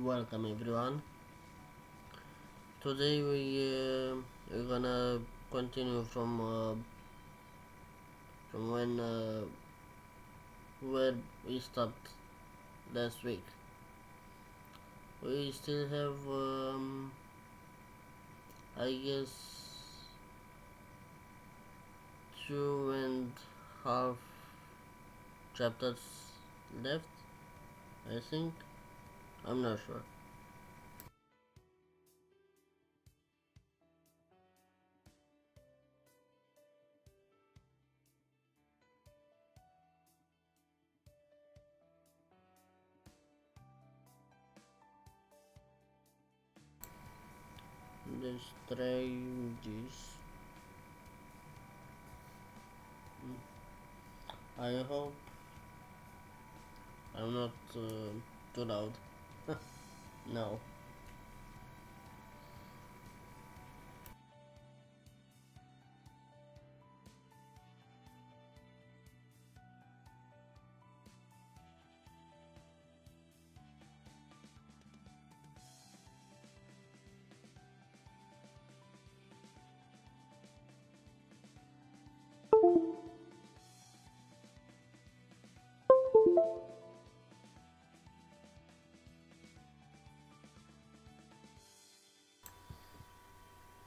Welcome everyone. Today we're gonna continue from when where we stopped last week. We still have I guess 2.5 chapters left. I think I'm not sure. Let's try this. I hope I'm not too loud. No.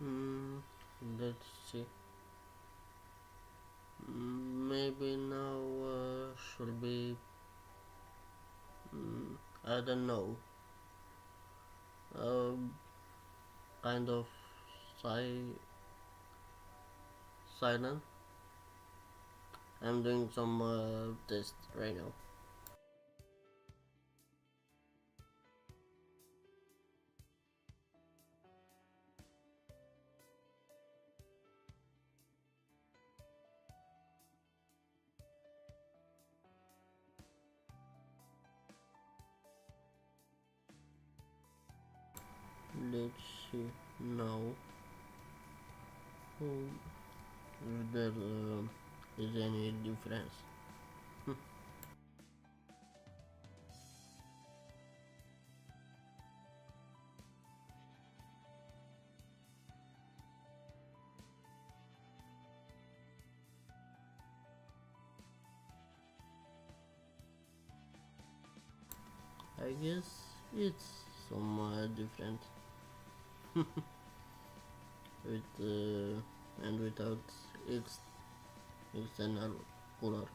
Hmm. Let's see. Maybe now should be. I don't know. Um, kind of silent. I'm doing some test right now. Let's see now. Oh, if there is any difference. I guess it's some different with and without its external cooler.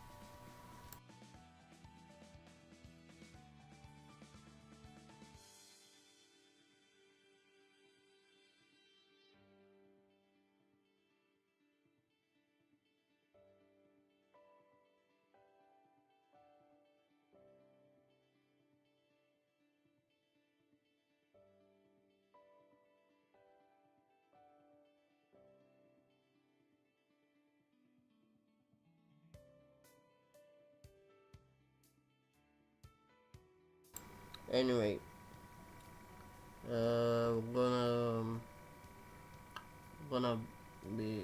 Anyway, gonna be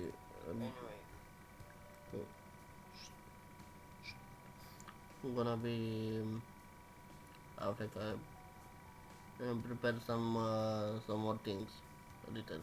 gonna be Africa and prepare some more things a little.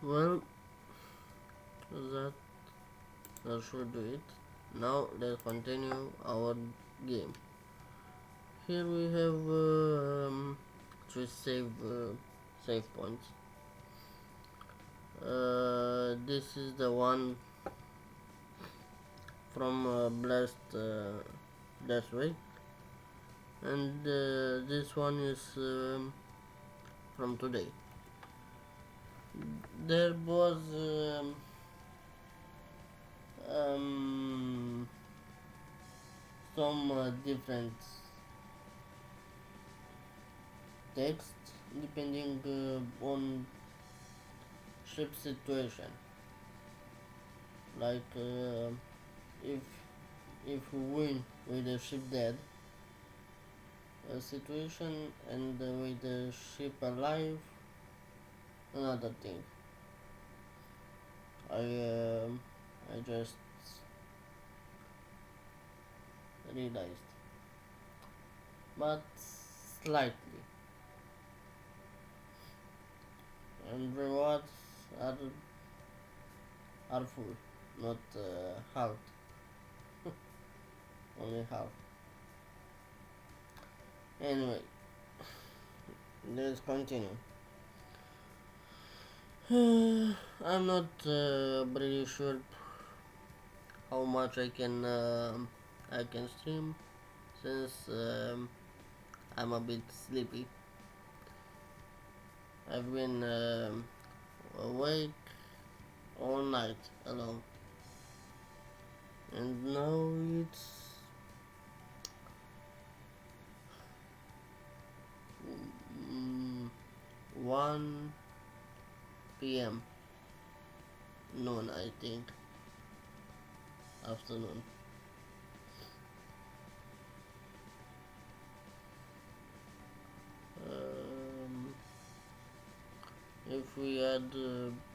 Well, that that should do it. Now let's continue our game. Here we have three save points. This is the one from Blast Way, and this one is from today. There was um, some different text depending on ship situation. Like if we win with the ship dead, a situation, and with the ship alive, another thing. I just realized, but slightly, and rewards are full, not half, only half. Anyway, let's continue. I'm not pretty sure how much I can stream since I'm a bit sleepy. I've been awake all night alone, and now it's 1 p.m. noon, I think, afternoon. Um, if we add,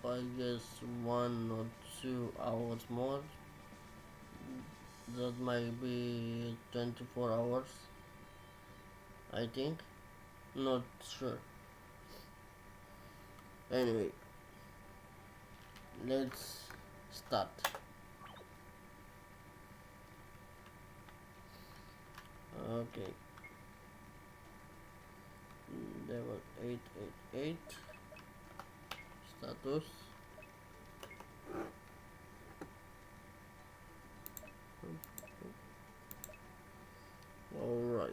I guess, 1 or 2 hours more, that might be 24 hours, I think. Not sure. Anyway, let's start. Okay. There was 888 status. Alright.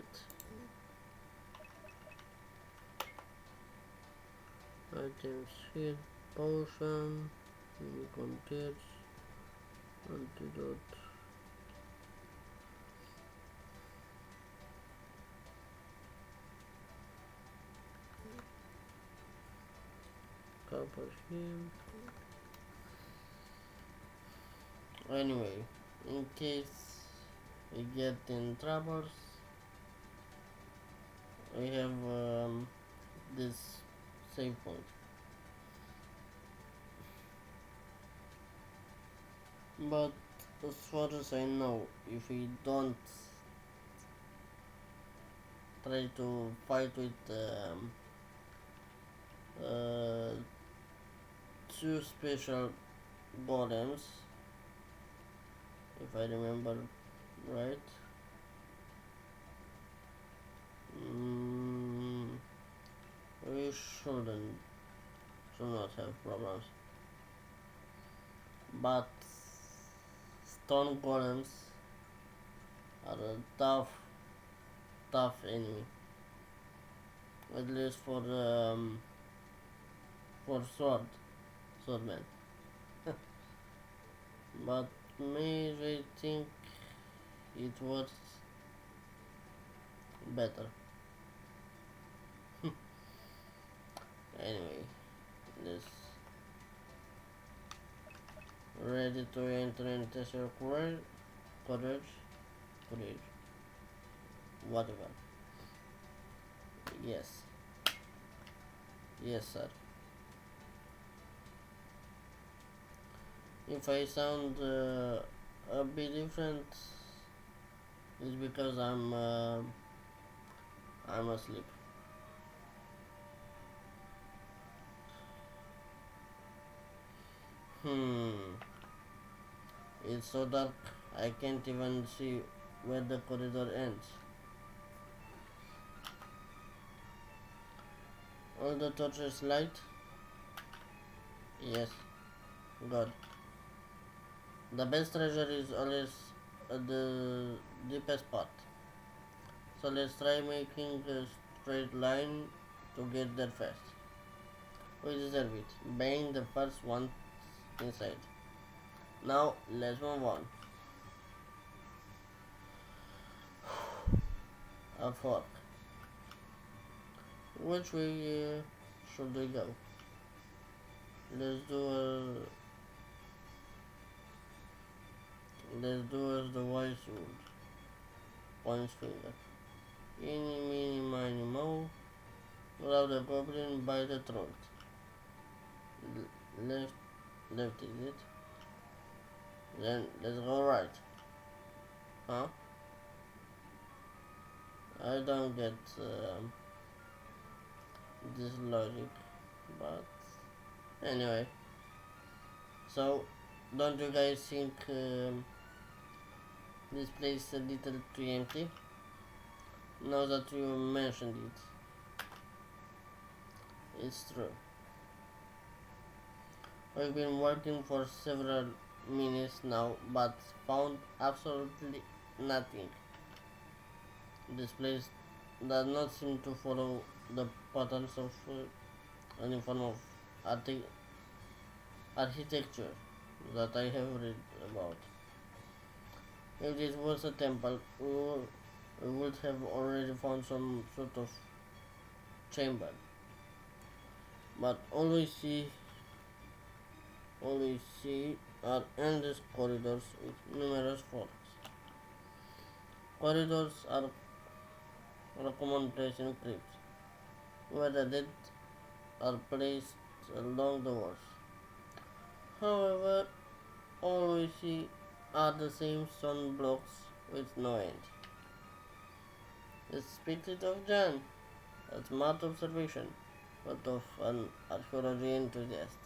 Items here, potion, unicorn tears, antidote. Copper here. Anyway, in case we get in troubles, we have this save point. But as far as I know, if we don't try to fight with uh, two special golems, if I remember right, mm, we should not have problems. But stone golems are a tough enemy, at least for swordmen. But me, I think it was better. Anyway, let's ready to enter and test your courage, whatever. Yes, yes, sir. If I sound a bit different, it's because I'm asleep. Hmm. It's so dark I can't even see where the corridor ends. All the torches light? Yes. God. The best treasure is always at the deepest part. So let's try making a straight line to get there fast. We deserve it. Being the first one inside. Now let's move on. A fork. Which way should we go? Let's do a let's do as the wise rule. Points finger. Eeny, meeny, miny, moe. Grab the goblin by the throat. Left, left is it? Then let's go right. Huh? I don't get this logic, but anyway. So, don't you guys think this place is a little too empty? Now that you mentioned it, it's true. We've been working for several minutes now, but found absolutely nothing. This place does not seem to follow the patterns of any form of architecture that I have read about. If this was a temple, we would have already found some sort of chamber. But all we see are endless corridors with numerous forks. Corridors are commonplace in crypts, where the dead are placed along the walls. However, all we see are the same stone blocks with no end. The spirit of John, a smart observation, but of an archaeology enthusiast.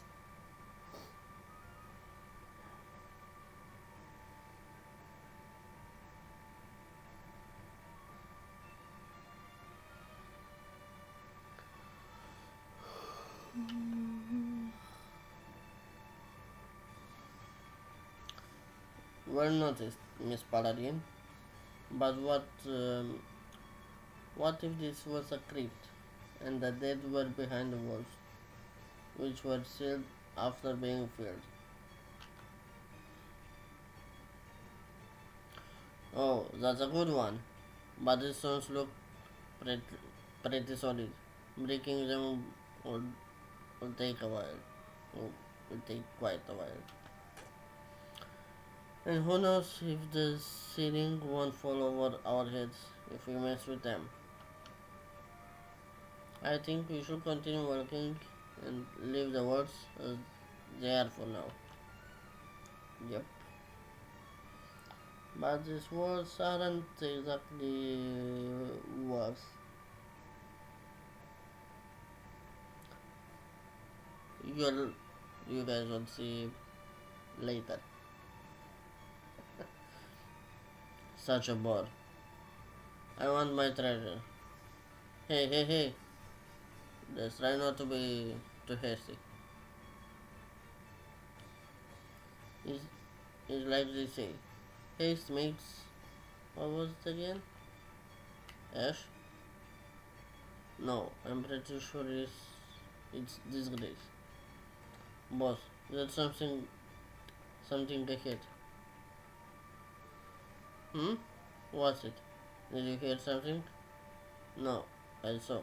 Well noticed, Miss Paladin. But what if this was a crypt, and the dead were behind the walls, which were sealed after being filled? Oh, that's a good one. But these stones look pretty, pretty solid. Breaking them will, will take a while. Will take quite a while. And who knows if the ceiling won't fall over our heads if we mess with them. I think we should continue working and leave the words as they are for now. Yep. But these words aren't exactly words. You'll, you guys will see later. Such a bore. I want my treasure. Hey, hey, hey. Let's try not to be too hasty. It's, it's like they say. Haste makes. What was it again? Ash? No, I'm pretty sure it's disgrace. Boss, there's something ahead. Hmm? What's it? Did you hear something? No, I saw.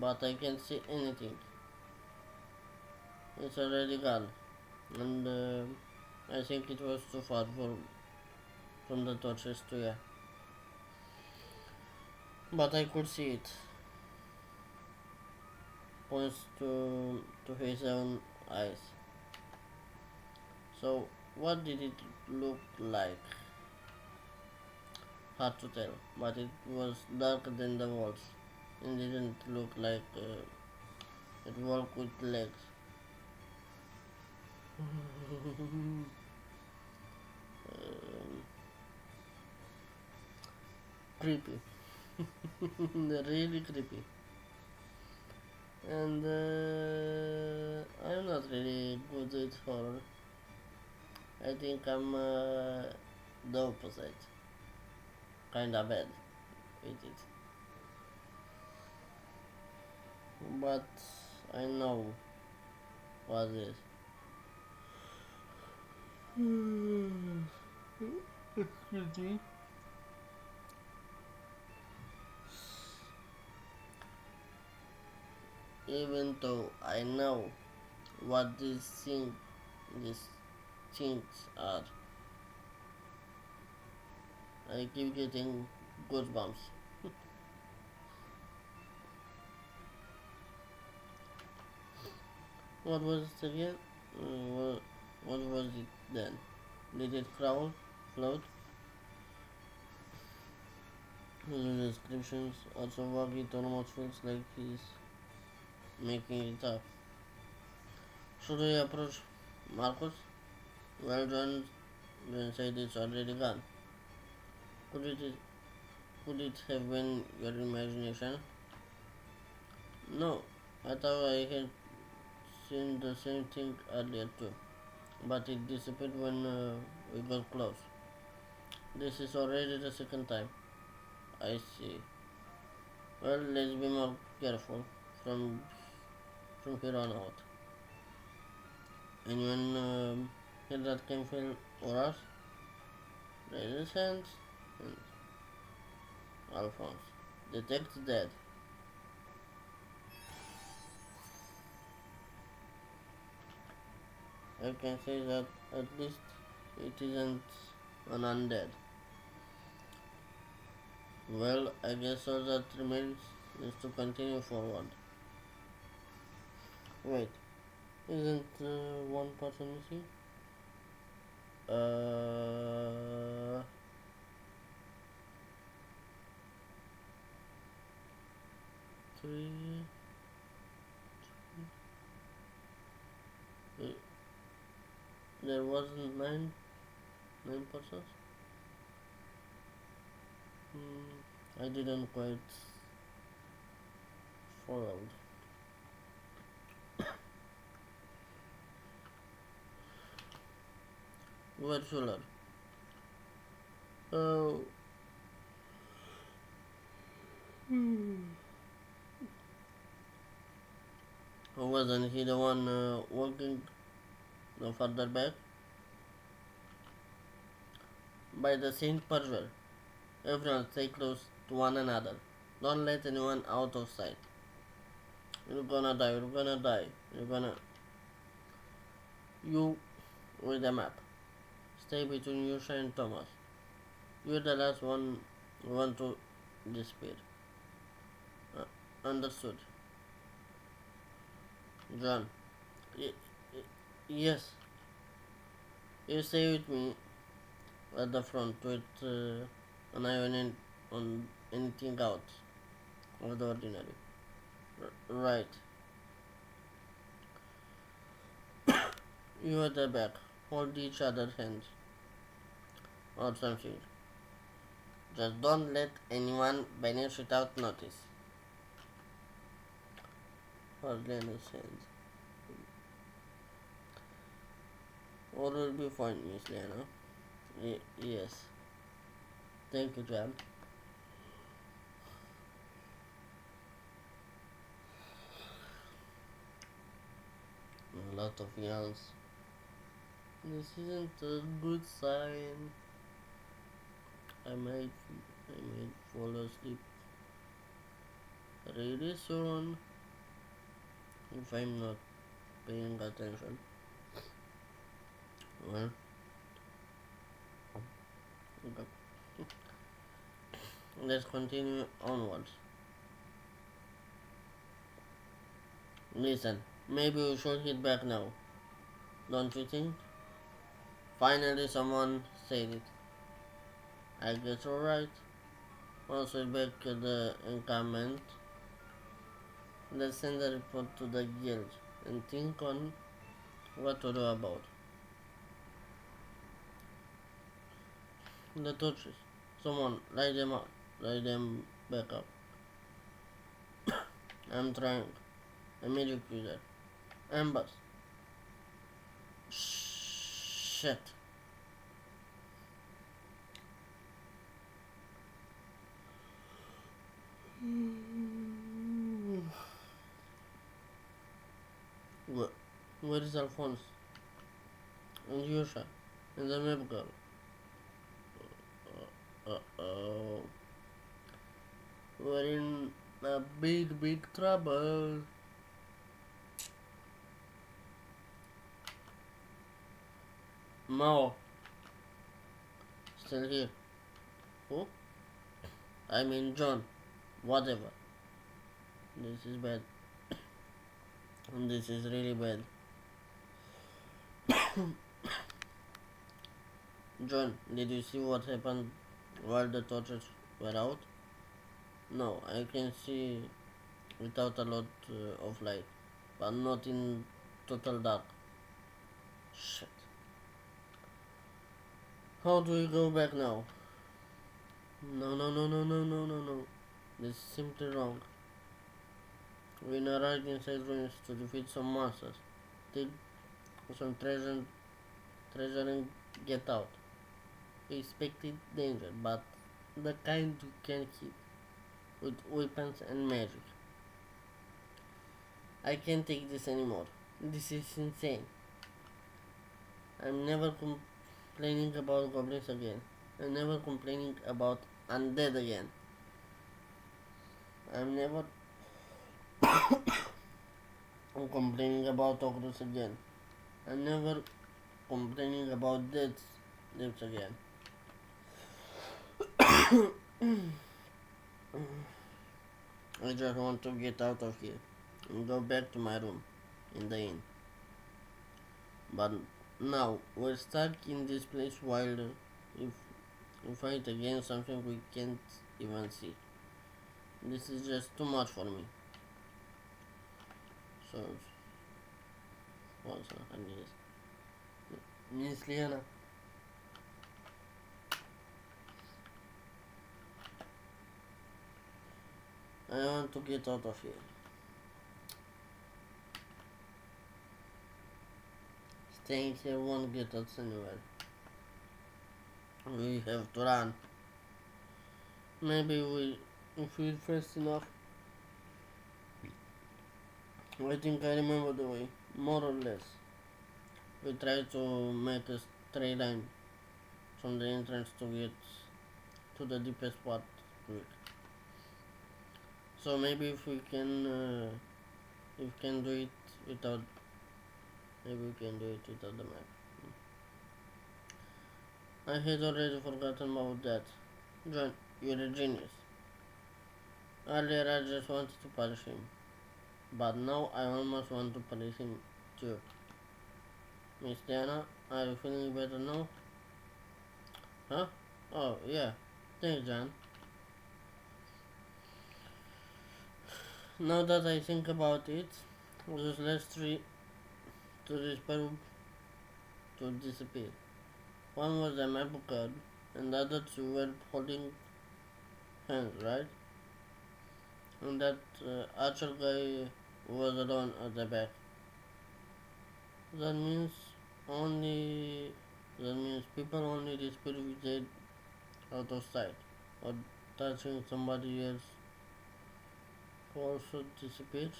But I can't see anything. It's already gone. And I think it was too far from the torches to yeah. But I could see it. Points to his own eyes. So what did it look like? Hard to tell, but it was darker than the walls. It didn't look like it walked with legs. Creepy. Really creepy. And I'm not really good with horror. I think I'm the opposite. Kinda bad with it. But I know what it is. Excuse me. Even though I know what these things are, I keep getting goosebumps. What was it again? What was it then? Did it crawl, float? The descriptions also vague. It almost feels like he's making it up. Should we approach Marcus? Well, John said it's already gone. Could it could it have been your imagination? No, I thought I had seen the same thing earlier too, but it disappeared when we got close. This is already the second time. I see. Well, let's be more careful from here on out. Anyone hear that Campfield or us? Raise his hands. And Alphonse. Detect dead. I can say that at least it isn't an undead. Well, I guess all that remains is to continue forward. Wait, isn't one person missing? Uh, three. Wait, there wasn't nine persons. I didn't quite follow. Virtualer. Oh. Wasn't he the one walking no further back? By the Saint Perjurer. Everyone stay close to one another. Don't let anyone out of sight. You're gonna die, you're gonna die. You're gonna. You with the map. Stay between Yusha and Thomas. You're the last one to disappear. Understood. John. Y- yes. You stay with me at the front with an eye on anything out of the ordinary. Right. You at the back. Hold each other's hands or something. Just don't let anyone vanish without notice. Hold Lena's hands. All will be fine, Miss Lena. Yes. Thank you, John. A lot of yawns. This isn't a good sign. I might fall asleep really soon if I'm not paying attention. Well, okay. Let's continue onwards. Listen, maybe we should head back now, don't you think? Finally, someone said it. I guess you're right. Once we back at the encampment, let's send a report to the guild and think on What to do about the torches? Someone light them up, light them back up. I'm trying. Immediate user. Ambers. Shit. Where is Alphonse? And Yusha? And the map girl? Uh-oh. We're in a big trouble. Mao. Still here. Who? I mean John. Whatever. This is bad. And this is really bad. John, did you see what happened while the torches were out? No, I can see without a lot of light, but not in total dark. Shit. How do we go back now? No. This is simply wrong. We arrived inside ruins to defeat some monsters, dig some treasure and get out. We expected danger, but the kind you can hit with weapons and magic. I can't take this anymore. This is insane. I'm never complaining about goblins again. I'm never complaining about undead again. I'm never complaining about ogres again. I'm never complaining about deaths again. I just want to get out of here and go back to my room in the inn. But now we're stuck in this place while if we fight against something we can't even see. This is just too much for me. So, what's Miss Liana? I want to get out of here. Staying here won't get us anywhere. We have to run. Maybe if we're fast enough. I think I remember the way, more or less. We tried to make a straight line from the entrance to get to the deepest part quick. So maybe if we can do it without, maybe we can do it without the map. I had already forgotten about that. John, you're a genius. Earlier I just wanted to punish him, but now I almost want to punish him too. Miss Diana, are you feeling better now? Huh? Oh, yeah. Thanks, John. Now that I think about it, those last three to disappear to disappear. One was a map card, and the other two were holding hands, right? And that archer guy was alone at the back. That means only that means people only disappear with their out of sight or touching somebody else who also disappears.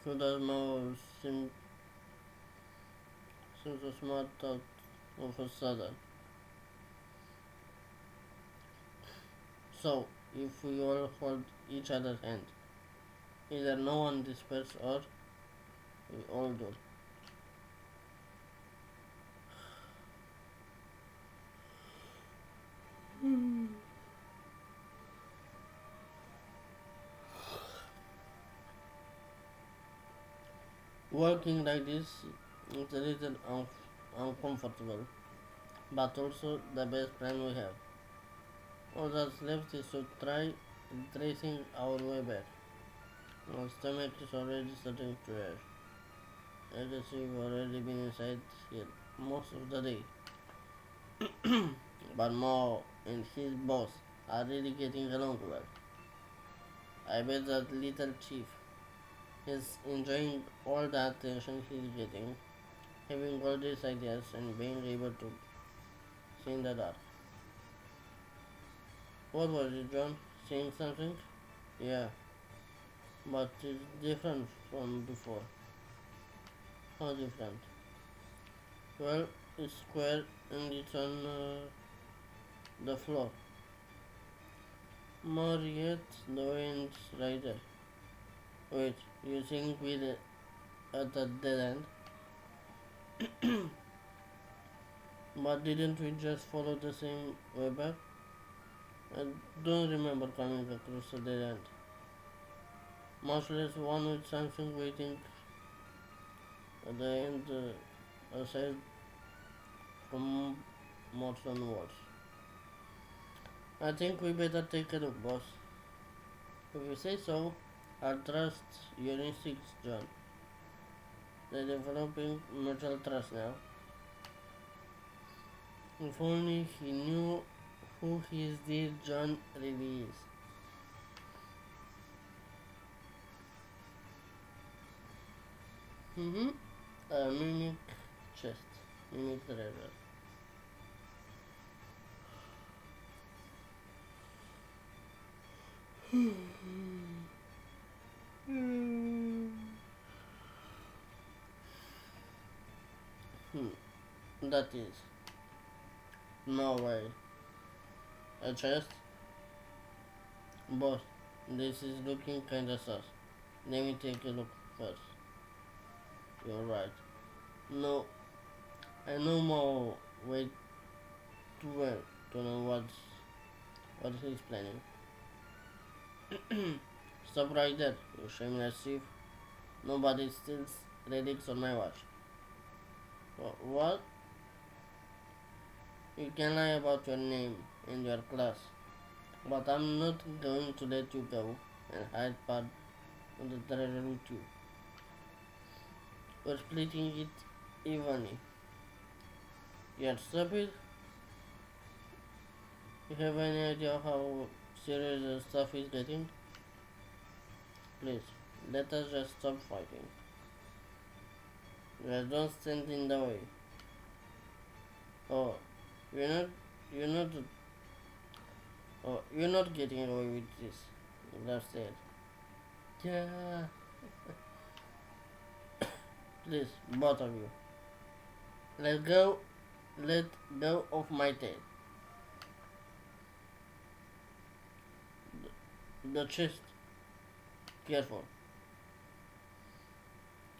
So that now seems a smart out of a sudden. So if we all hold each other's hand, either no one disperses or we all do. Working like this is a little uncomfortable, but also the best plan we have. All that's left is to try tracing our way back. My stomach is already starting to hurt. I guess you've already been inside here most of the day. But Mao and his boss are really getting along well. I bet that little chief is enjoying all the attention he's getting, having all these ideas and being able to see in the dark. What was it, John? Saying something? Yeah, but it's different from before. How different? Well, it's square and it's on the floor. More yet, the wind's right there. Wait, you think we're at a dead end? But didn't we just follow the same way back? I don't remember coming across a dead end. Much less one with something waiting at the end aside from Morton walls. I think we better take a look, boss. If you say so, I'll trust your instincts, John. They're developing mutual trust now. If only he knew who his dear John really is. Mm-hmm. A mimic chest. Mimic treasure. Hmm. That is. No way. A chest? Boss, this is looking kinda sus. Let me take a look first. You're right. No, I know more way too well to know what he's planning. Stop right there, you shameless thief. Nobody steals relics on my watch. What? You can lie about your name and your class, but I'm not going to let you go and hide part of the treasure with you. We're splitting it evenly. You're stupid? You have any idea how serious the stuff is getting? Please, let us just stop fighting. Just don't stand in the way. Oh, you're not, you're not, you're not getting away with this. That's it. Yeah. Please, both of you. Let go, let go of my tail. The chest. Careful.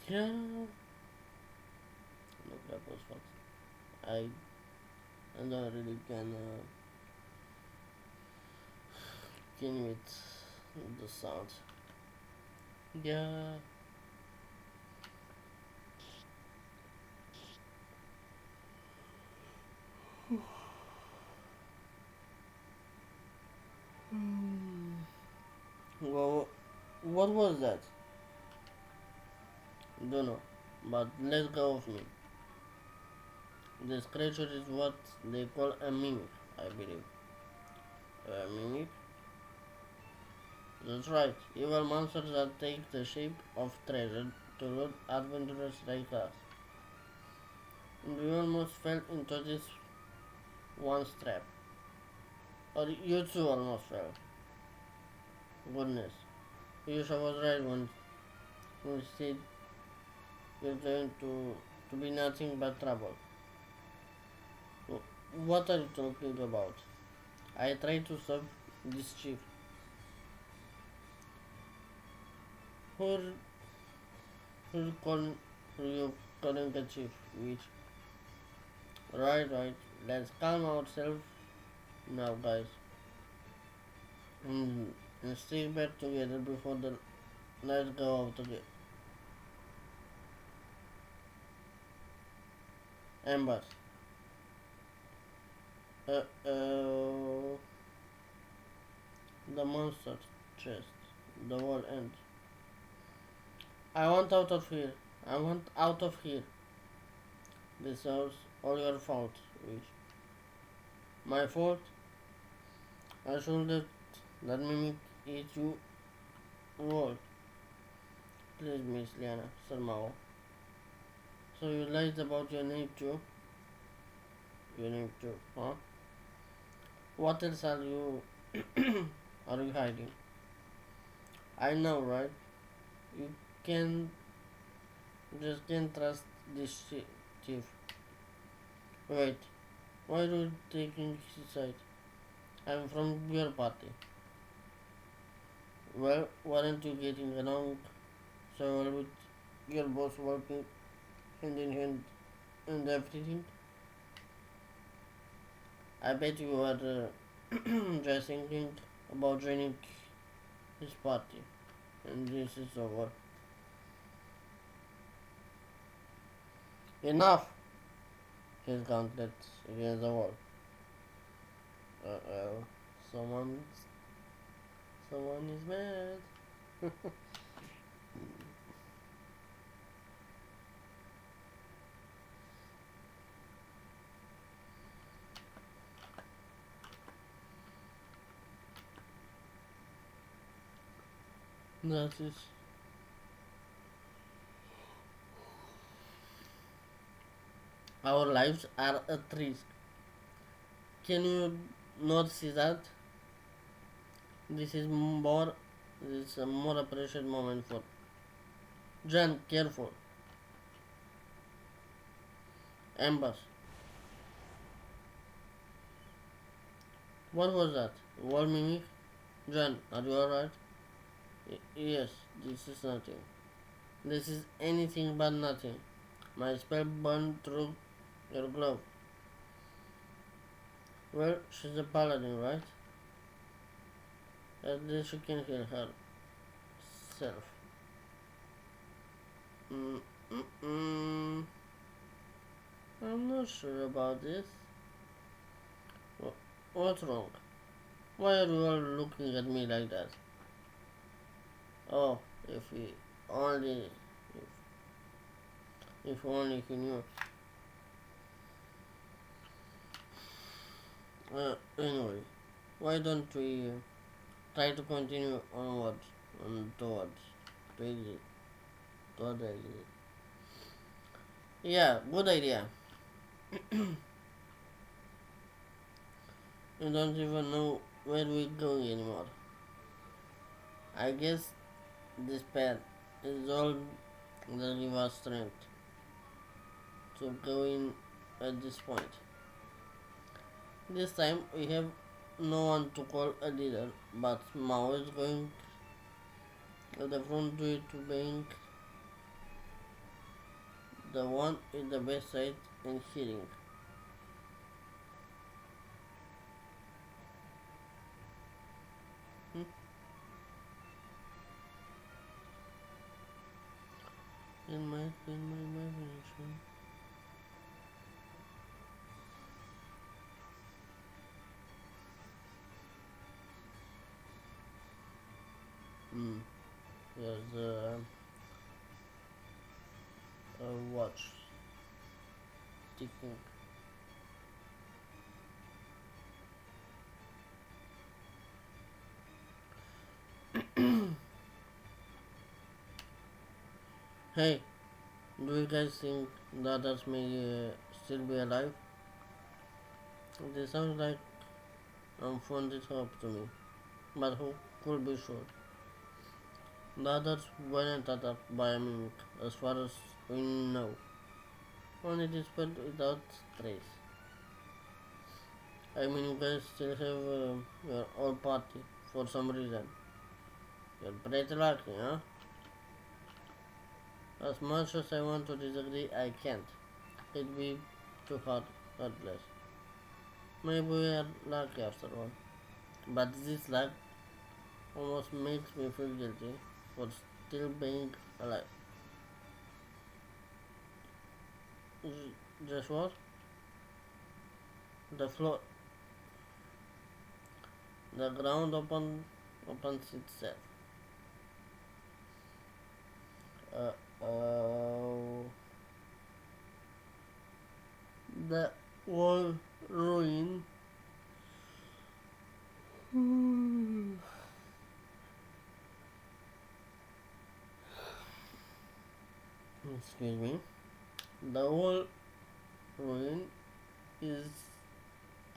Yeah. No, that was fast. I don't really can with the sound. Yeah. Well, what was that? Don't know. But let go of me. This creature is what they call a mimic, I believe. A mimic? That's right. Evil monsters that take the shape of treasure to lure adventurers like us. And we almost fell into this one trap. Or you too almost fell. Goodness. Yusha was right when he said you're going to be nothing but trouble. What are you talking about? I tried to stop this chief. Who who call you calling the chief? Which right. Let's calm ourselves now, guys, and stick back together before the lights go out again. Amber. Uh, the monster chest. The wall end. I want out of here. I want out of here. This was all your fault, Wish. My fault? I should have let me eat you all. Please, Miss Liana, Sarmao. So you lied about your name too? Your name too, huh? What else are you are you hiding? I know, right? You can just can't trust this chief. Wait, why are you taking his side? I'm from your party. Well, weren't you getting along so well with your boss working hand in hand and everything? I bet you were just thinking about joining his party, and this is over. Enough! His gauntlets against the wall. Uh-oh. Someone, someone is mad. That is. Our lives are at risk. Can you not see that? This is more. This is a more appreciated moment for Jen. Careful, Amber. What was that? Wall mimic? Jen, are you alright? Yes, this is nothing. This is anything but nothing. My spell burned through your glove. Well, she's a paladin, right? At least she can heal herself. Mm, I'm not sure about this. What's wrong? Why are you all looking at me like that? Oh, if he only, if only he knew. Anyway, why don't we try to continue onwards and towards to exit, toward the exit? Yeah, good idea. We don't even know where we're going anymore. I guess this path is all that give us strength to go in at this point. This time we have no one to call a leader, but Mao is going at the front to being the one with the best sight and hearing. Hmm? In my imagination. Hmm. There's a watch ticking. Hey, do you guys think the others may still be alive? They sound like unfounded hope to me, but who could be sure? The others weren't attacked by a mimic, as far as we know. Only dispelled without trace. I mean, you guys still have your old party for some reason. You're pretty lucky, huh? As much as I want to disagree, I can't. It'd be too heartless. Maybe we are lucky after all. But this luck almost makes me feel guilty for still being alive. Just what? The floor, the ground opens itself. Uh, wall ruin. Excuse me. The wall ruin is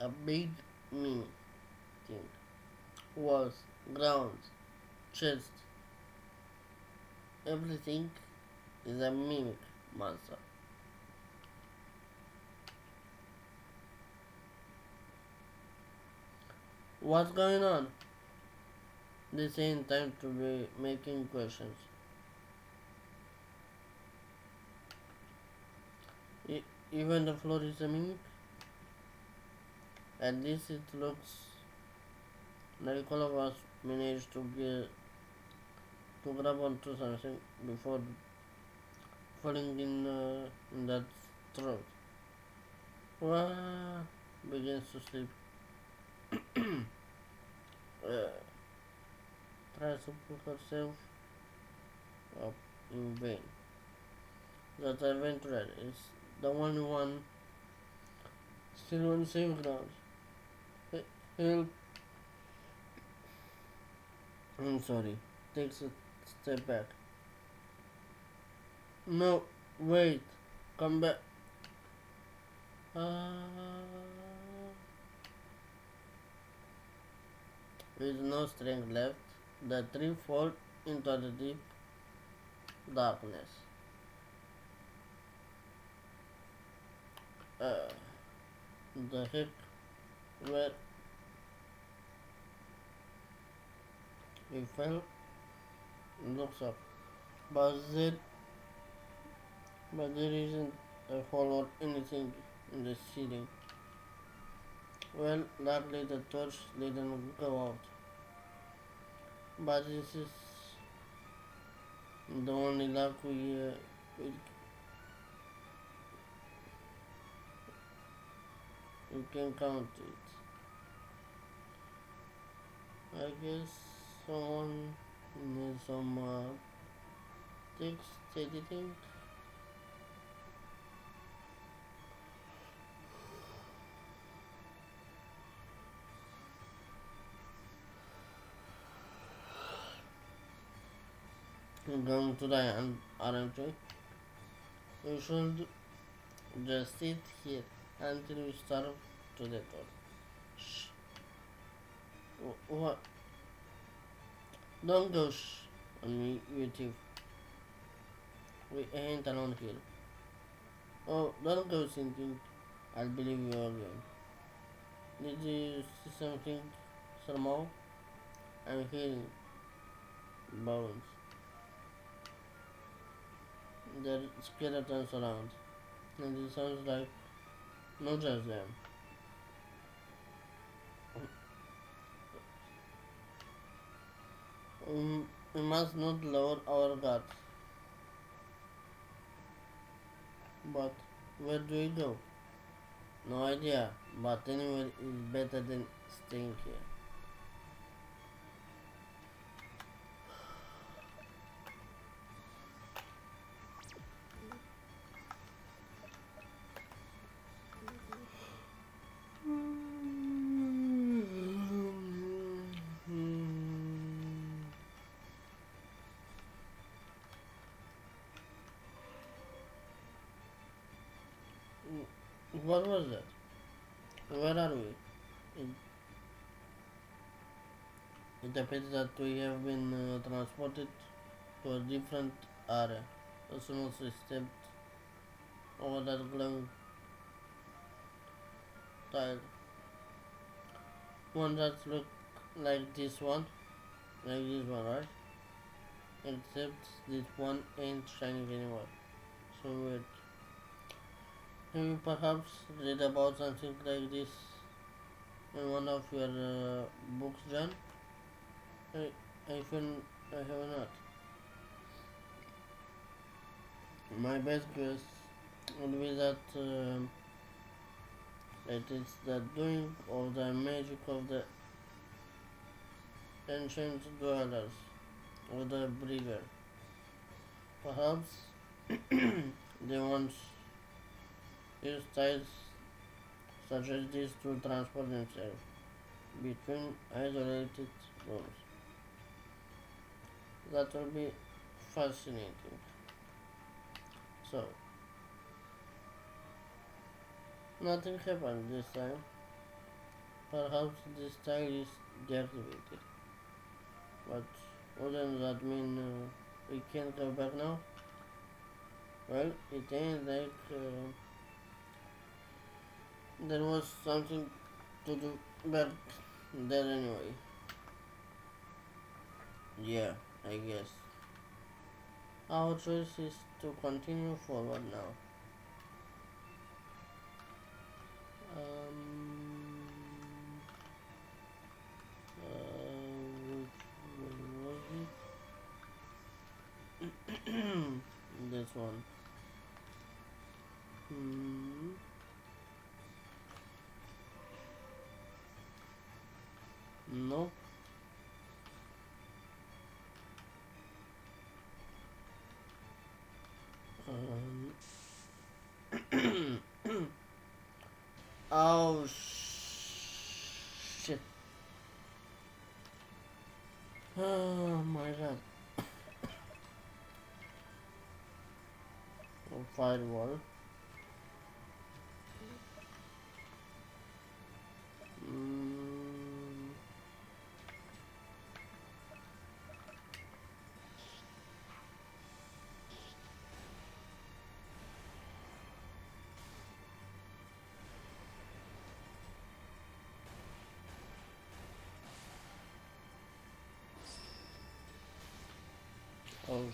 a big meaning thing. Walls, grounds, chest, everything is a mimic monster. What's going on? This ain't time to be making questions. E- Even the floor is a mimic. At least it looks like all of us managed to grab onto something before falling in that throat. Wah begins to sleep. Uh, Tries to pull herself up in vain. That adventurer is the only one still on safe ground. Help! I'm sorry. Takes a step back. No, wait. Come back. With no strength left, the three fall into the deep darkness. Uh, the heck where he fell looks up, but there, but there isn't a hole or anything in the ceiling. Well, luckily the torch didn't go out, but this is the only luck we, we can count it. I guess someone needs some text editing. Going to die, aren't we? We should just sit here until we starve to death. Shh. What? Don't go shh on me, you thief. We ain't alone here. Oh, don't go thinking I'll believe you again. Did you see something somehow? I'm hearing bones. There are skeletons around, and it sounds like not just them. We must not lower our guard. But where do we go? No idea, but anywhere is better than staying here. What was that? Where are we? It, it appears that we have been transported to a different area. As soon as we stepped over that glowing tile, one that looked like this one, right? Except this one ain't shining anymore. So weird. Have you perhaps read about something like this in one of your books, John? I, I feel I have not. My best guess would be that it is the doing of the magic of the ancient dwellers of the brigger. Perhaps they once used ties such as this to transport themselves between isolated rooms. That will be fascinating. So, nothing happened this time. Perhaps this tile is deactivated. But wouldn't that mean we can't go back now? Well, it ain't like there was something to do back there anyway. Yeah, I guess. Our choice is to continue forward now. Um, which one was it? This one. Hmm. No. Um. Oh shit. Oh my god. Firewall. Mm. Oh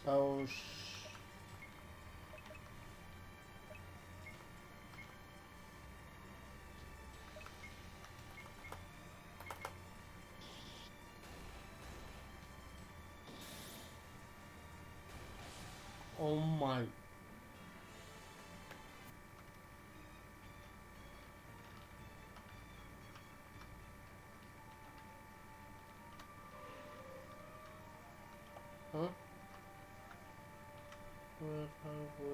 oh oh my. Huh? Where are we?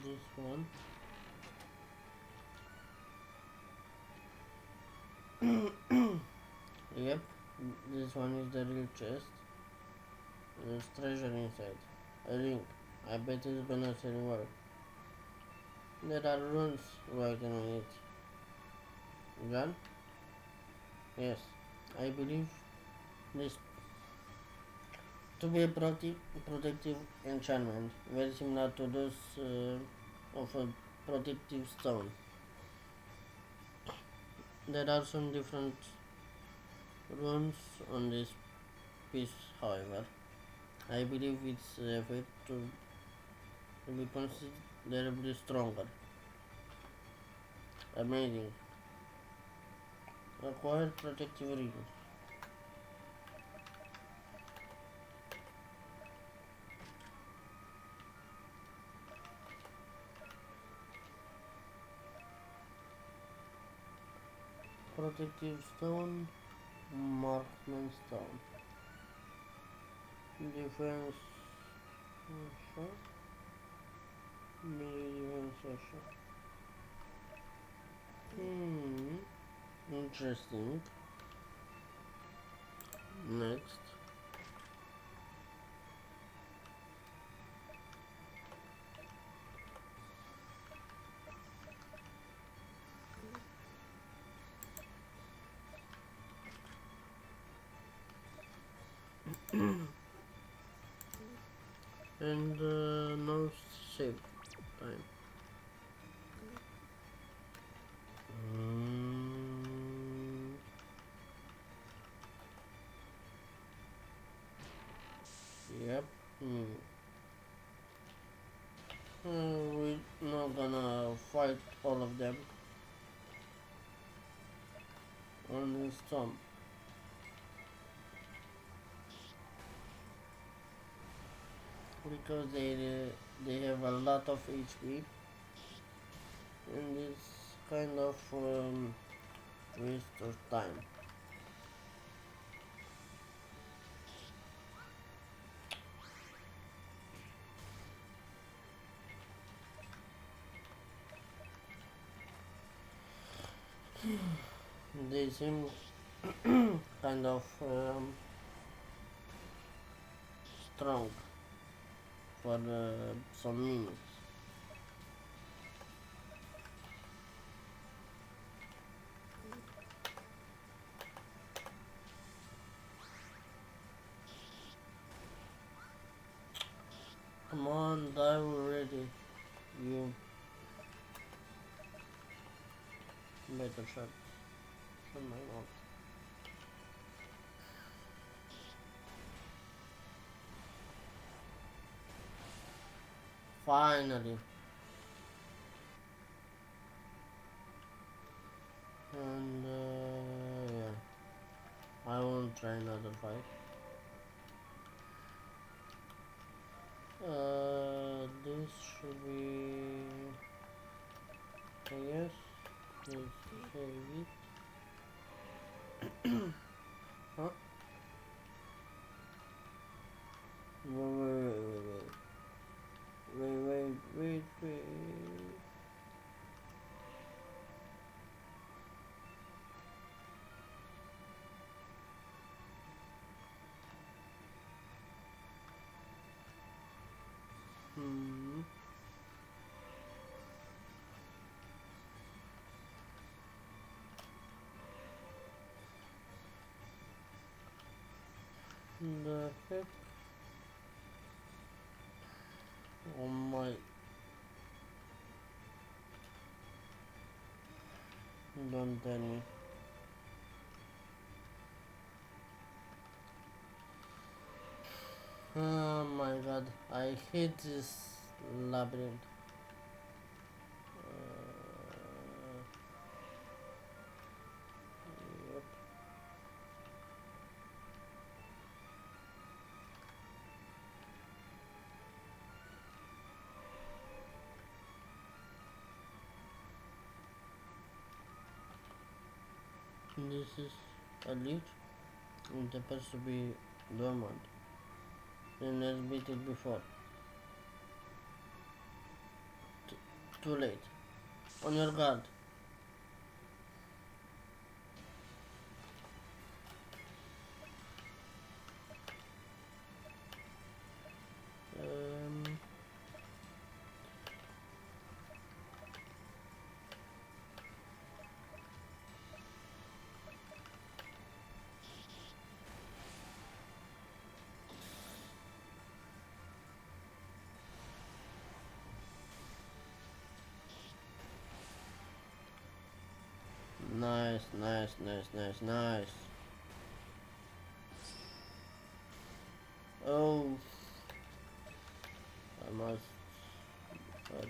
This one. Yep, this one is the real chest. There's treasure inside. A ring. I bet it's gonna sell well. There are runes written on it. Gun? Yes. I believe this to be a protective enchantment, very similar to those of a protective stone. There are some different runes on this piece, however. I believe its effect to be considerably stronger. Amazing. Acquire protective rings. Protective stone, marksman stone. Defense shot, melee defense shot. Interesting. Next. And no save time. Mm, yep. We're not gonna fight all of them on this storm because they have a lot of HP and it's kind of waste of time. They seem kind of strong for some minutes. Come on, die already. You better shot. Shut my mouth. Finally. And yeah, I won't try another fight. This should be, I guess, let's save it. Huh? Wait. Hmm. The heck? Oh my. Don't tell me. Oh my god, I hate this labyrinth. Yep. This is a leech. It appears to be dormant. Then let's beat it before. Too late. On your guard. Um, nice. Oh, I must. But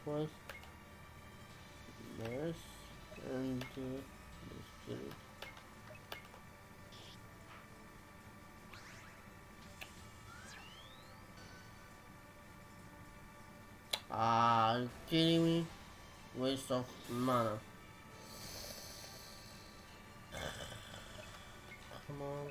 first, this and the spirit. Ah, you kidding me? Waste of mana. Come on.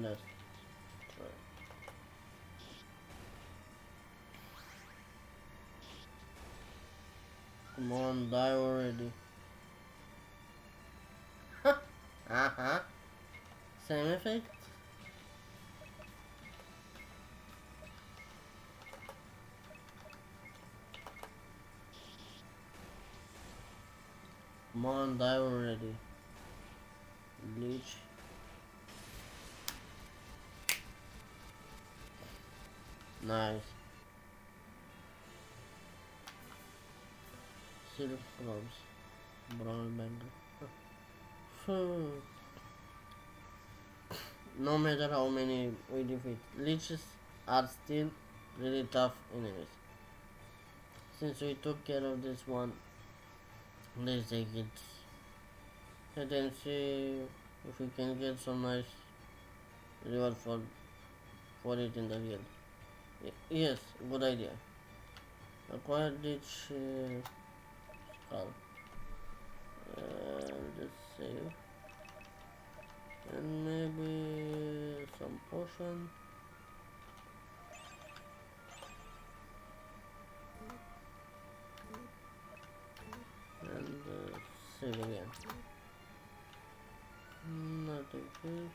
Let's try. Come on, die already. Uh-huh. Same effect? Come on, die already. Bleach. Nice. Silk gloves. Brown banger. No matter how many we defeat, leeches are still really tough enemies. Since we took care of this one, let's take it. And then see if we can get some nice reward for it in the field. Yes, good idea. Acquire each skull. Let's save. And maybe some potion. And save again. Nothing here.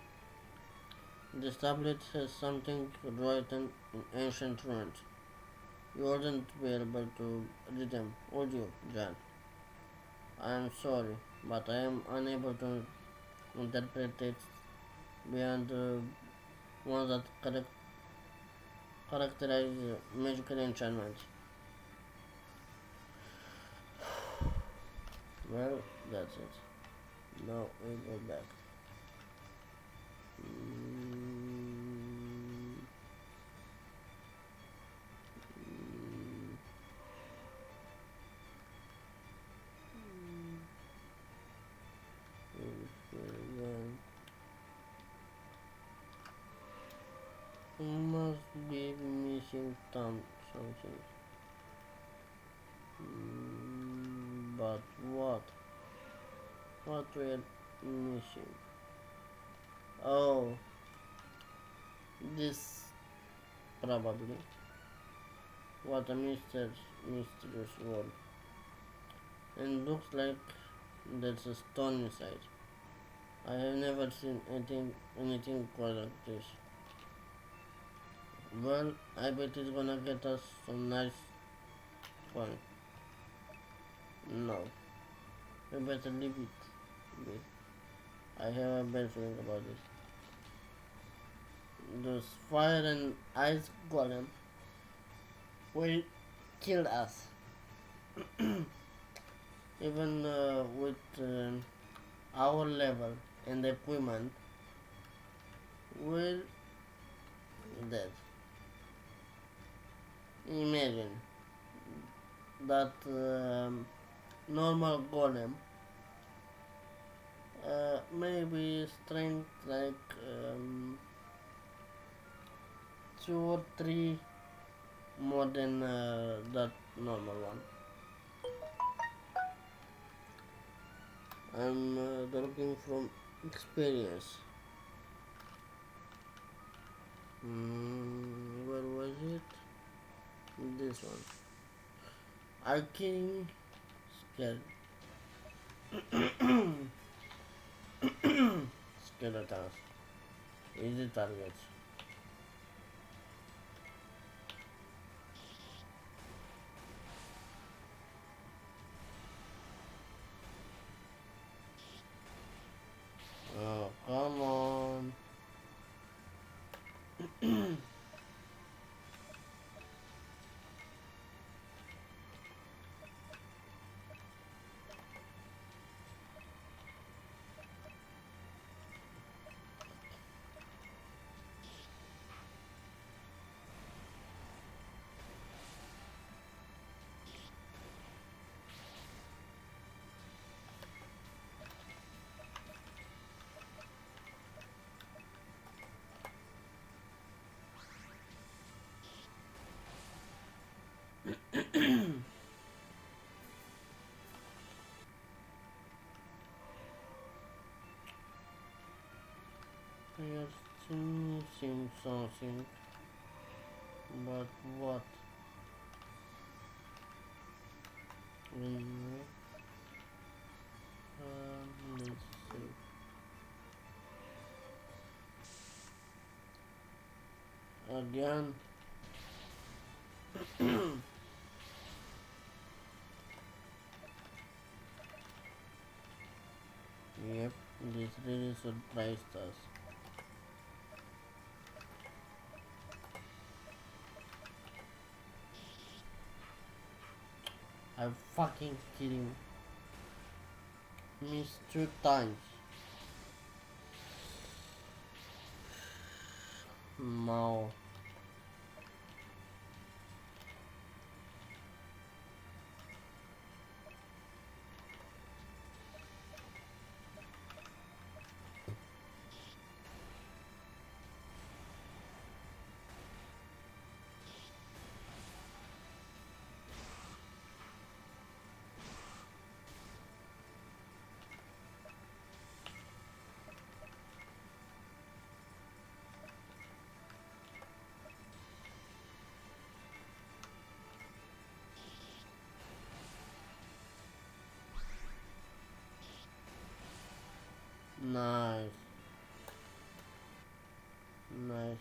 This tablet has something written in ancient runes. You wouldn't be able to read them, would you, John? I am sorry, but I am unable to interpret it beyond the ones that characterize magical enchantments. Well, that's it. Now we go back. Must be missing something. But what? What we're missing? Oh, this probably. What a mysterious world. And looks like there's a stone inside. I have never seen anything quite like this. Well, I bet it's gonna get us some nice fun. No, we better leave it be. I have a bad feeling about this. Those fire and ice golem will kill us. Even with our level and equipment, we're dead. Imagine that normal golem maybe strength like 2 or 3 more than that normal one. I'm talking from experience. Where was it? This one. Arcane Skeletons. Skeletons. Easy targets. Oh, come on. missing something, but what? Anyway, let's see. Again. Yep, this really surprised us. I'm fucking kidding. Missed 2 times. No. Nice. Nice.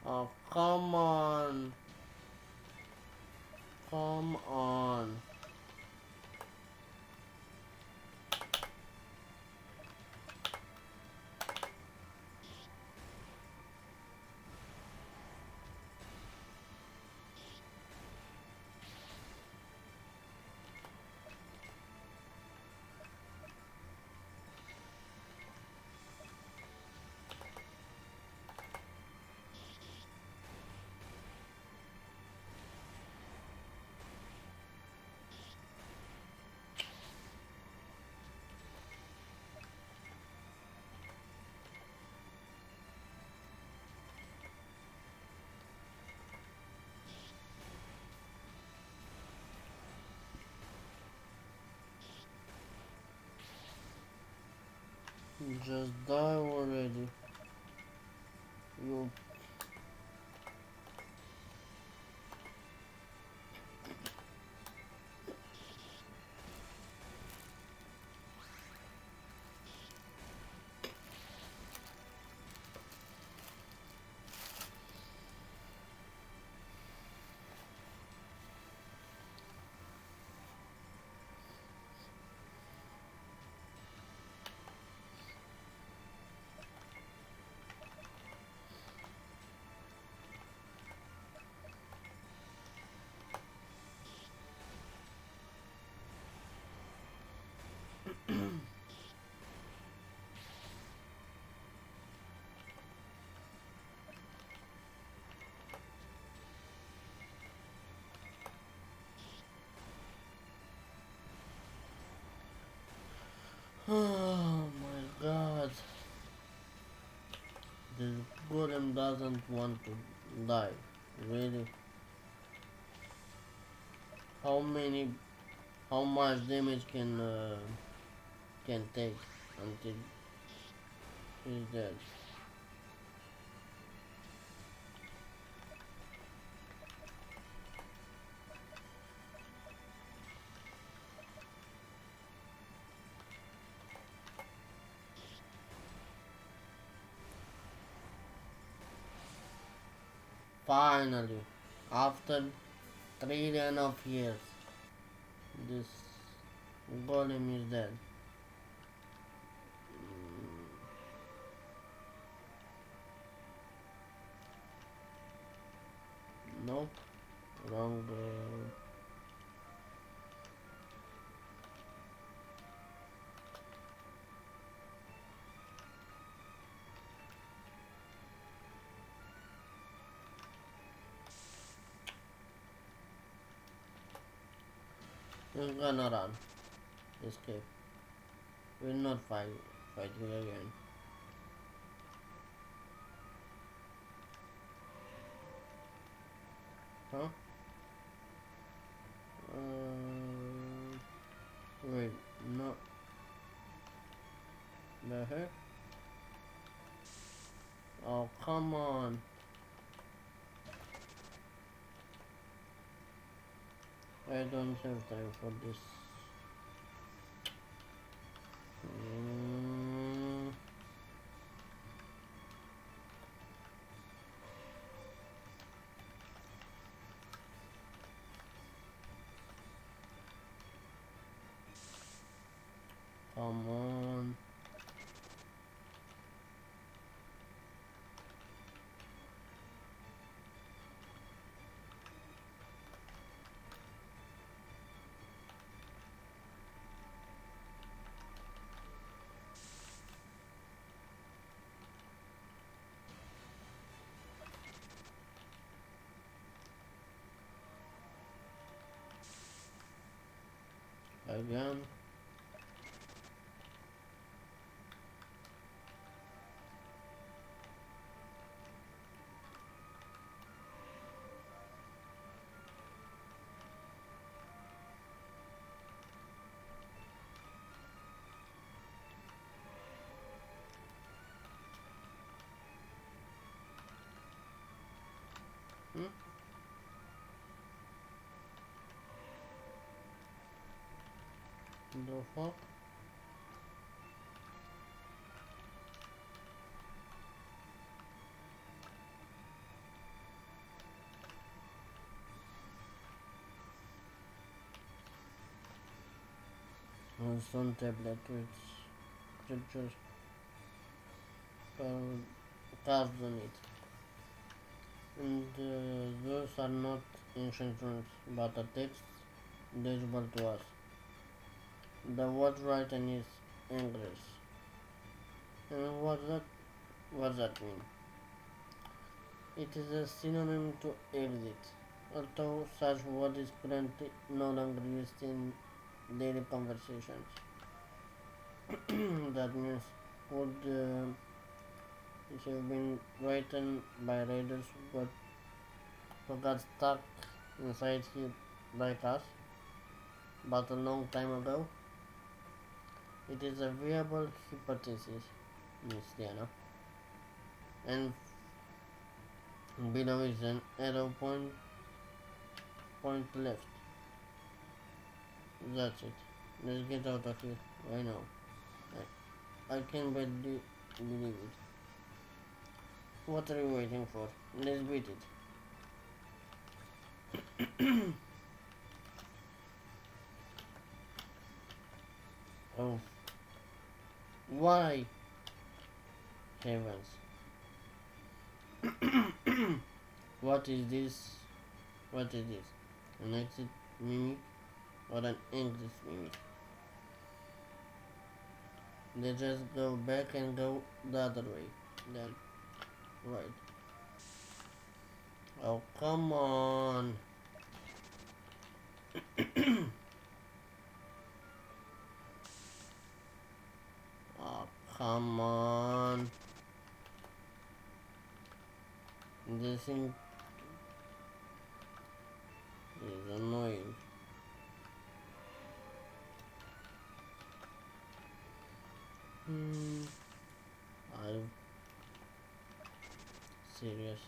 Oh, come on. Come on. Just die already. You. Oh my god. This golem doesn't want to die. Really? How many, how much damage can take until he's dead? Finally, after 3.5 years, this golem is dead. Nope, wrong. We're gonna run, escape. We'll not fight you again. Huh? Uh, Wait, no. The heck? Oh, come on. I don't have time for this. Mm, Come on. Again. Hmm? The fuck? Some tablet with scriptures carved on it. And those are not ancient runes, but a text legible to us. The word written is English. And what that mean? It is a synonym to exit, although such word is currently no longer used in daily conversations. That means would it have been written by raiders who got stuck inside here like us, but a long time ago. It is a viable hypothesis, Miss Diana. And below is an arrow point left. That's it. Let's get out of here. I know. I can barely believe it. What are you waiting for? Let's beat it. Oh, why? Heavens. What is this? What is this? An exit mimic or an English mimic? Let's just go back and go the other way. Then, right. Oh, come on. Oh, come on. This thing is annoying. Hmm. I'm serious.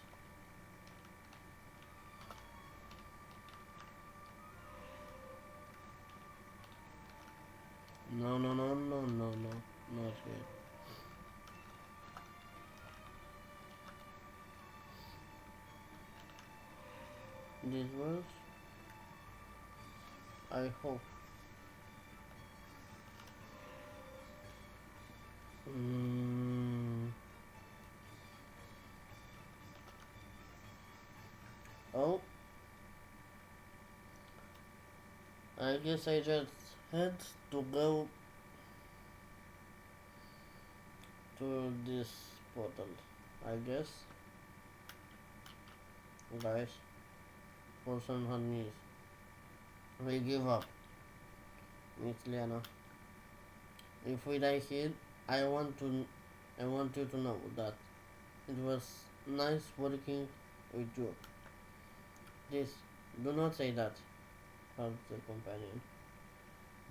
No, no, no, no, no, no. Not yet. This was, I hope. Mm. Oh, I guess I just had to go to this portal. I guess, guys, for some honeys, we give up, Miss Liana. If we die here, I want to, I want you to know that it was nice working with you. This, do not say that, held the companion.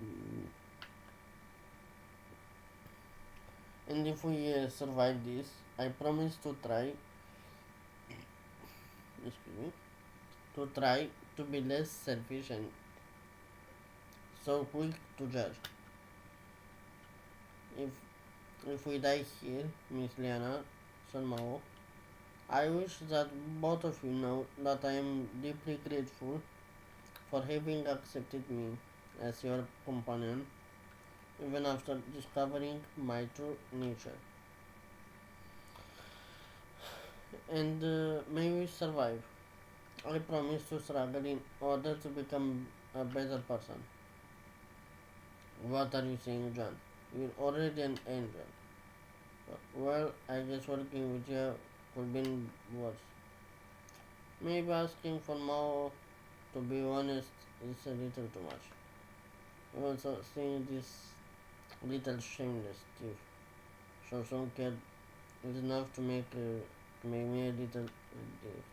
Mm. And if we survive this, I promise to try, excuse me, to try to be less selfish and so quick to judge. If if we die here, Miss Liana, San Mao, I wish that both of you know that I am deeply grateful for having accepted me as your companion, even after discovering my true nature. And may we survive. I promise to struggle in order to become a better person. What are you saying, John? You're already an angel. Well, I guess working with you could be worse. Maybe asking for more, to be honest, is a little too much. Also, seeing this little shameless thief show some kid is enough to make me a little ridiculous.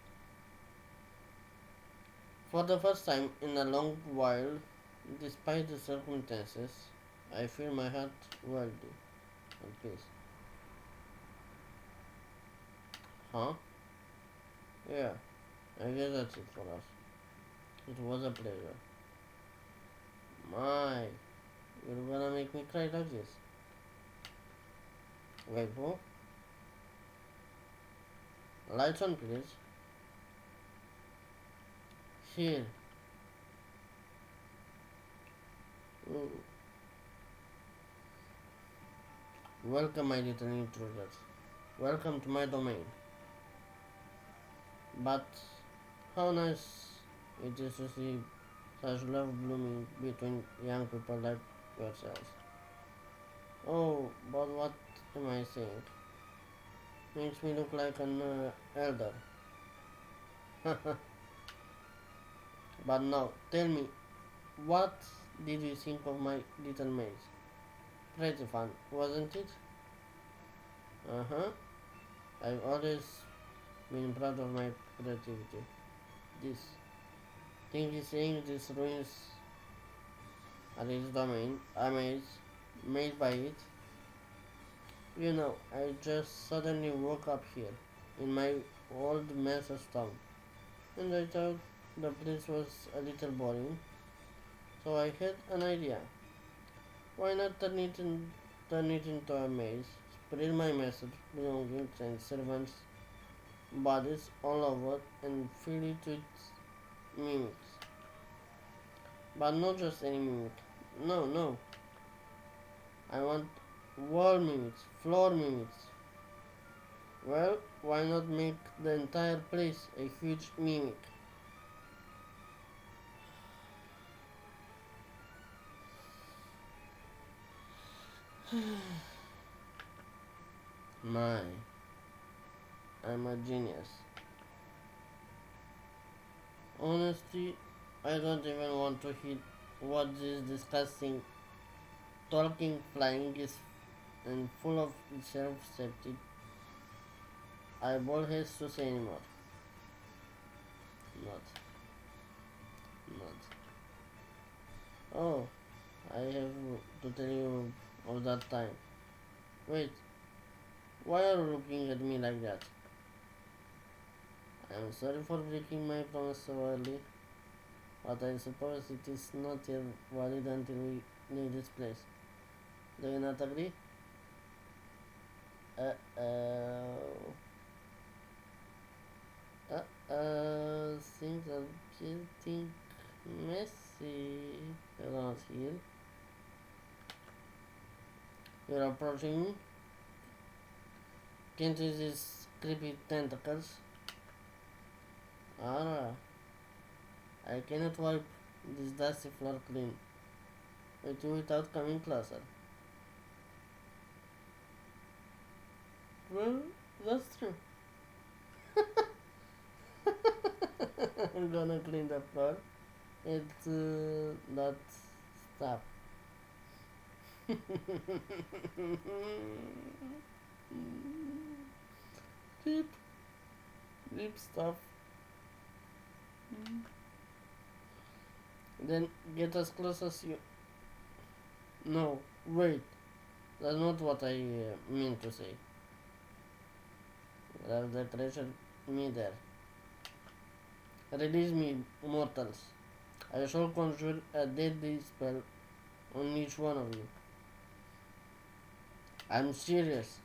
For the first time in a long while, despite the circumstances, I feel my heart wealthy and peace. Huh? Yeah, I guess that's it for us. It was a pleasure. My, you're gonna make me cry like this. Wait, who? Lights on, please. Here. Mm. Welcome, my little intruders. Welcome to my domain. But how nice it is to see such love blooming between young people like yourselves. Oh, but what am I saying? Makes me look like an elder. But now, tell me, what did you think of my little maze? Pretty fun, wasn't it? Uh huh. I've always been proud of my creativity. This thing is saying these ruins are his domain. Amazed, made by it. You know, I just suddenly woke up here in my old master's town, and I thought the place was a little boring. So I had an idea. Why not turn it into a maze? Spread my master's belongings and servants' bodies all over and fill it with mimics. But not just any mimic. No, no. I want wall mimics, floor mimics. Well, why not make the entire place a huge mimic? My, I'm a genius. Honestly, I don't even want to hit what this disgusting talking flying is and full of self-safety eyeball has to say anymore. Not, not. Oh, I have to tell you of that time. Wait, why are you looking at me like that? I'm sorry for breaking my promise so early, but I suppose it is not yet valid until we leave this place. Do you not agree? Uh-oh. Things are getting messy around here. You're approaching me. Can't you these creepy tentacles? Ah, I cannot wipe this dusty floor clean with you without coming closer. Well, that's true. I'm gonna clean the floor. It's that stuff. Deep, deep stuff. Then get as close as you. No, wait. That's not what I mean to say. Grab the treasure me there. Release me, mortals. I shall conjure a deadly spell on each one of you. I'm serious.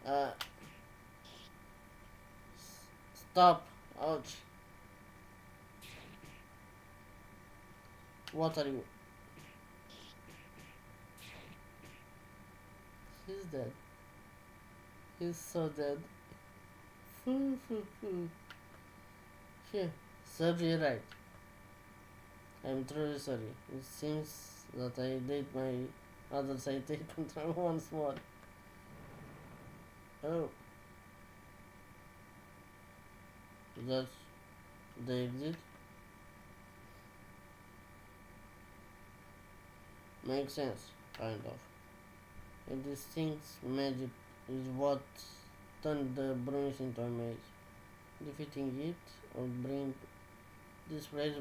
Uh, Stop. Ouch. What are you? He's dead. He's so dead. Foo foo foo. Here, serves you right. I'm truly sorry. It seems that I did my other side take control once more. Oh, that's the exit? Makes sense, kind of. And this thing's magic is what turned the Bruins into a maze. Defeating it will bring this place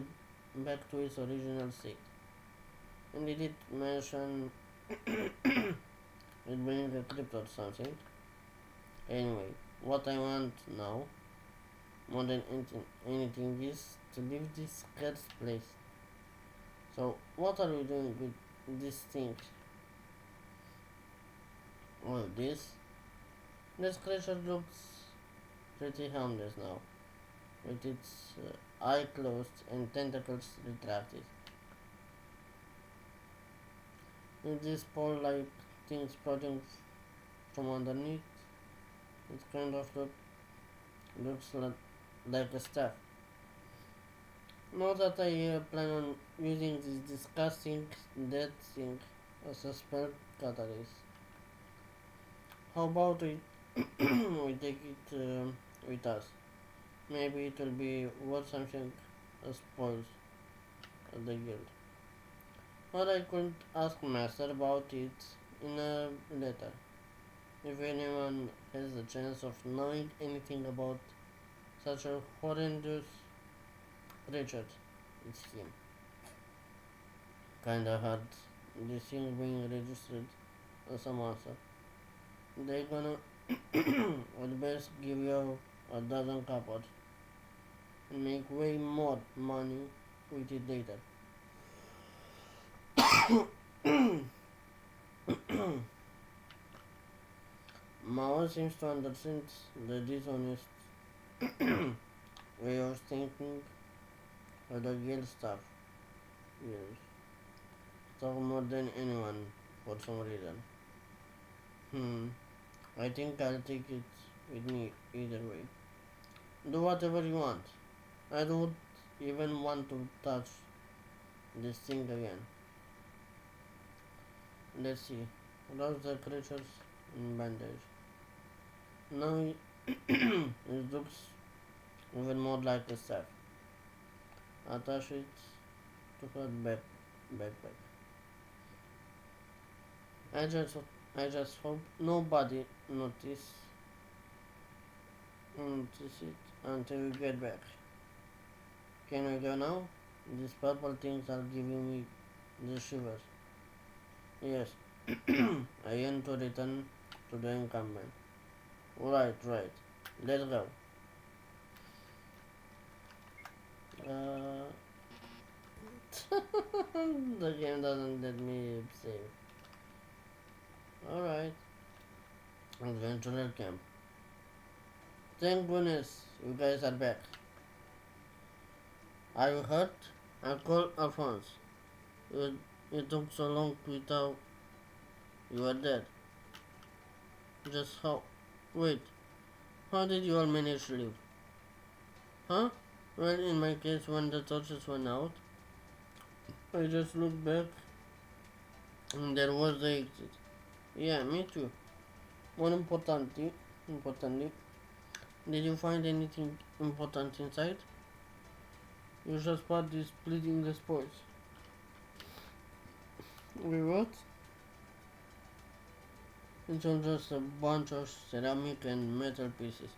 back to its original state. And did it mention it brings a crypt or something? Anyway, what I want now, more than anything, is to leave this cursed place. So, what are we doing with this thing? Well, this creature looks pretty harmless now, with its eye closed and tentacles retracted. With these pole-like things protruding from underneath, it kind of looks like a staff. Not that I plan on using this disgusting dead thing as a spell catalyst. How about we, we take it with us? Maybe it will be worth something as spoils at the guild. Or I could ask Master about it in a letter. If anyone has the chance of knowing anything about such a horrendous creature, it's him. Kinda hard this thing being registered as a monster. They gonna at best give you a dozen cupboards and make way more money with it later. Mao seems to understand the dishonest way of thinking of the guild staff. Yes, talk more than anyone for some reason. Hmm. I think I'll take it with me either way. Do whatever you want. I don't even want to touch this thing again. Let's see. Lost the creatures in bandage. Now it looks even more like a staff. Attach it to her backpack. I just I just hope nobody notice it until we get back. Can we go now? These purple things are giving me the shivers. Yes, I aim to return to the encampment. Right. Let's go. Uh, the game doesn't let me save. Alright, adventurer camp. Thank goodness you guys are back. Are you hurt? I called Alphonse. It, it took so long to tell you were dead. Just how? Wait, how did you all manage to live? Huh? Well, in my case, when the torches went out, I just looked back and there was the exit. Yeah, me too. More importantly, did you find anything important inside? You just spot this splitting the spoils. We what? It's all just a bunch of ceramic and metal pieces.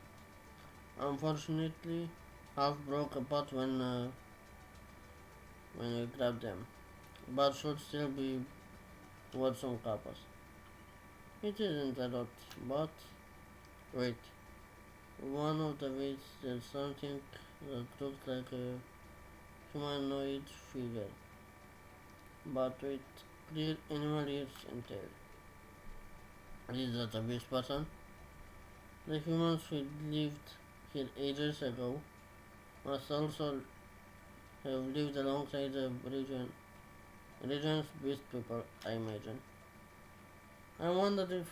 Unfortunately, half broke apart when we grabbed them, but should still be worth some coppers. It isn't a lot, but wait. One of the ways there's something that looks like a humanoid figure, but with clear animal ears and tail. Is that a beast person? The humans who lived here ages ago must also have lived alongside the region's beast people, I imagine. I wondered if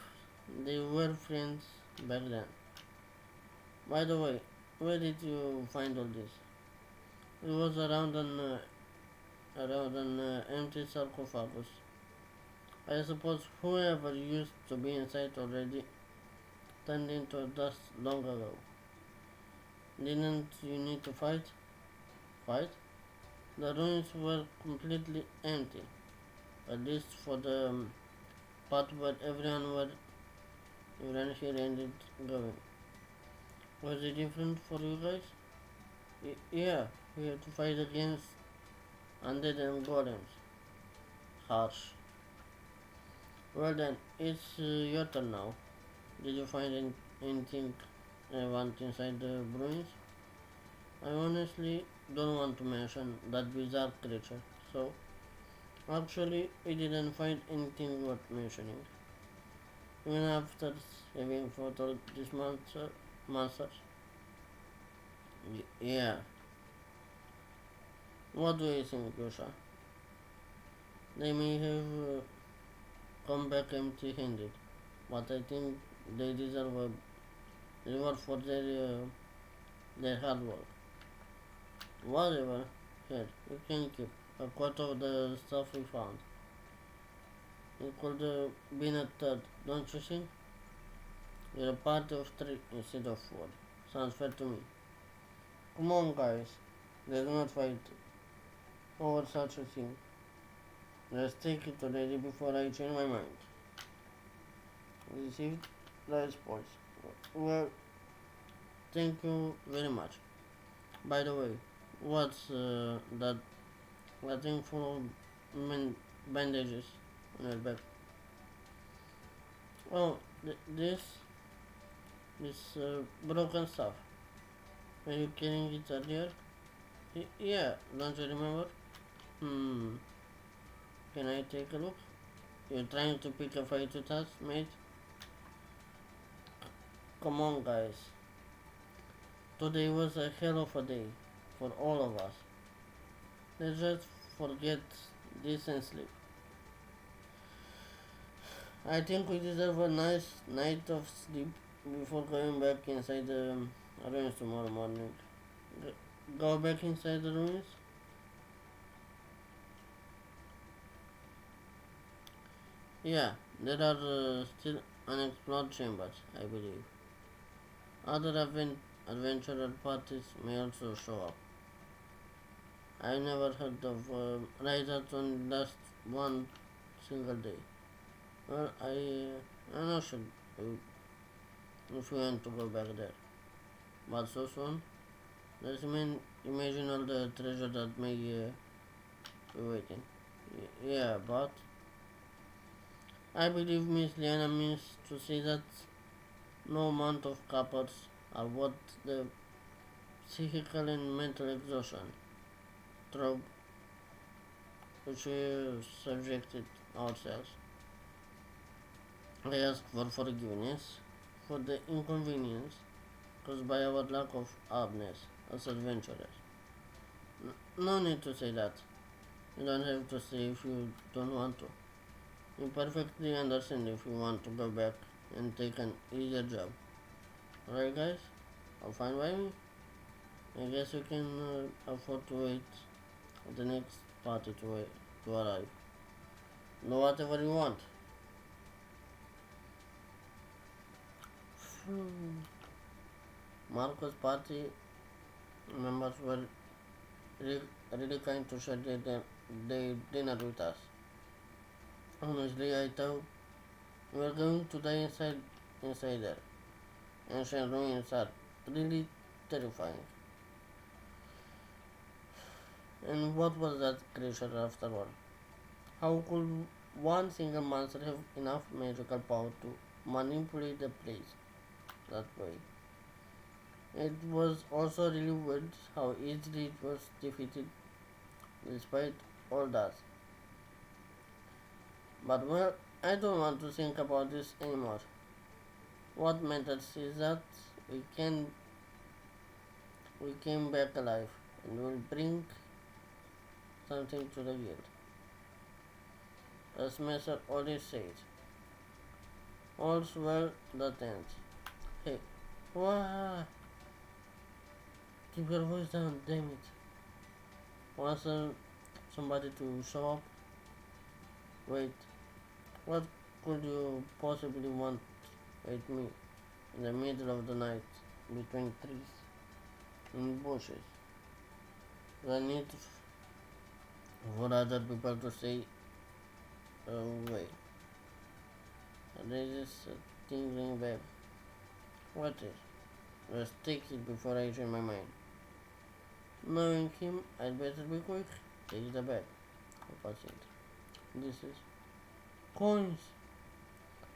they were friends back then. By the way, where did you find all this? It was around an empty sarcophagus. I suppose whoever used to be inside already turned into dust long ago. Didn't you need to fight? Fight? The ruins were completely empty, at least for the part where everyone here ended going. Was it different for you guys? Yeah, we had to fight against undead and golems. Harsh. Well then, it's your turn now. Did you find anything relevant inside the ruins? I honestly don't want to mention that bizarre creature, so actually I didn't find anything worth mentioning. Even after having fought all these monsters. Yeah. What do you think, Yosha? They may have come back empty-handed, but I think they deserve a reward for their hard work. Whatever. Here, you can keep a quarter of the stuff we found. It could been a third, don't you think? You're a party of three instead of four. Sounds fair to me. Come on, guys. Let's not fight over such a thing. Let's take it already before I change my mind. Received the response. Well, thank you very much. By the way, what's that thing full of bandages on your back? Oh, this broken stuff. Were you carrying it earlier? Yeah, don't you remember? Hmm. Can I take a look? You're trying to pick a fight with us, mate? Come on, guys. Today was a hell of a day for all of us. Let's just forget this and sleep. I think we deserve a nice night of sleep before going back inside the ruins tomorrow morning. Go back inside the ruins? Yeah, there are still unexplored chambers, I believe. Other adventurer parties may also show up. I never heard of Rise on last one single day. Well, I'm not sure if we want to go back there. But so soon, let's imagine all the treasure that may be waiting. Yeah, but I believe Miss Liana means to say that no amount of coppers are worth the physical and mental exhaustion through which we subjected ourselves. I ask for forgiveness for the inconvenience caused by our lack of hardness as adventurers. No need to say that. You don't have to say if you don't want to. You perfectly understand if you want to go back and take an easier job. Alright, guys? All fine by me? I guess we can afford to wait for the next party to arrive. Do whatever you want. Marco's party members were really kind to share their dinner with us. Honestly, I thought we were going to die inside there. Ancient ruins are really terrifying. And what was that creature after all? How could one single monster have enough magical power to manipulate the place that way? It was also really weird how easily it was defeated despite all that. But well, I don't want to think about this anymore. What matters is that we can we came back alive and will bring something to the guild. As Master always said, all's well that ends. Hey, wah! Keep your voice down, damn it. Wants somebody to show up? Wait, what could you possibly want with me in the middle of the night between trees and bushes? The need for other people to say, wait, there is a tingling web. What is? Let's take it before I change my mind. Knowing him, I'd better be quick. Take the bag. What's it? This is coins.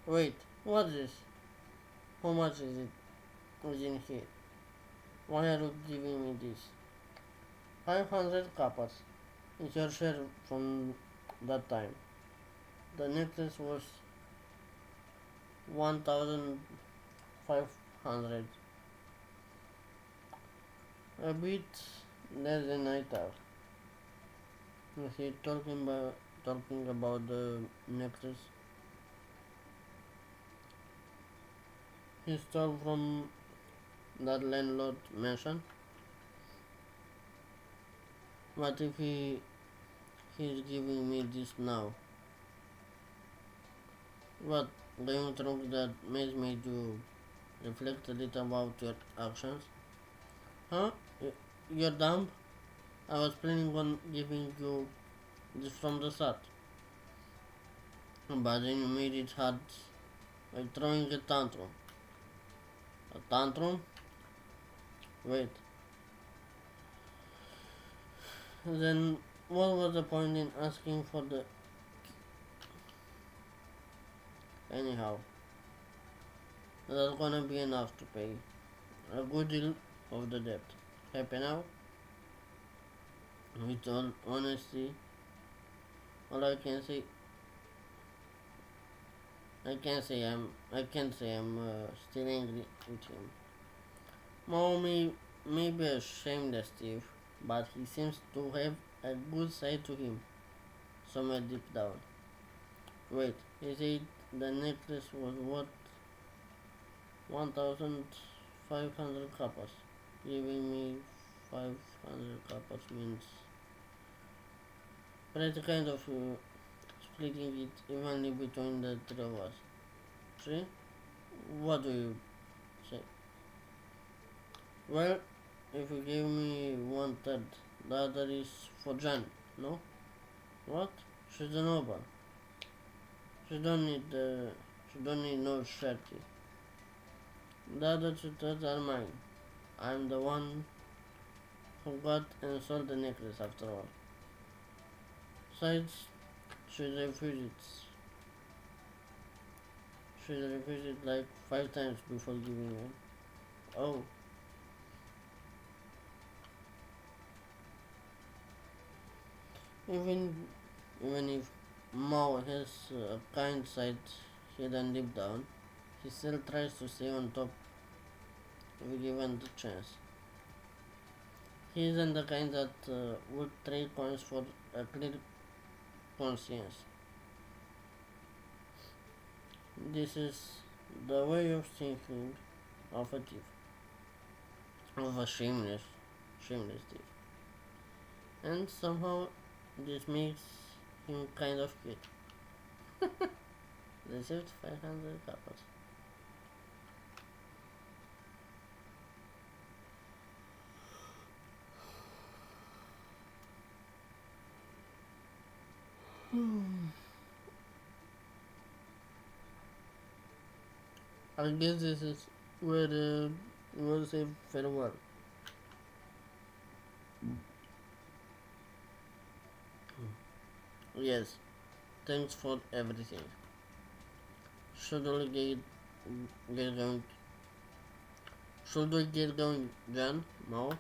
Wait, what is this? How much is it? Is in here? Why are you giving me this? 500 kappas. It's your share from that time. The necklace was 1,500. A bit less than I thought. You see, talking about the necklace he stole from that landlord mansion. What if he's giving me this now? What going through that makes me to reflect a little about your actions? Huh? You're dumb? I was planning on giving you this from the start. But then you made it hard by throwing a tantrum. A tantrum? Wait. Then what was the point in asking for the... Anyhow, that's gonna be enough to pay a good deal of the debt. Happy now? With all honesty, all I can't say I'm still angry with him. Mommy may be ashamed of Steve, but he seems to have a good side to him somewhere deep down. Wait, he said the necklace was worth 1,500 kappas. Giving me 500 kappas means pretty kind of splitting it evenly between the three of us. See? What do you say? Well, if you give me one third, the other is for Jan, no? What? She's a noble. She don't need she don't need no charity. The other two thirds are mine. I'm the one who got and sold the necklace after all. Besides, she refused it. She refused it like 5 times before giving it. Oh, even even if Mao has a kind side hidden deep down, he still tries to stay on top if given the chance. He isn't the kind that would trade coins for a clear conscience. This is the way of thinking of a thief, of a shameless thief. And somehow this makes him kind of cute. Received 500 coppers. I guess this is where we will say farewell. Yes, thanks for everything. Should we get going? Should we get going, John? No?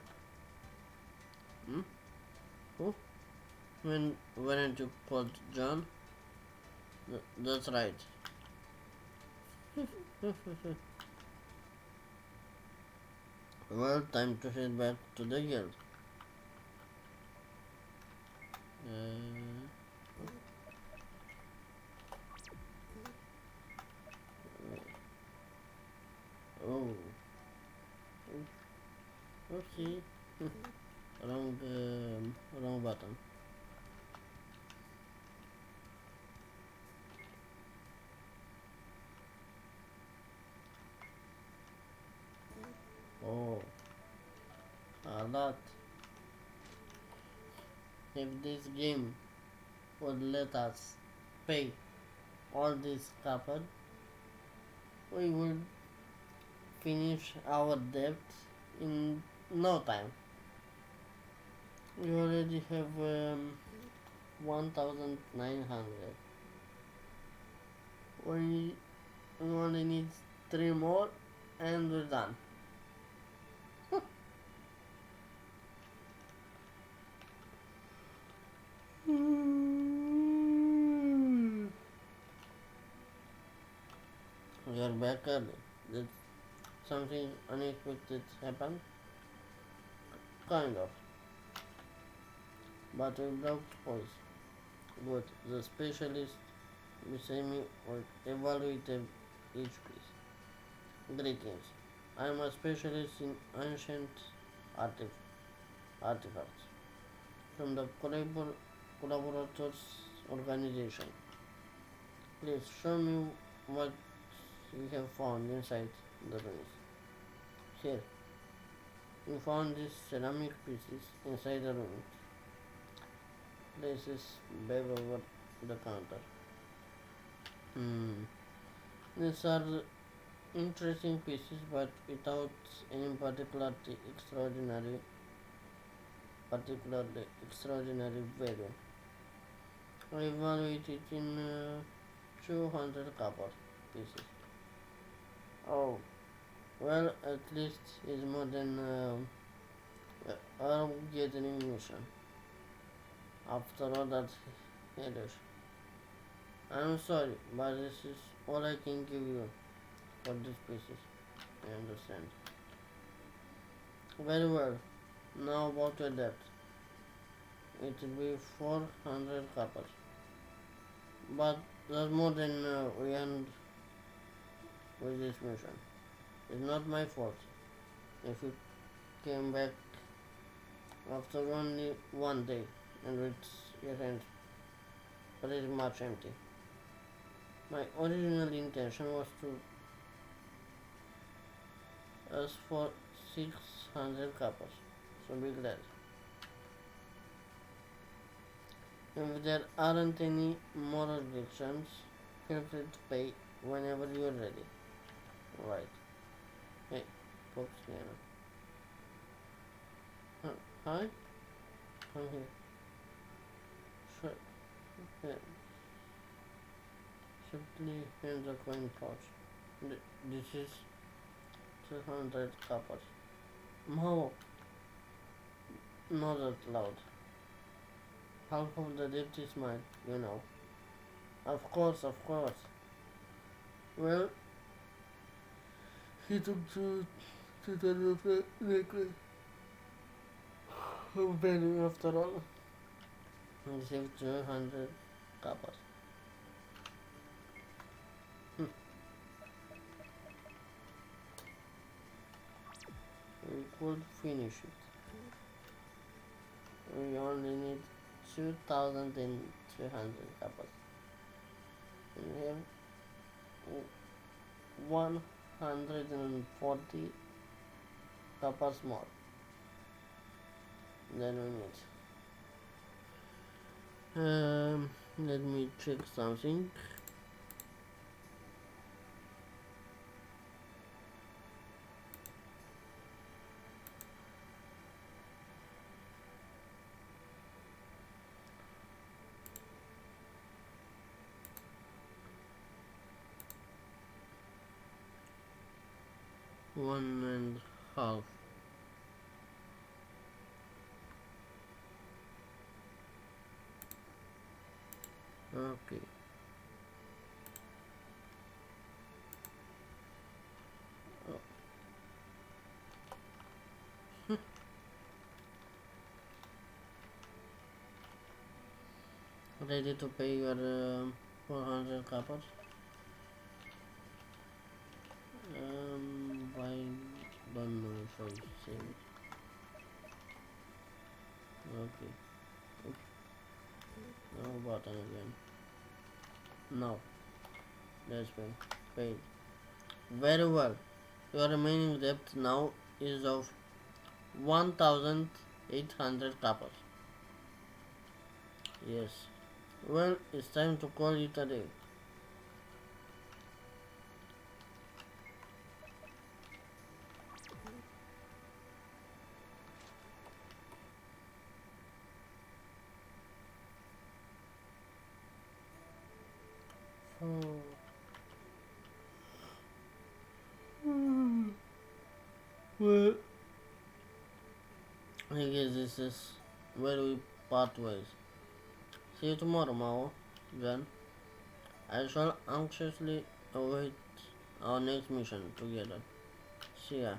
Hmm? Who? When weren't you called John? That's right. Well, time to head back to the guild. Uh, oh, okay. Wrong button. Oh, a lot. If this game would let us pay all this capital, we would finish our debt in no time. We already have 1,900. We only need three more and we're done. We are back early. Did something unexpected happen? Kind of. But without spoils. Good. The specialist beside me will evaluate each piece. Greetings. I am a specialist in ancient artifacts from the Collaborators organization. Please show me what you have found inside the ruins. Here, we found these ceramic pieces inside the ruins. Places bag over the counter. Hmm. These are interesting pieces, but without any particularly extraordinary value. I evaluate it in 200 copper pieces. Oh, well, at least it's more than our gathering mission. After all that headache. I'm sorry, but this is all I can give you for these pieces. I understand. Very well. Now about your debt. It will be 400 coppers. But that's more than we earned with this mission. It's not my fault if you came back after only one day and with your hands pretty much empty. My original intention was to ask for 600 coppers, so be glad. If there aren't any more objections, feel free to pay whenever you're ready. Right. Hey, Fox Liana. Hi? Come here. Sure. Yeah. Simply hand the coin pouch. This is 200 coppers. No, not that loud. Half of the debt is mine, you know. Of course, of course. Well, he took two of the necklace. Value after all. He saved 200 coppers. We could finish it. We only need 2,300 coppers. We have 140 coppers more than we need. Let me check something. 1.5. Okay. Ready to pay your 400 copper? I don't know if I save it. Okay. Oops. No button again. No. That's fine. Paid. Very well. Your remaining debt now is of 1,800 coppers. Yes. Well, it's time to call it a day. Oh. Well, I guess this is where we part ways. See you tomorrow, Mao. Then I shall anxiously await our next mission together. See ya.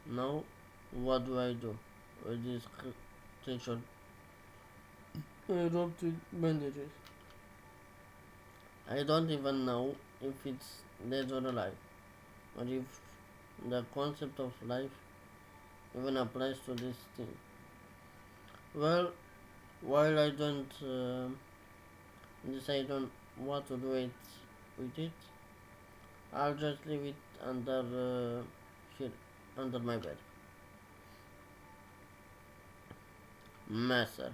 Now, what do I do with this creature wrapped with bandages? I don't even know if it's dead or alive, or if the concept of life even applies to this thing. Well, while I don't decide on what to do with it, I'll just leave it here, under my bed. Master.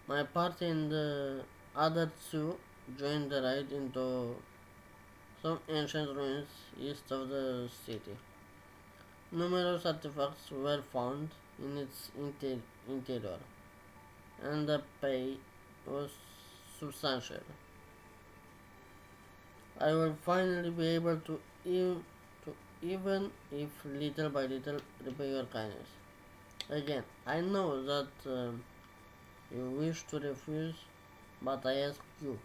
My party and the other two joined the ride into some ancient ruins east of the city. Numerous artifacts were found in its interior, and the pay was substantial. I will finally be able to even if little by little repay your kindness. Again, I know that you wish to refuse, but I ask you,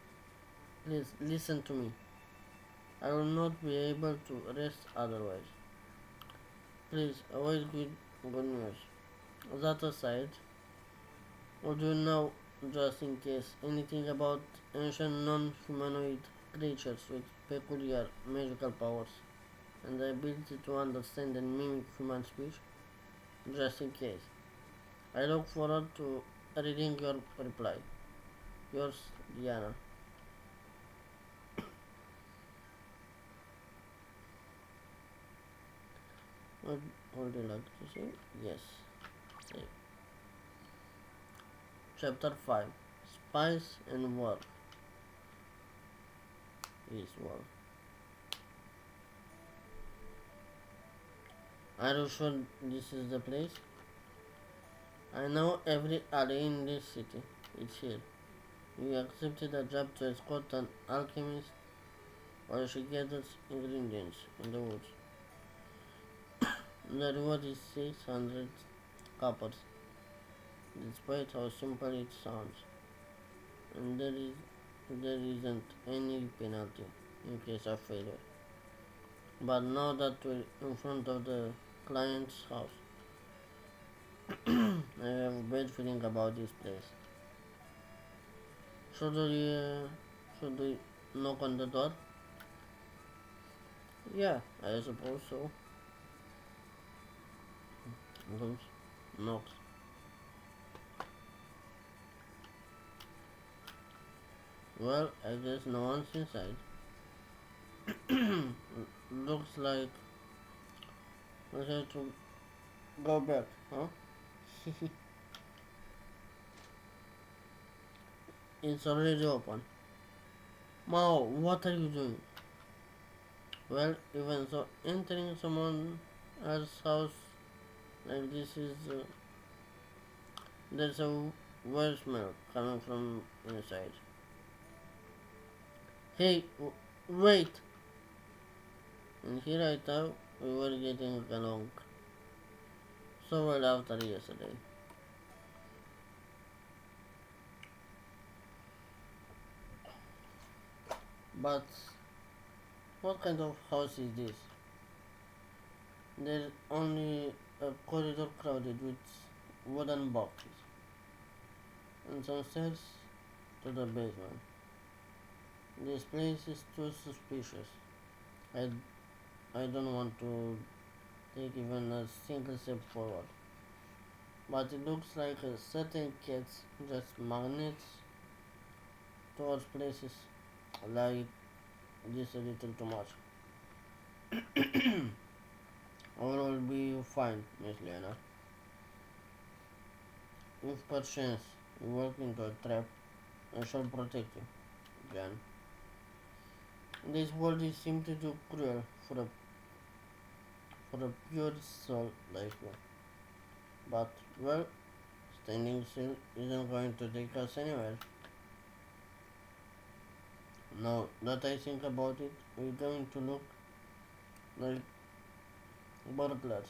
please listen to me. I will not be able to rest otherwise. Please avoid good news. That aside, would you know, just in case, anything about ancient non-humanoid creatures with peculiar magical powers and the ability to understand and mimic human speech? Just in case. I look forward to reading your reply. Yours, Diana. What would you like to say? Yes. Say. Chapter 5. Spice and War. Is war. Are you sure this is the place? I know every alley in this city. It's here. You accepted a job to escort an alchemist while she gathers ingredients in the woods. The reward is 600 coppers, despite how simple it sounds, and there isn't any penalty in case of failure. But now that we're in front of the client's house, I have a bad feeling about this place. Should we, uh, should we knock on the door? Yeah, I suppose so. Goes, knocks. Well, I guess no one's inside. Looks like we have to go back, huh? It's already open. Mao, what are you doing? Well, even so, entering someone else's house like this is. There's a weird smell coming from inside. Hey, wait! And here I thought we were getting along so well after yesterday. But what kind of house is this? There's only a corridor crowded with wooden boxes and some stairs to the basement. This place is too suspicious. I, I don't want to take even a single step forward. But it looks like a certain cats just magnets towards places like this a little too much. All will be fine, Miss Lena. If perchance you walk into a trap, I shall protect you, Jan. This world is simply too cruel for a pure soul like you. But, well, standing still isn't going to take us anywhere. Now that I think about it, we're going to look like burglars,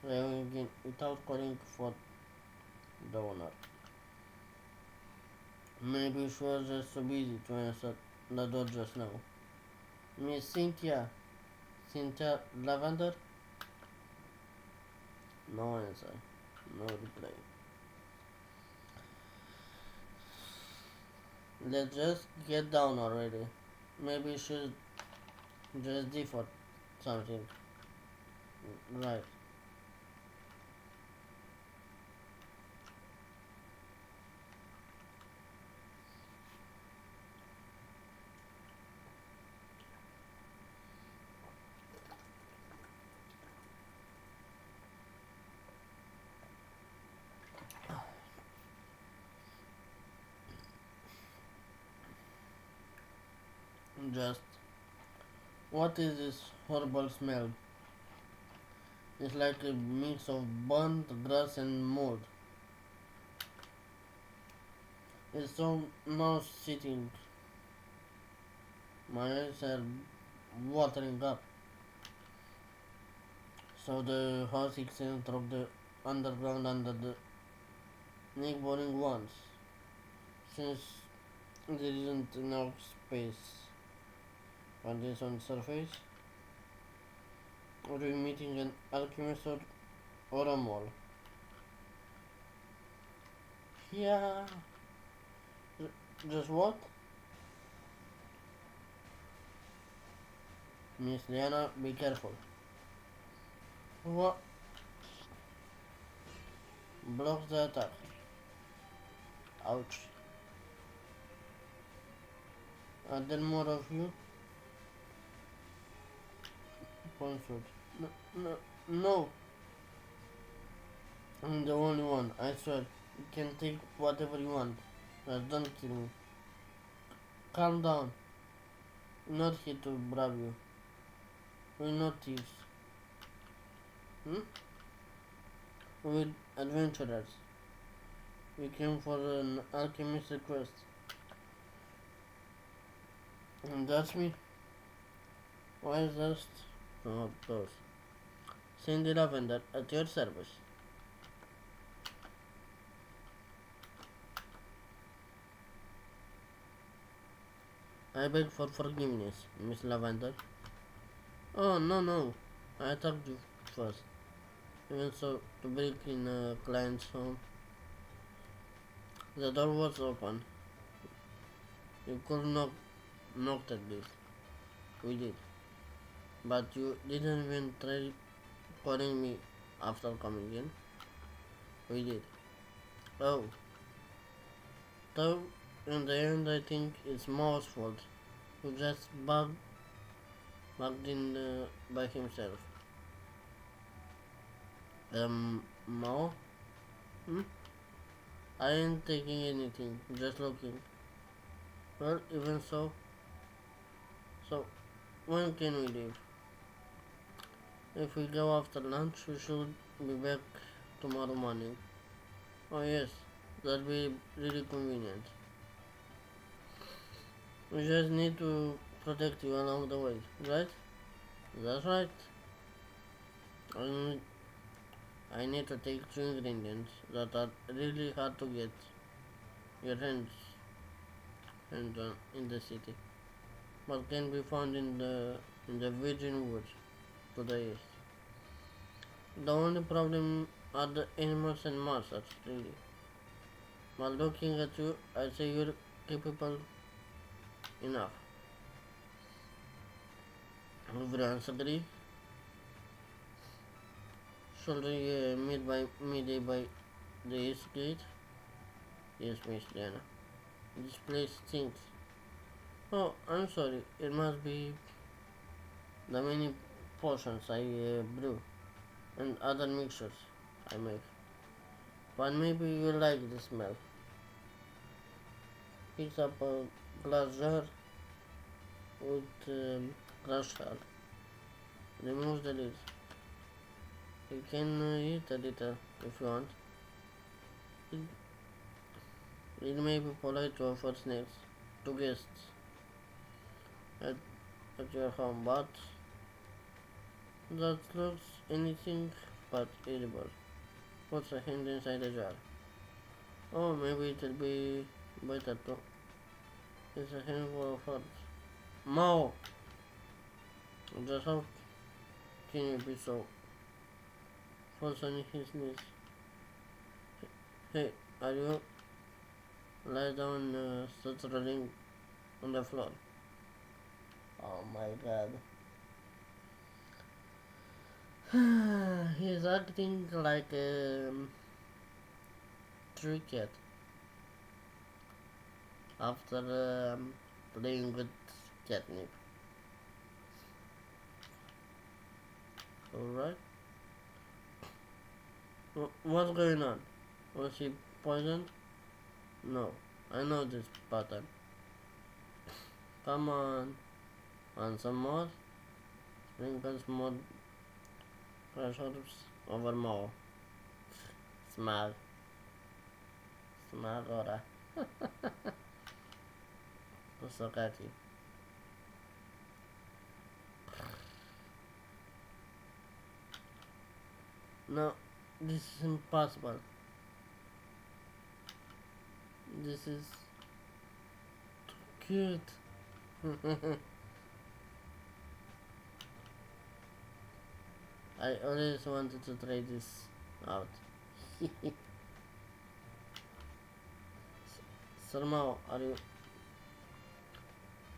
driving in without calling for the owner. Maybe she was just so busy to answer the door just now. Miss Cynthia Lavender? No answer, no reply. Let's just get down already. Maybe she's just default something. Right. Just what is this horrible smell? It's like a mix of burnt grass and mold. It's so now sitting. My eyes are watering up. So the house extends of the underground under the neighboring ones. Since there isn't enough space for this on the surface, are we meeting an alchemist or a mole? Yeah. Just what? Miss Liana, be careful. What? Blocks the attack. Ouch. Are there more of you? Ponswood. No, no, no. I'm the only one. I swear. You can take whatever you want. Just don't kill me. Calm down. I'm not here to bribe you. We're not thieves. Hmm? We're adventurers. We came for an alchemist quest. And that's me. Why just? Oh, of course. Cindy Lavender at your service. I beg for forgiveness, Miss Lavender. Oh, no, no. I attacked you first. Even so, to break in a client's home, the door was open. You could knocked at this. We did. But you didn't even try calling me after coming in. We did. Oh, so in the end, I think it's Mao's fault. Who just bugged in by himself. Mao? Hmm? I ain't taking anything, just looking. Well, even so when can we leave? If we go after lunch, we should be back tomorrow morning. Oh yes, that'll be really convenient. We just need to protect you along the way, right? That's right. I I need to take two ingredients that are really hard to get your hands on in the city, but can be found in the virgin woods to the east. The only problem are the animals and monsters, really. While looking at you, I say you're capable enough. Everyone agree. Shall we meet by midday by the east gate? Yes, Miss Diana. This place stinks. Oh, I'm sorry. It must be the many potions I brew and other mixtures I make. But maybe you like the smell. Picks up a glass jar with crushed heart. Removes the lid. You can eat a little if you want. It, it may be polite to offer snacks to guests at, at your home, but that looks anything but edible. Puts a hand inside the jar. Oh, maybe it'll be better too. It's a handful of herbs. Mao! Just how can you be so false on his knees? Hey, are you lie down starts rolling on the floor? Oh my god. He's acting like a true cat after playing with catnip. Alright? What's going on? Was he poisoned? No. I know this pattern. Come on. Want some more? Sprinkle more fresh herbs over more. Smell. Smell ora. Pusokati. No, this is impossible. This is too cute. I always wanted to try this out. Sarmao, are you?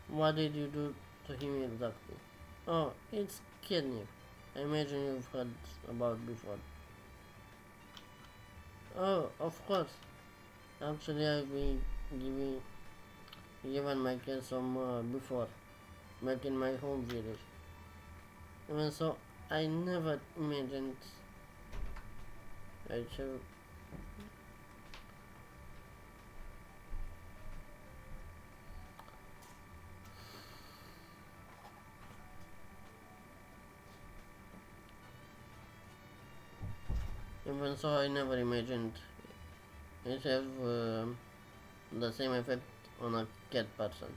What did you do to him exactly? Oh, it's kidney. I imagine you've heard about before. Oh, of course. Actually, I've been given my kids some before, back in my home village. Even so, I never imagined I should. Even so, I never imagined it have the same effect on a cat person.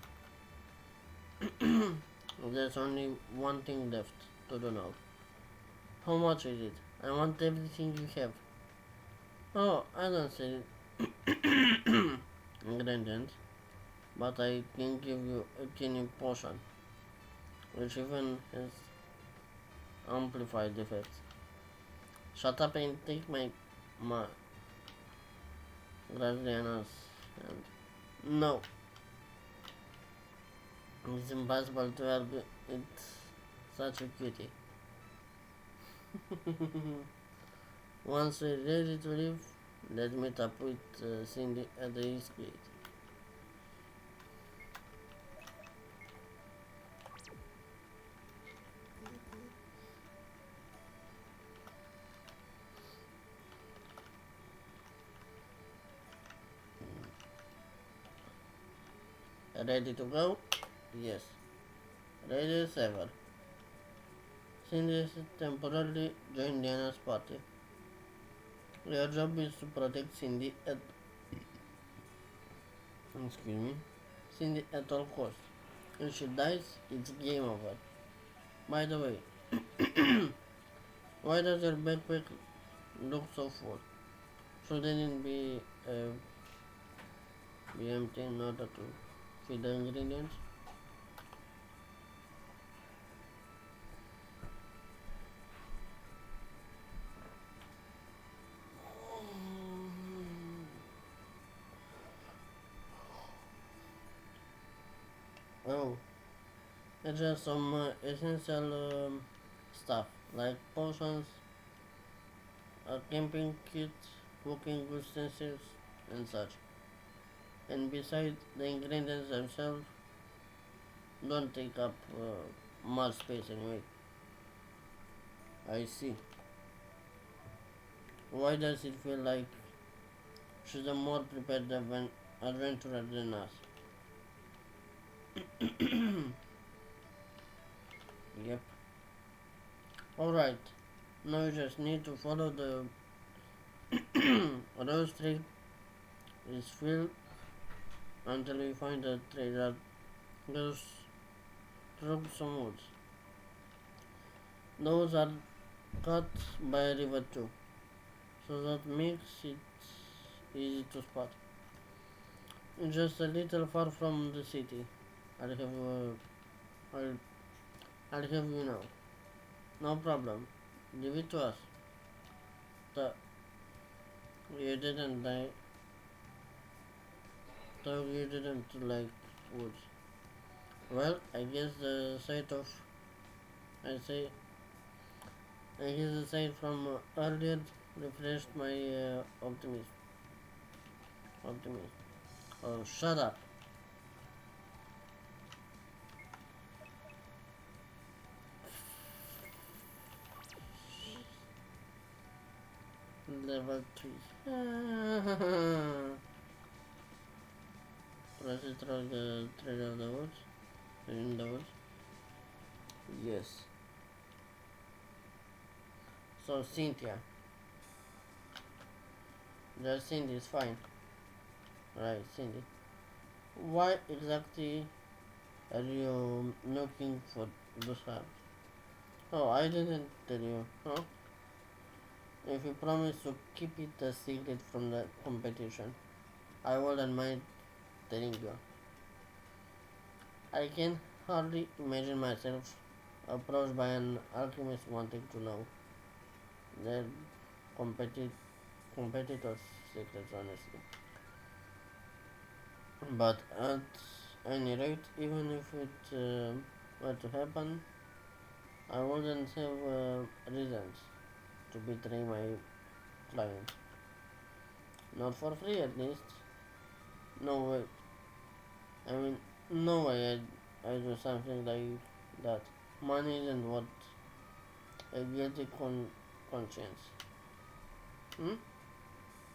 There's only one thing left to do now. How much is it? I want everything you have. Oh, I don't say ingredients, but I can give you a tiny potion, which even has amplified effects. Shut up and take my Graziana's hand. No, it's impossible to argue. It's such a cutie. Once we're ready to leave, let's meet up with Cindy at the East Gate. Ready to go? Yes. Ready as ever. Cindy has temporarily joined Diana's party. Your job is to protect excuse me, Cindy at all costs. If she dies, it's game over. By the way, why does your backpack look so full? Shouldn't it be empty in order to feed the ingredients? Oh, it's just some essential stuff like potions, a camping kit, cooking utensils, and such. And besides, the ingredients themselves don't take up much space anyway. I see. Why does it feel like she's a more prepared adventurer than us? Yep. Alright. Now you just need to follow the road street is filled until we find a trail that goes through some woods. Those are cut by a river too, so that makes it easy to spot. It's just a little far from the city. I'll have I'll, I'll have you know. No problem. Give it to us. The, you didn't like though you didn't like woods. Well, I guess the sight of I say I guess the sight from earlier refreshed my optimism. Optimism. Oh, shut up. Level 3. Press it through the thread of the woods. In the woods. Yes. So Cynthia. Just Cindy is fine. Right, Cindy. Why exactly are you looking for those herbs? Oh, I didn't tell you. Huh? If you promise to keep it a secret from the competition, I wouldn't mind telling you. I can hardly imagine myself approached by an alchemist wanting to know their competi- competitors' secrets, honestly. But at any rate, even if it were to happen, I wouldn't have reasons to betray my client. Not for free, at least. No way. I mean, no way I do something like that. Money isn't what a guilty conscience. Hmm?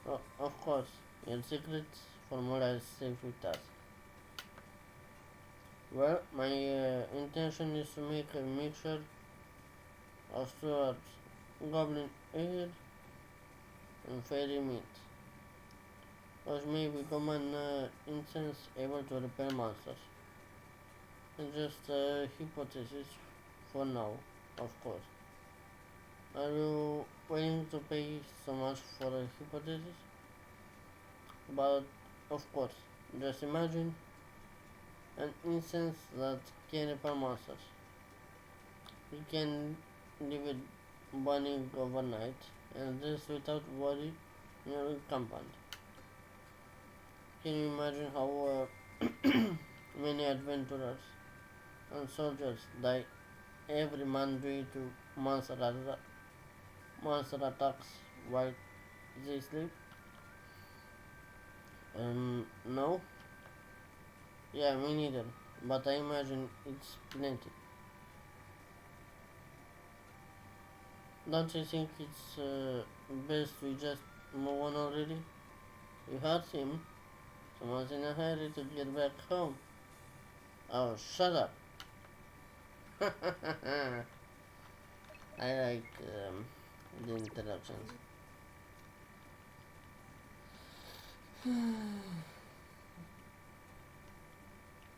Oh, of course, your secrets formula is safe with us. Well, my intention is to make a mixture of swords, goblin ale, and fairy meat, which may become an incense able to repel monsters. It's just a hypothesis for now, of course. Are you willing to pay so much for a hypothesis? But, of course, just imagine an incense that can repel monsters. You can leave it burning overnight and this without worry in your compound. Can you imagine how many adventurers and soldiers die every month due to monster attacks while they sleep? No? Yeah, me neither. But I imagine it's plenty. Don't you think it's best we just move on already? You heard him. Someone's in a hurry to get back home. Oh, shut up. I like the interruptions.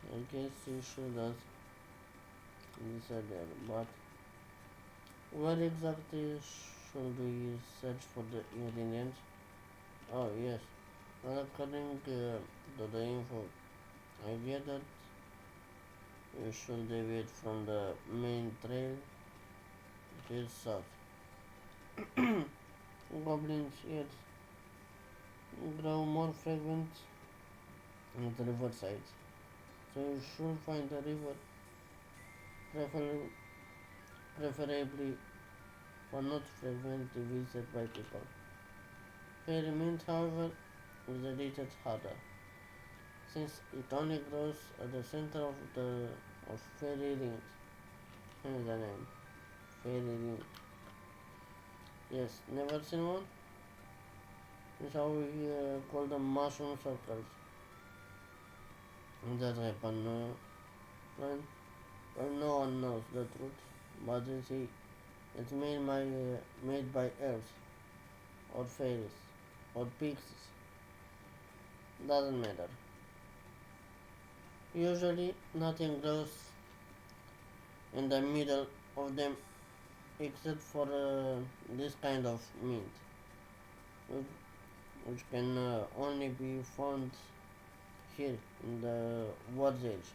I guess you should ask this earlier, but Where exactly should we search for the ingredients? Oh yes, well, according to the info, I get that you should deviate from the main trail, which is south. Goblins, yes, grow more frequent on the riverside, so you should find a river, prefer- preferably one not frequently visited by people. Fairy mint, however, is a little harder, since it only grows at the center of fairy rings. Hence the name, fairy ring. Yes, never seen one? This is how we call them mushroom circles. That happen when no one knows the truth, but they say it's made by elves or fairies or pixies. Doesn't matter. Usually nothing grows in the middle of them except for this kind of mint, which, which can only be found here in the world's edge.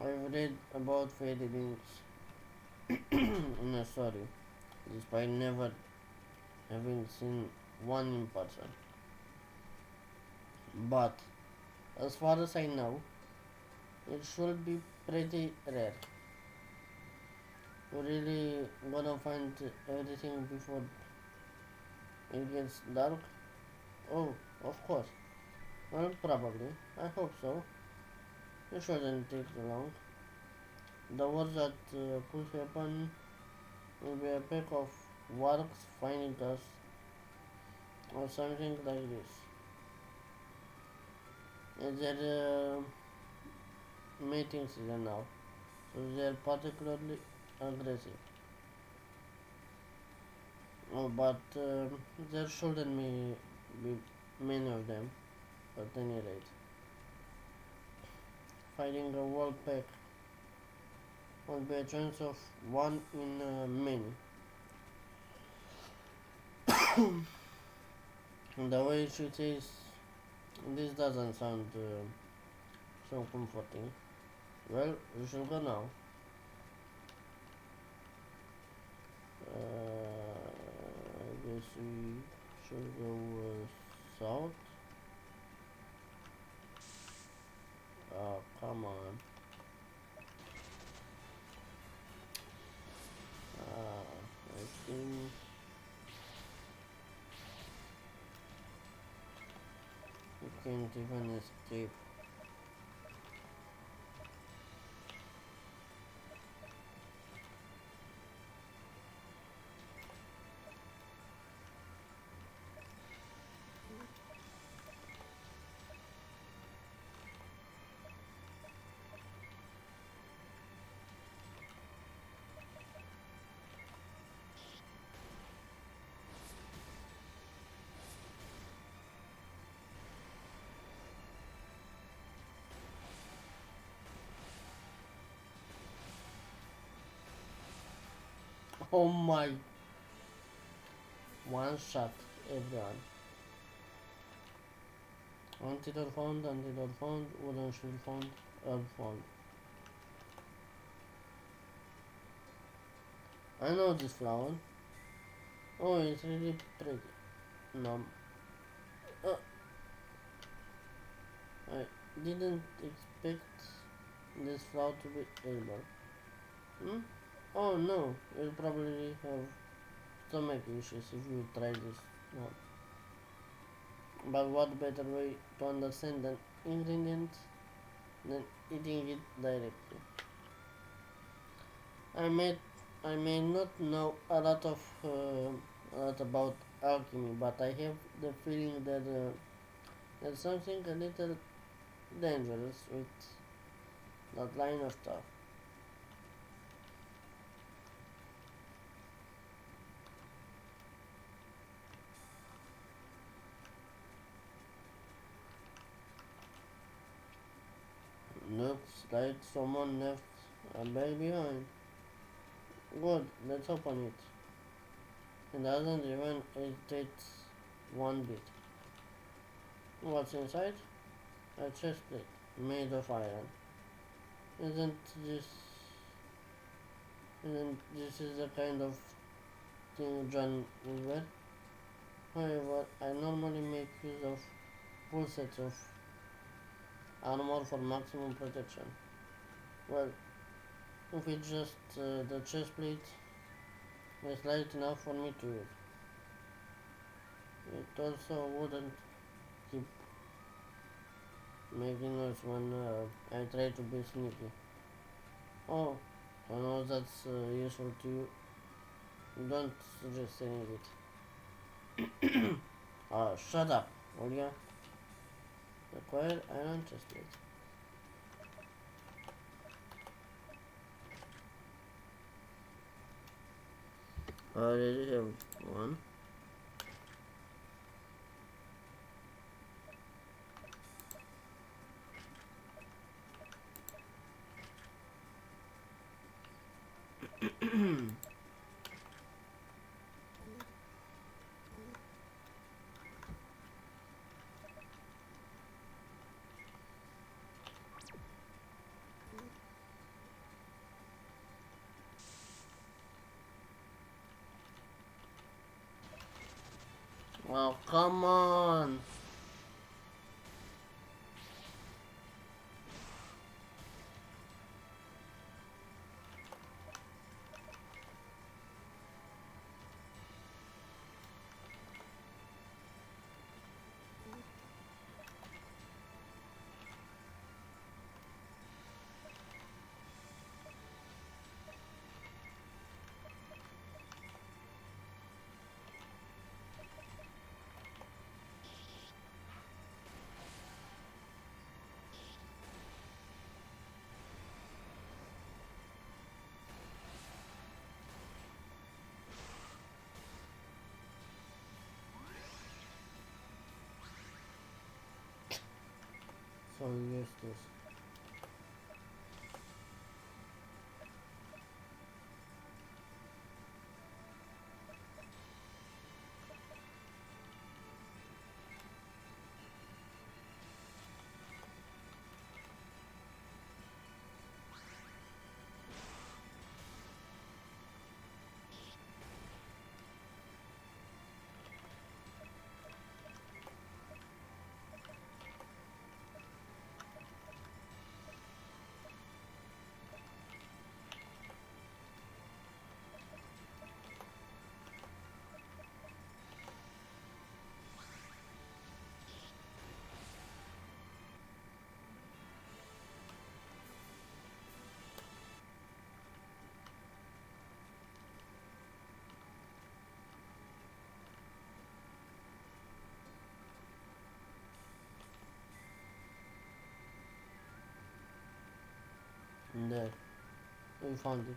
I've read about fairy rings in a story, despite never having seen one in person. But as far as I know, it should be pretty rare. You really gonna find everything before it gets dark? Oh, of course. Well, probably. I hope so. It shouldn't take long. The worst that could happen will be a pack of wargs finding us or something like this. It's their mating season now, so they're particularly aggressive. Oh, but there shouldn't be many of them at any rate. Finding a world pack would be a chance of one in many. And the way she says this doesn't sound so comforting. Well, we shall go now. I guess we should go south. Oh, come on. I think we can't even escape. Oh my! One shot, everyone. Antidote found, wooden shield found, herb found. I know this flower. Oh, it's really pretty. No, uh, I didn't expect this flower to be edible. Hmm? Oh no, you'll probably have stomach issues if you try this one. But what better way to understand an ingredient than eating it directly? I may I may not know a lot about alchemy, but I have the feeling that there's something a little dangerous with that line of thought. Looks like someone left a bag behind. Good, let's open it. It doesn't even hesitate one bit. What's inside? A chest plate made of iron. Isn't this isn't this is the kind of thing John would wear? However, I normally make use of full sets of armor for maximum protection. Well, if it's just the chest plate, it's light enough for me to use. It also wouldn't keep making noise when I try to be sneaky. Oh, I know that's useful to you. Don't suggest any of it. Shut up, will ya? Required iron chest plate. I already have one. Oh, come on! So useless. There, we found it.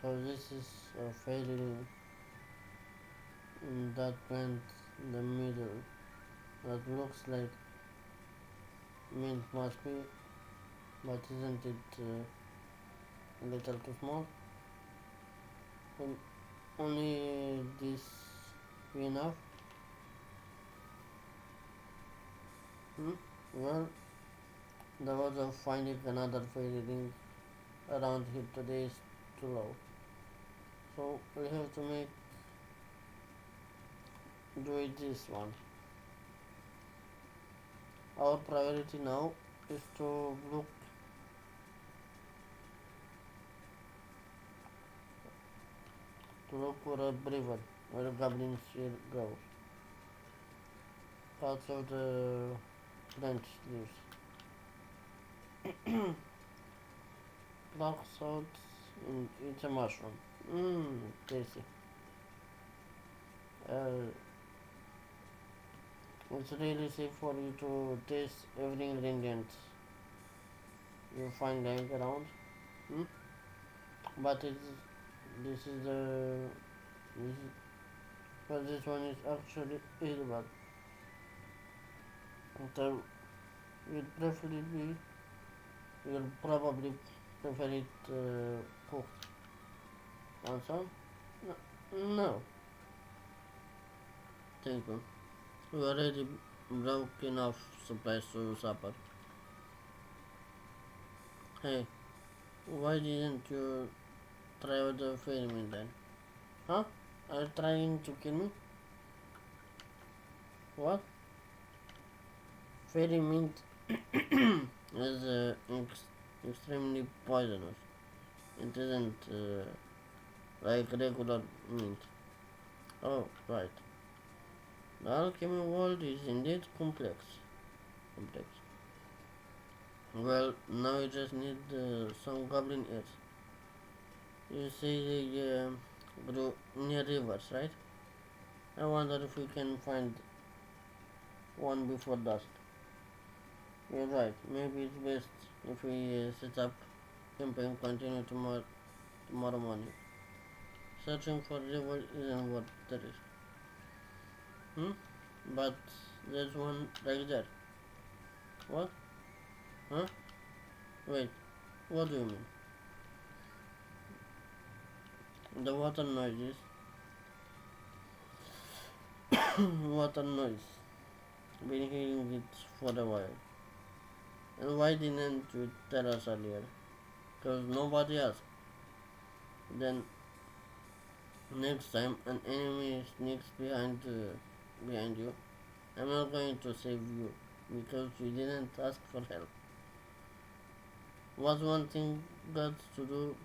So this is a fairy in that bend in the middle that looks like mint must be, but isn't it a little too small? Will only this be enough? Hmm? Well, the odds of finding another fairy ring around here today is too low. So we have to make do it this one. Our priority now is to look for a river where goblins will go. Parts of the branch leaves. Dark salt and it's a mushroom. Mmm, tasty. Uh, it's really safe for you to taste every ingredient you find lying around. Hmm? But this is the this is, but this one is actually edible. So it definitely be. You'll probably prefer it cooked. Also, no, thank you. We already broke enough supplies to supper. Hey, why didn't you try with the ferryman then? Huh? Are you trying to kill me? What? Fairy mint is extremely poisonous. It isn't like regular mint. Oh, right. The alchemy world is indeed complex. Complex. Well, now you just need some goblin ears. You say they grow near rivers, right? I wonder if we can find one before dusk. You're right. Maybe it's best if we set up camp and continue tomorrow morning. Searching for river isn't worth the risk. Hmm? But there's one right there. What? Huh? Wait. What do you mean? The water noises. Water noise. Been hearing it for a while. And why didn't you tell us earlier? Because nobody asked. Then next time an enemy sneaks behind you, I'm not going to save you because you didn't ask for help. What's one thing got to do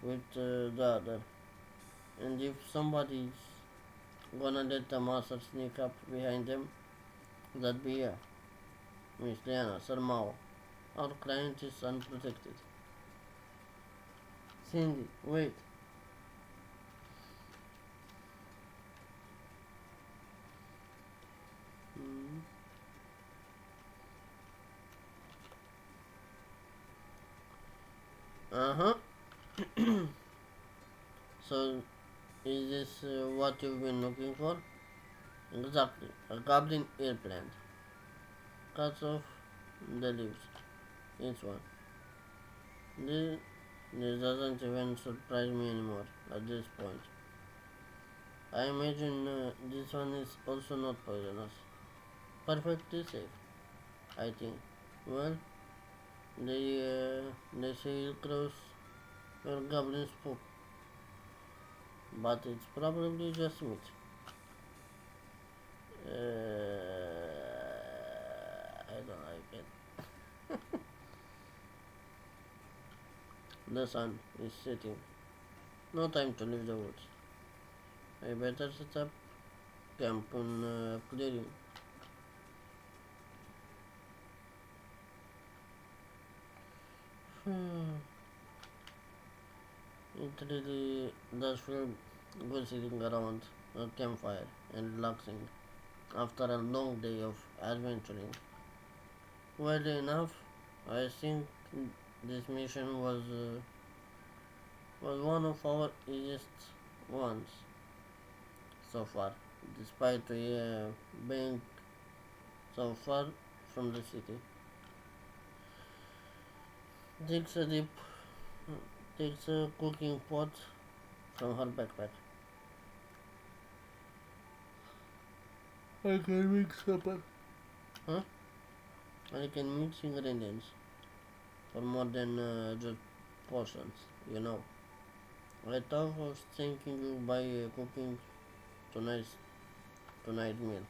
with the other? And if somebody's gonna let the master sneak up behind them, that be Miss Diana, Sir Mao. Our client is unprotected. Cindy, wait. Hmm. Uh huh. So, is this what you've been looking for? Exactly. A goblin ear plant. Cuts off the leaves. Each one. This, this doesn't even surprise me anymore at this point. I imagine this one is also not poisonous. Perfectly safe, I think. Well, they say it grows your goblin spook, but it's probably just meat. I don't like it. The sun is setting. No time to leave the woods. I better set up camp on clearing. Hmm. It really does feel good sitting around a campfire and relaxing after a long day of adventuring. Weirdly enough, I think this mission was one of our easiest ones so far, despite being so far from the city. Takes a deep, takes a cooking pot from her backpack. I can make supper. Huh? I can mix ingredients for more than just portions, you know. I thought I was thinking you by cooking tonight's tonight meal.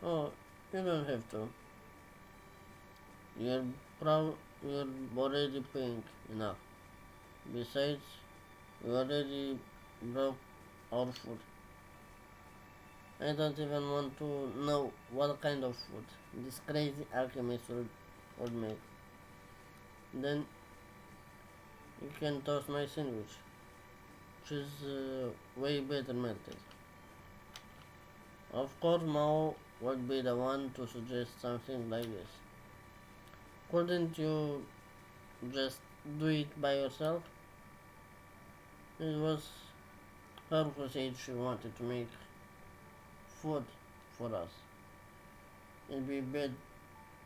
Oh, you don't have to. You're you're already paying enough. Besides, you already broke our food. I don't even want to know what kind of food this crazy alchemist would make. Then you can toast my sandwich, which is way better melted. Of course, Mao would be the one to suggest something like this. Couldn't you just do it by yourself? It was her who said she wanted to make food for us. It'd be bad.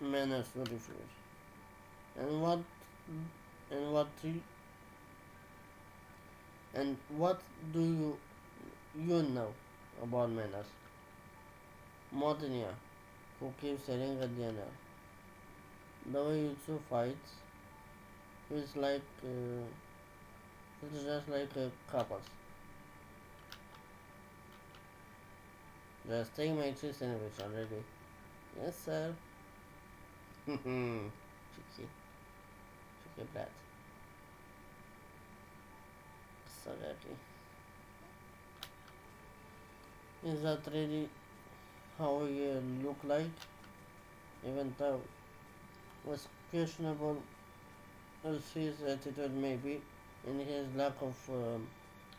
manners to refuse. And and what do- and what do you know about manners? Motinia, who keeps staring at dinner. The way you two fight feels like feels just like a couples. Just take my cheese sandwich already. Yes, sir. Cheeky, cheeky brat. Sagaki. Is that really how you look like? Even though was questionable as his attitude may be and his lack of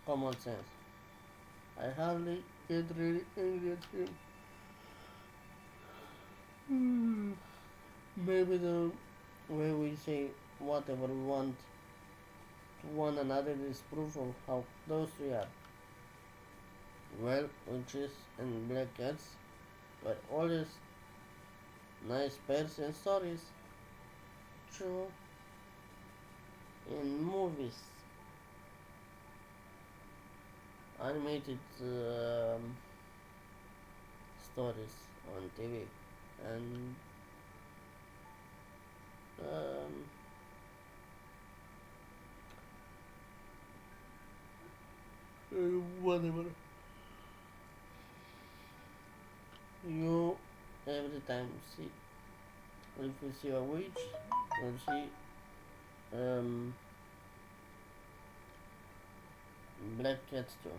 common sense. I hardly get really angry at him. Maybe the way we say whatever we want to one another is proof of how close we are. Well, witches and black cats were always nice pairs in stories. True. In movies, animated stories on TV, and um, whatever. You every time see if you see a witch, you see um, black cats too.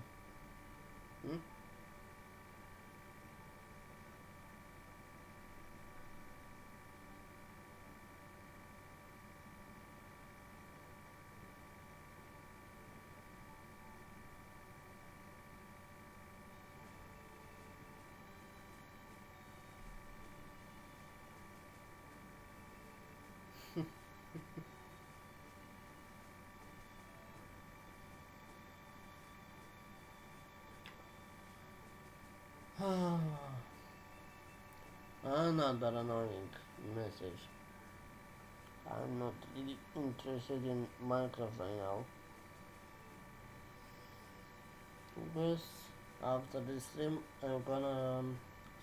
Hmm? Another annoying message. I'm not really interested in Minecraft right now. Because after this stream, I'm gonna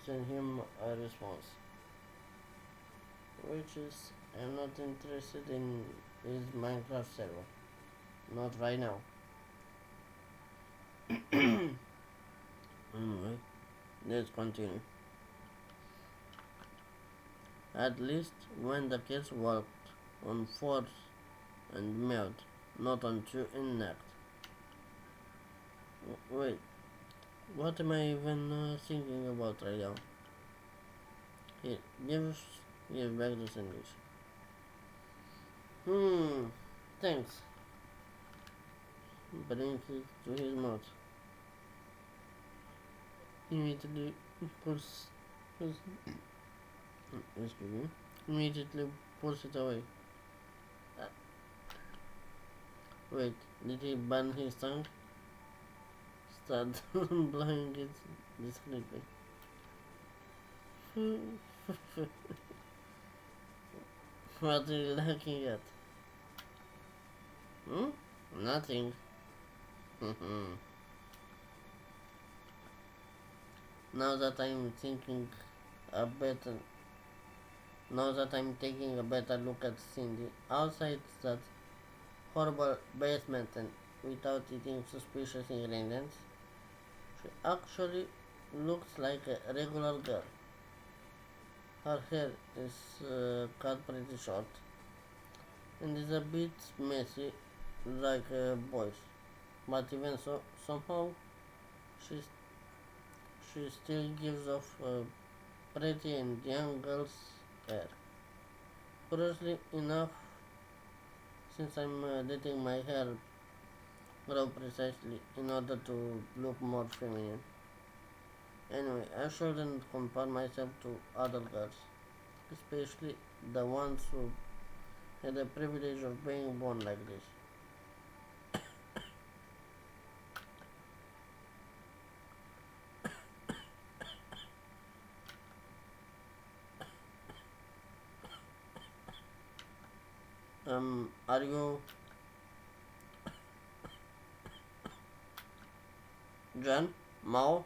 send him a response, which is I'm not interested in his Minecraft server. Not right now. Anyway, let's continue. At least when the kids walked on fours and melt, not on two in neck. Wait, what am I even thinking about right now? Here, give back the sandwich. Hmm, thanks. Bring it to his mouth. Immediately pulls, pulls excuse me. Immediately pulls it away. Uh, Wait, did he burn his tongue? Start blowing it discreetly. What are you looking at? Hmm? Nothing. now that I'm thinking a better now that I'm taking a better look at Cindy outside that horrible basement and without eating suspicious ingredients, she actually looks like a regular girl. Her hair is cut pretty short and is a bit messy like a boy's, but even so, somehow she, she still gives off a pretty and young girl's air. Curiously enough, since I'm letting my hair grow precisely in order to look more feminine. Anyway, I shouldn't compare myself to other girls, especially the ones who had the privilege of being born like this. Are you Jan? Mao?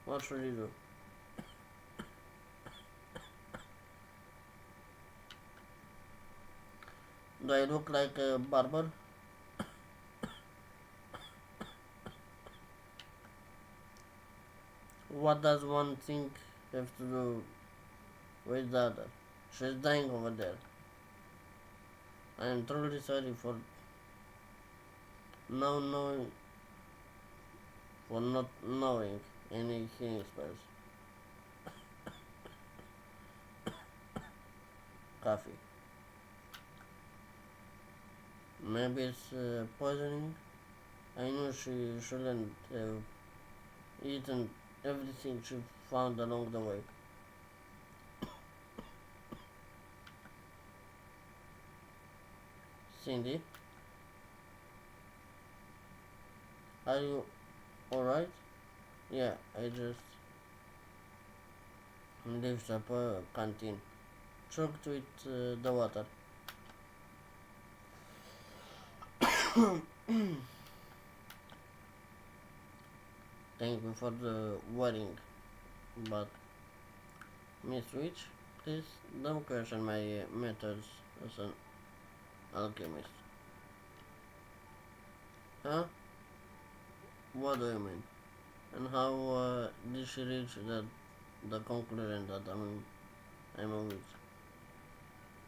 What should you do? Do I look like a barber? What does one thing have to do with the other? She's dying over there. I am truly sorry now knowing for not knowing any healing spells. Coffee. Maybe it's poisoning. I knew she shouldn't have eaten everything she found along the way. Cindy, are you alright? Yeah, I just left up a canteen. Choked with the water. Thank you for the warning, but Miss Witch, please don't question my methods as an alchemist. Huh? What do you mean? And how did she reach the conclusion that I'm a witch?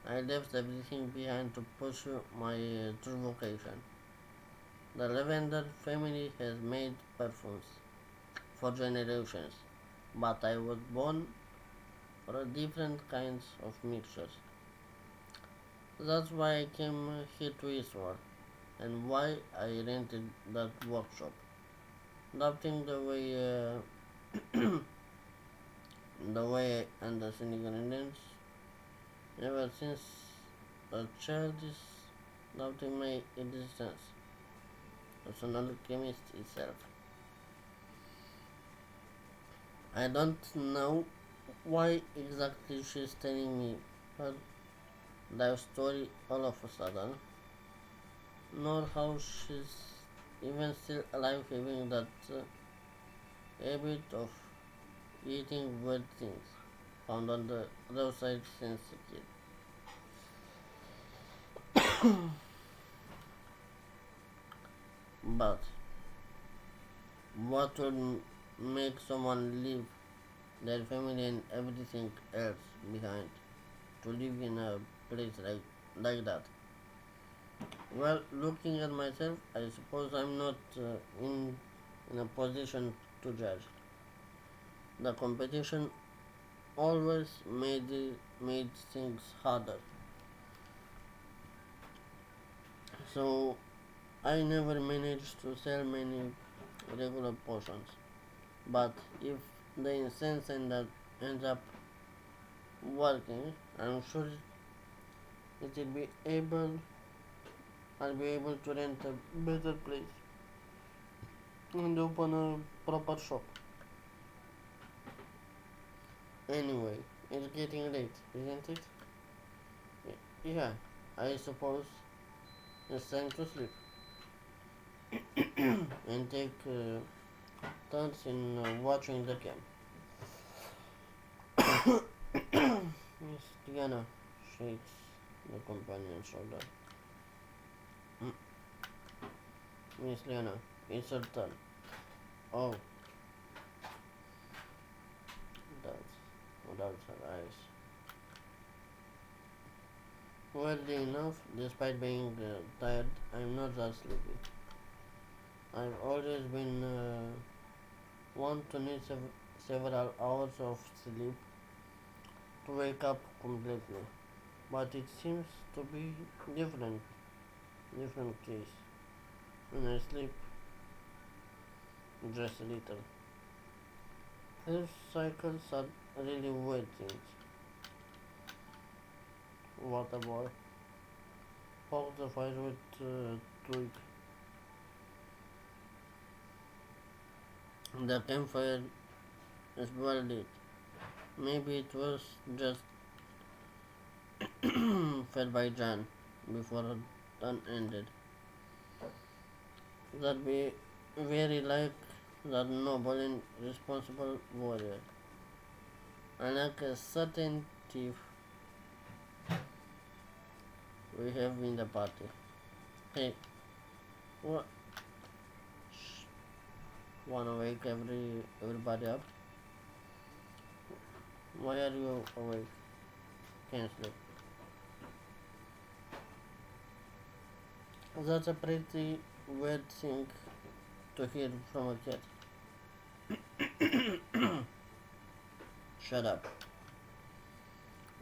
I left everything behind to pursue my true vocation. The Lavender family has made perfumes for generations, but I was born for a different kinds of mixtures. That's why I came here to Eastward, and why I rented that workshop. Adopting the way I understand ingredients ever since a child is doubting my existence as an alchemist itself. I don't know why exactly she's telling me her life story all of a sudden, nor how she's even still alive having that habit of eating weird things found on the roadside since a kid. But what would make someone leave their family and everything else behind to live in a place like that? Well, looking at myself, I suppose I'm not in a position to judge. The competition always made things harder. So I never managed to sell many regular potions. But if the incense ends up working, I'm sure it will be able I'll be able to rent a better place and open a proper shop. Anyway, it's getting late, isn't it? Yeah, I suppose it's time to sleep and take turns in watching the game. Miss Diana shakes the companion's shoulder. "Mm, Miss Liana, it's her turn. Oh, that's her eyes. Weirdly enough, despite being tired, I'm not that sleepy. I've always been one to need several hours of sleep to wake up completely. But it seems to be different case. When I sleep just a little. Sleep cycles are really weird things. Water boy. Poke the fire with twig. The campfire is well lit. Maybe it was just fed by Jan. before done ended. That be very like that noble and responsible warrior, unlike a certain thief we have in the party. Hey, what? Wanna wake everybody up? Why are you awake? Can't sleep. That's a pretty weird thing to hear from a cat. Shut up.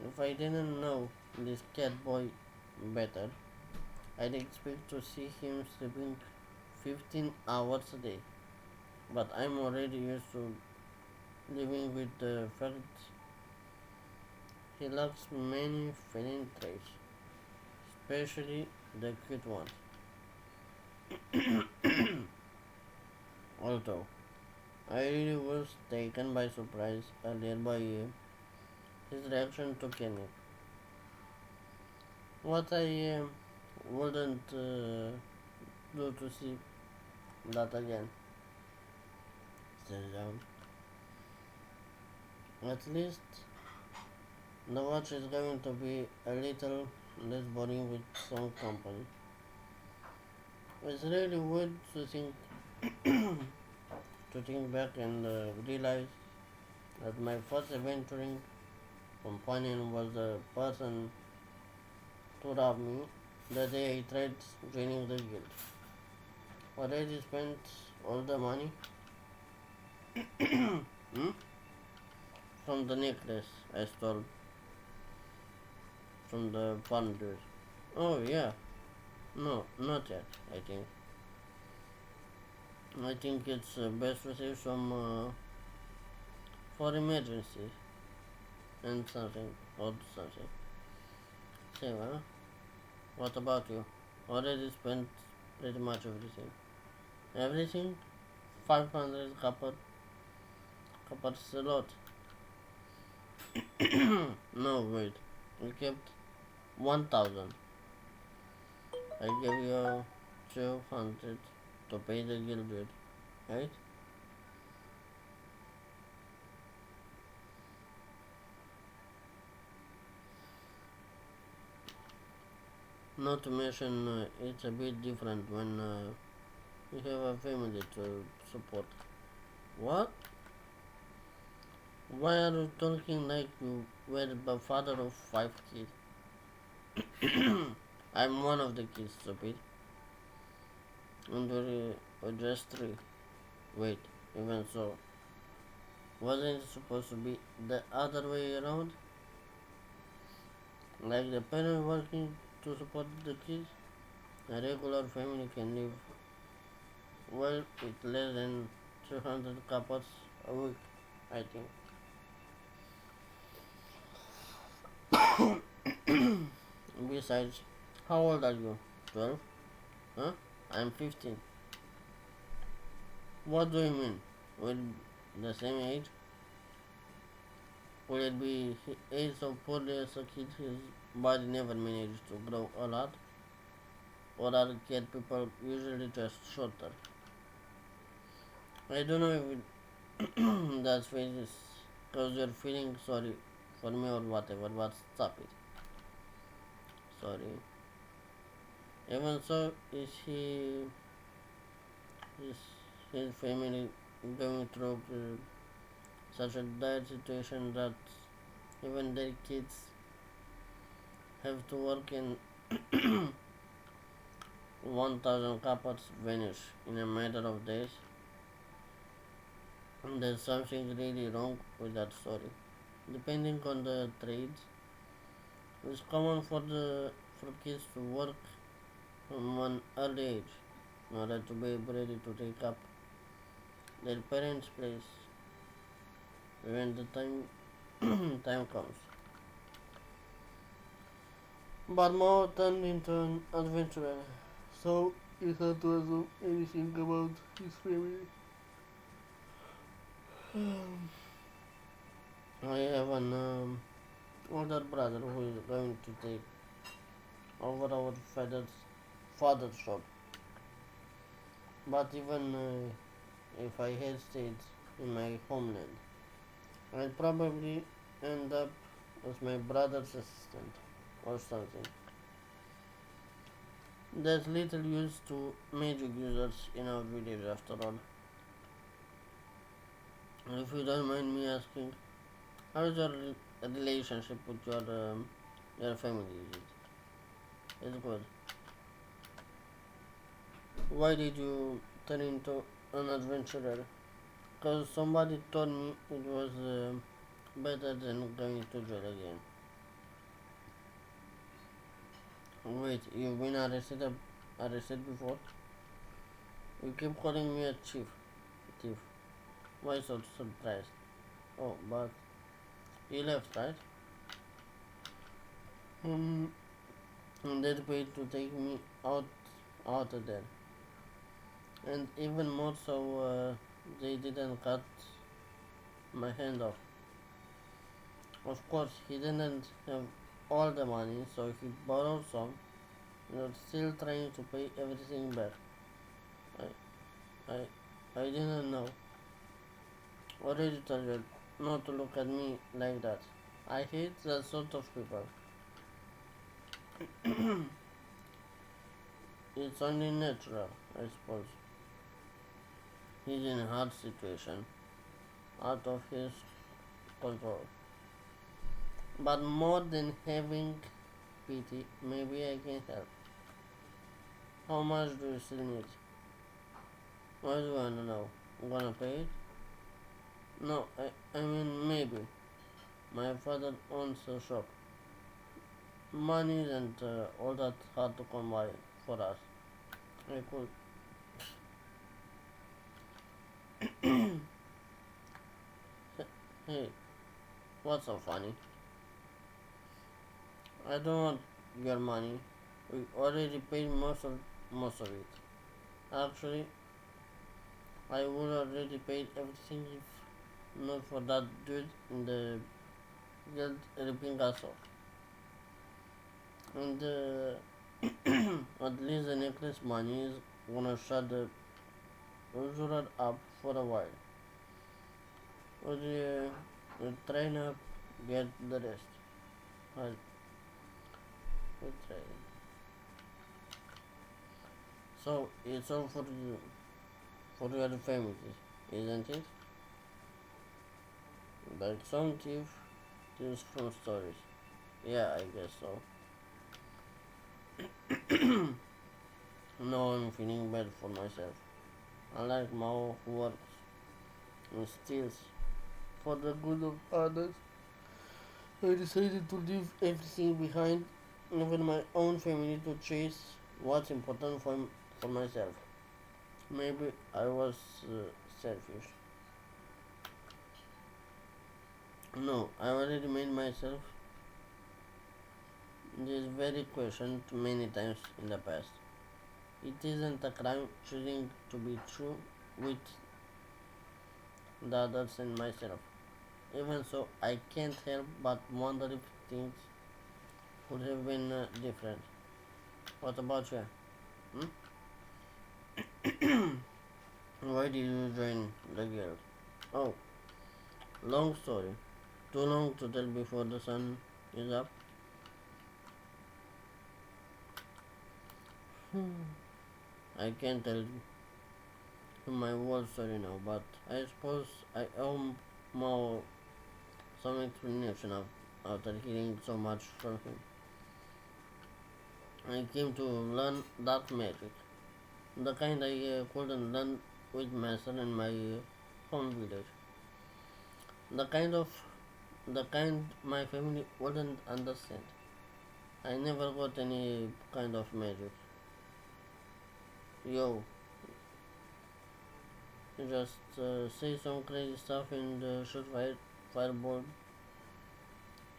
If I didn't know this cat boy better, I'd expect to see him sleeping 15 hours a day. But I'm already used to living with the fact he lacks many feline traits, especially the cute ones. Although I really was taken by surprise earlier by his reaction to Kenny. What I wouldn't do to see that again. Sit down. At least the watch is going to be a little less boring with some company. It's really weird to think back and realize that my first adventuring companion was the person to rob me the day I tried joining the guild. Already spent all the money hmm? from the necklace I stole from the farm dude. Oh yeah, no, not yet. I think it's best to save some for emergencies and something or something. Same, huh? What about you? Already spent pretty much everything. Everything? 500 copper's a lot. No, wait. We kept 1000. I gave you 200 to pay the guild bill, right? Not to mention, it's a bit different when you have a family to support. What? Why are you talking like you were the father of 5 kids? I'm one of the kids, stupid. And we're just three. Wait, even so, wasn't it supposed to be the other way around? Like the parent working to support the kids? A regular family can live well with less than 200 couples a week, I think. Besides, how old are you? 12? Huh? I'm 15. What do you mean? We're the same age? Will it be age so poorly as a kid his body never managed to grow a lot? Or are cat people usually just shorter? I don't know if that's face because you're feeling sorry for me or whatever, but stop it. Sorry. Even so, is his family going through such a dire situation that even their kids have to work in 1000 couples vanish in a matter of days? There's something really wrong with that story. Depending on the trades, it's common for kids to work from an early age in order to be ready to take up their parents' place when the time comes. But Mao turned into an adventurer, so you had to assume anything about his family. I have an older brother who is going to take over our father's shop. But even if I had stayed in my homeland, I'd probably end up as my brother's assistant or something. There's little use to magic users in our village after all. If you don't mind me asking, how is your relationship with your family? It's good. Why did you turn into an adventurer? Because somebody told me it was better than going to jail again. Wait, you've been arrested before? You keep calling me a thief. Why so surprised? Oh, but you left, right? Hmm. And they paid to take me out of there, and even more so, they didn't cut my hand off. Of course, he didn't have all the money, so he borrowed some. You're still trying to pay everything back. I, I, I didn't know. Already told you not to look at me like that. I hate that sort of people. It's only natural, I suppose. He's in a hard situation, out of his control. But more than having pity, maybe I can help. How much do you still need? What do you wanna know? Gonna pay it? No, I mean maybe. My father owns a shop. Money isn't all that hard to come by for us. I could. Hey, what's so funny? I don't want your money. We already paid most of it. Actually, I would already paid everything if not for that dude in the guild ripping us off. And at least the necklace money is gonna shut the usurer up for a while. We'll try to get the rest. I'll, we'll try. So it's all for your family, isn't it? Like some thieves from stories. Yeah, I guess so. Now I'm feeling bad for myself. Unlike Mao who works and steals for the good of others, I decided to leave everything behind, even my own family, to chase what's important for myself. Maybe I was selfish. No, I already made myself this very question many times in the past. It isn't a crime choosing to be true with the others and myself. Even so, I can't help but wonder if things would have been different. What about you? Hmm? Why did you join the guild? Oh, long story. Too long to tell before the sun is up. I can't tell my whole story now, but I suppose I owe Mao some explanation after hearing so much from him. I came to learn dark magic, the kind I couldn't learn with master in my home village, the kind of the kind my family wouldn't understand. I never got any kind of magic. Yo, just say some crazy stuff and shoot fireball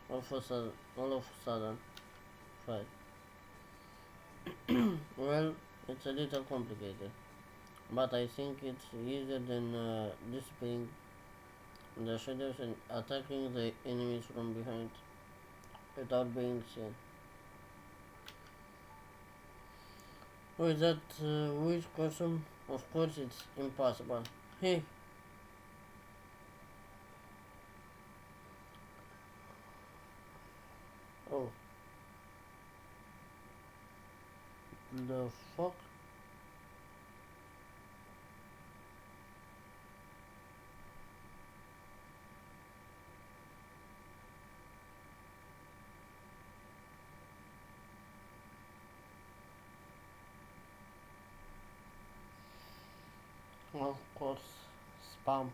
all of a sudden. Fire. Well, it's a little complicated, but I think it's easier than dissipating the shadows and attacking the enemies from behind without being seen. With that which question, of course, it's impossible. Hey, oh, the fuck? Of course, spam.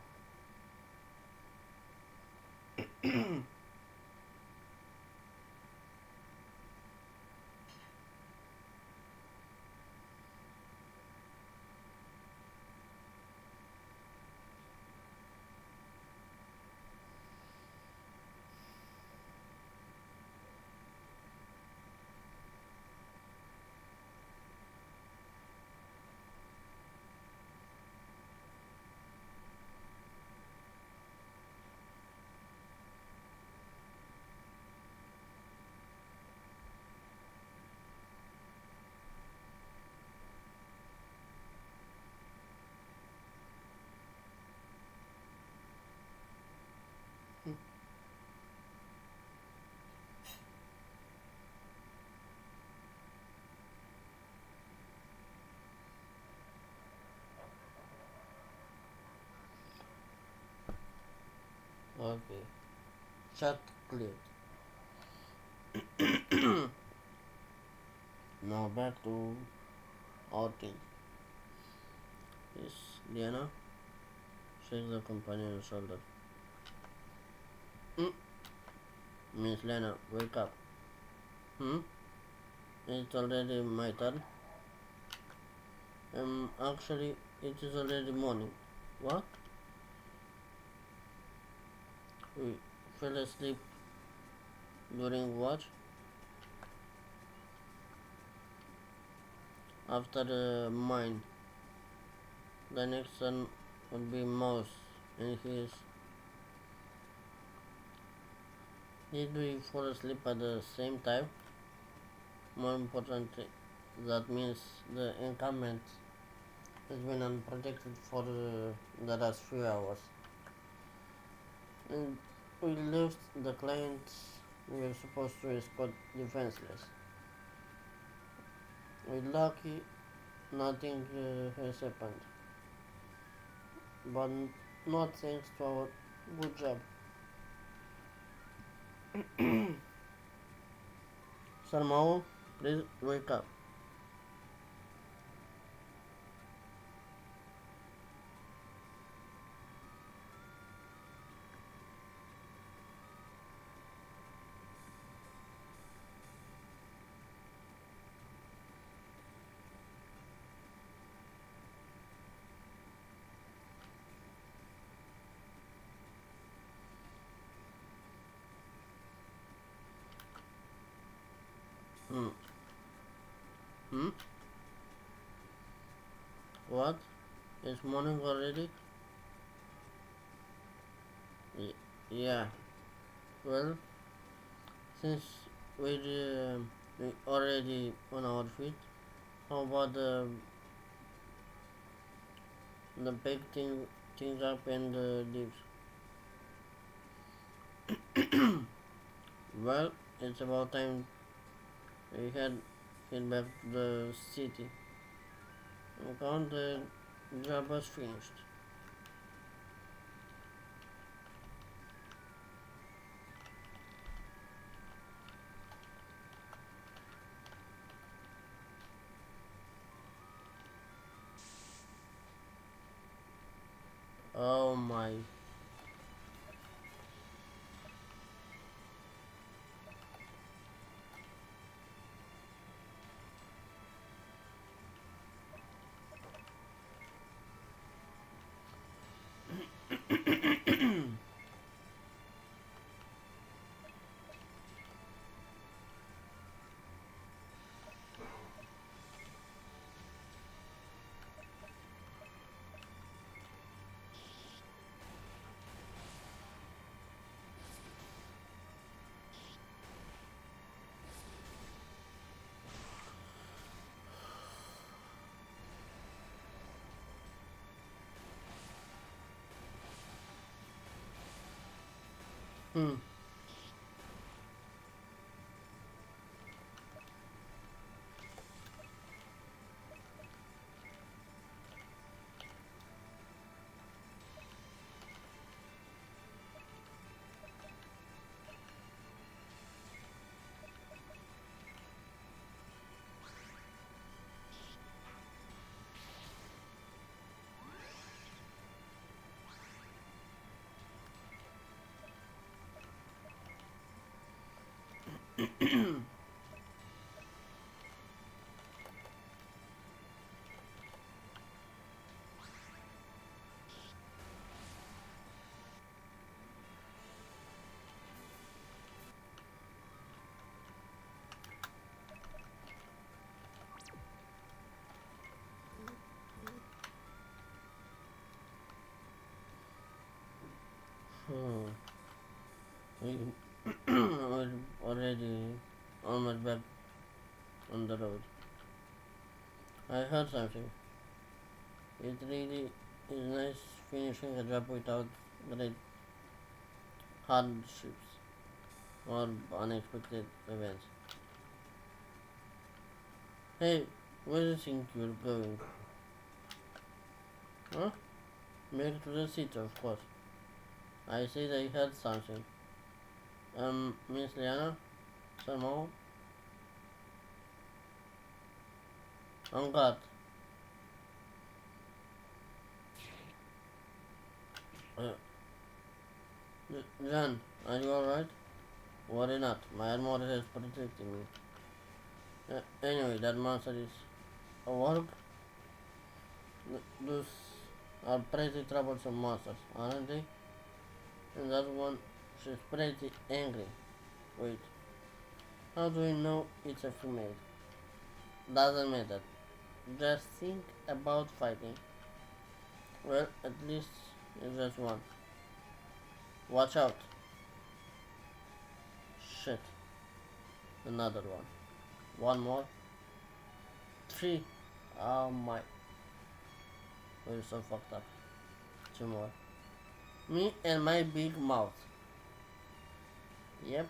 Okay, chat cleared. Now back to our thing. Yes, Diana, shake the companion's shoulder. Mm. Miss Lena, wake up. Hmm? It's already my turn. Actually, it is already morning. What? We fell asleep during watch. After mine, the next one would be mouse, and his. Did we fall asleep at the same time? More importantly, that means the incumbent has been unprotected for the last few hours. And we left the clients we were supposed to escort defenseless. We're lucky nothing has happened, but not thanks to our good job. Sarmao, please wake up. Hmm. Hmm? What? It's morning already? Yeah. Well, since we already on our feet, how about the big things up and leaves? Well, it's about time we head back to the city. And count the job was finished. Oh my. Hmm. Hmm. We are already almost back on the road. I heard something. It really is nice finishing a job without great hardships or unexpected events. Hey, where do you think you're going? Huh? Back to the city, of course. I said I heard something. Miss Liana? Somehow? On God. Uh, Jan, are you alright? Worry not. My armor is protecting me. Anyway, that monster is a work. Those are pretty troublesome monsters, aren't they? And that one, she's pretty angry. Wait, how do we know it's a female? Doesn't matter. Just think about fighting. Well, at least it's just one. Watch out. Shit. Another one. One more. Three. Oh my. We're so fucked up. Two more. Me and my big mouth. Yep.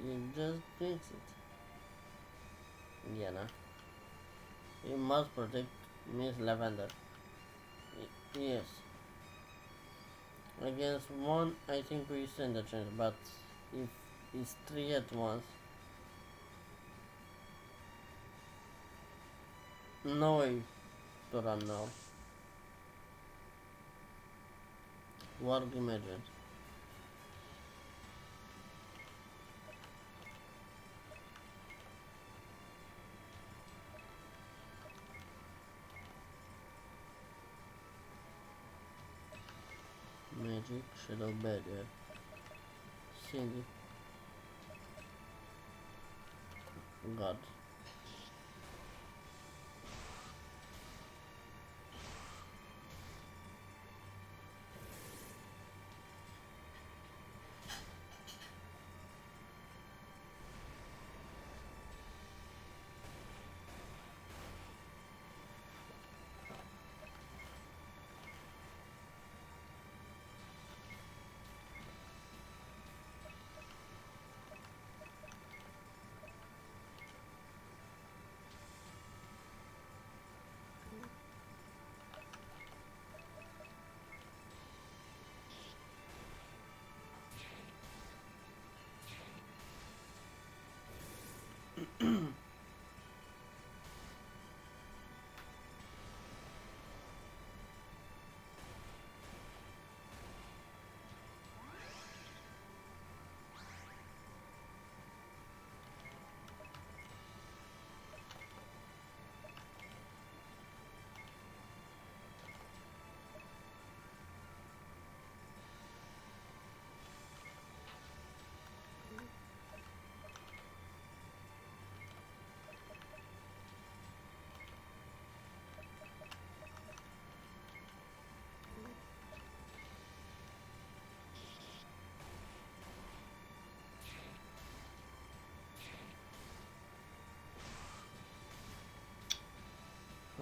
You just fix it. Yeah, nah. You must protect Miss Lavender. Yes. Against one, I think we stand a chance, but if it's three at once, no way to run now. Work imagine. Magic, Shadow Barrier. Cindy. God.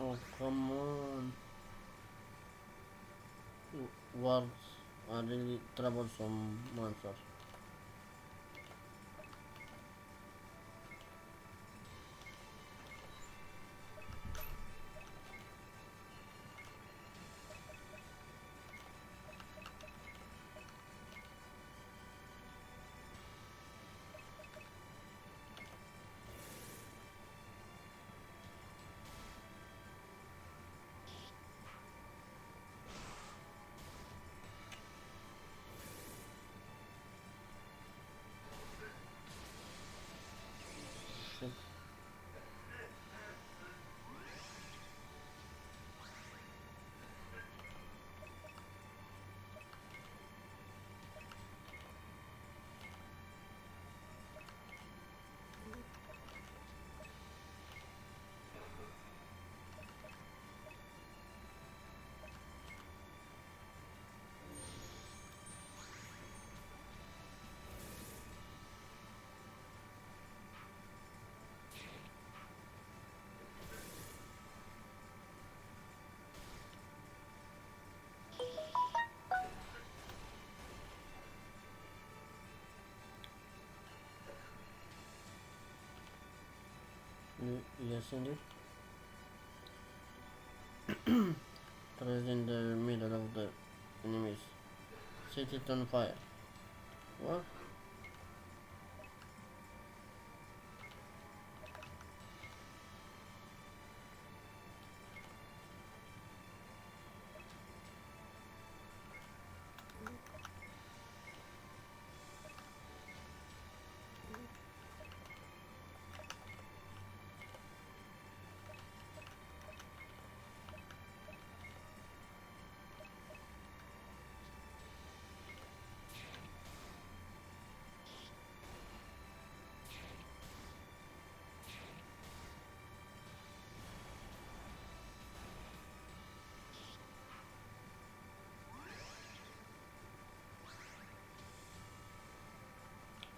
Oh, come on. Words. a really troublesome monster. Shit. Yes, indeed. Throws in the middle of the enemies. Set it on fire. What?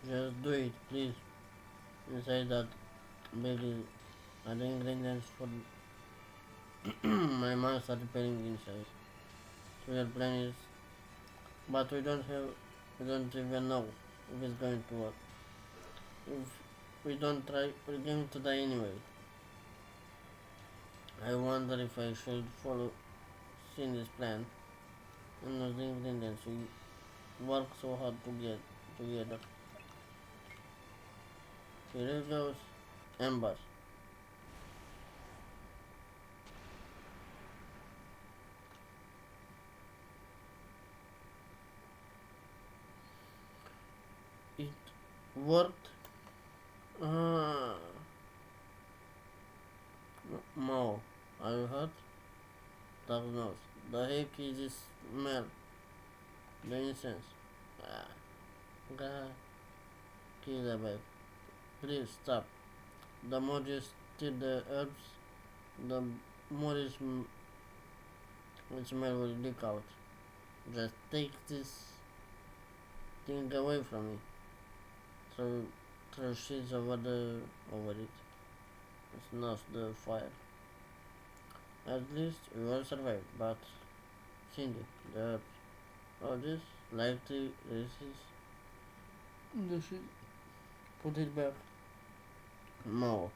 Just do it, please. Inside that baby are the ingredients for my monster repairing inside. So your plan is, but we don't even know if it's going to work. If we don't try, we're going to die anyway. I wonder if I should follow Cindy's plan and those ingredients we work so hard to get together. Here goes Ember. It worked. Ah, Mo, are you hurt? Dark nose. The heck is this smell? The incense. Ah, God, kill the bag. Please stop. The more you stir the herbs, the more the smell will leak out. Just take this thing away from me. Throw sheets over it. Snuff the fire. At least we all survived, but Cindy, the herbs, all this likely resist the shit. Put it back. No.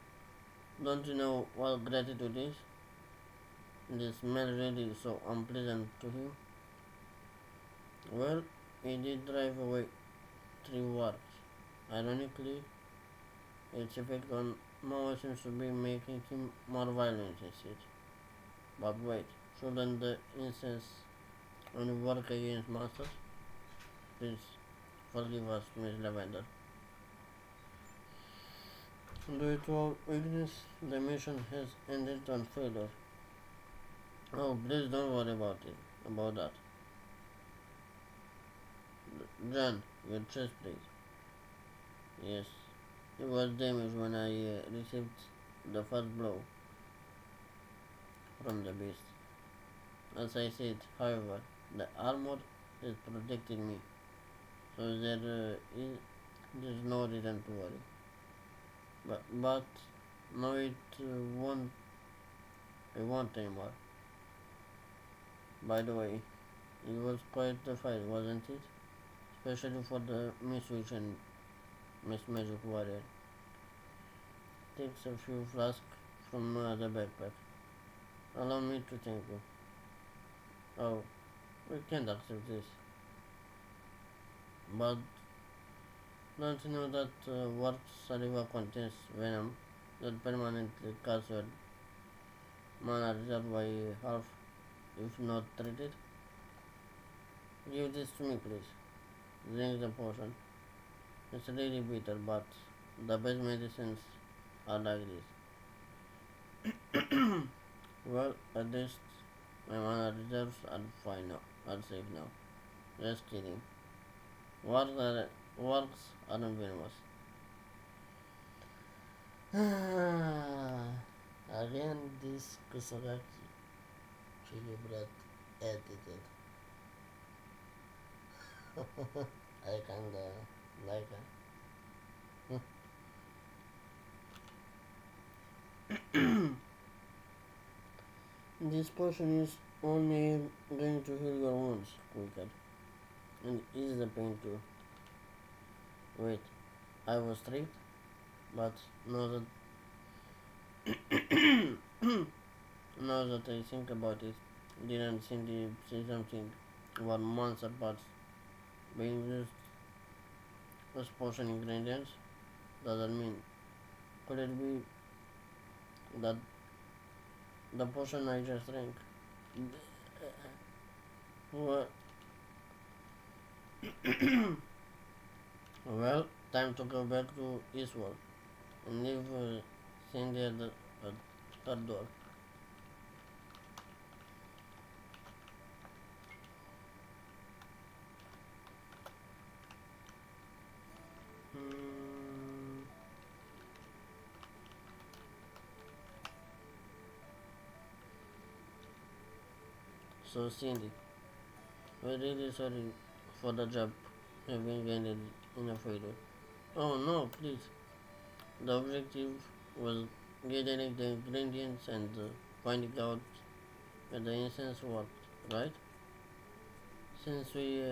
Don't you know what gratitude is? The smell really so unpleasant to him. Well, he did drive away 3 wars. Ironically, its effect on Mao seems to be making him more violent instead. But wait, shouldn't the incense only work against monsters? Please forgive us, Miss Lavender. Due to our weakness, the mission has ended on failure. Oh, please don't worry about that. John, your chest, please. Yes, it was damaged when I received the first blow from the beast. As I said, however, the armor is protecting me, so there's no reason to worry. But now it won't anymore. By the way, It was quite the fight, wasn't it? Especially for the Miss Witch and Miss Magic Warrior. Takes a few flasks from the backpack. Allow me to thank you. Oh, we can't accept this. But don't you know that what saliva contains venom that permanently cuts your mana reserve by half if not treated? Give this to me, please. Drink the potion. It's really bitter, but the best medicines are like this. Well, at least my mana reserves are fine now, are safe now. Just kidding. Works aren't venomous. Again, this Kusaraki chili bread edited. I kinda like it. This potion is only going to heal your wounds quicker and ease the pain too. Wait, I was tricked, but now that now that I think about it, didn't Cindy say something about monster parts being used as potion ingredients? Does that mean could it be that the potion I just drank? Well, well, time to go back to Eastward and leave Cindy at her door. Hmm. So Cindy, we're really sorry for the job having ended in a failure. Oh no, please. The objective was gathering the ingredients and finding out where the incense worked, right? Since we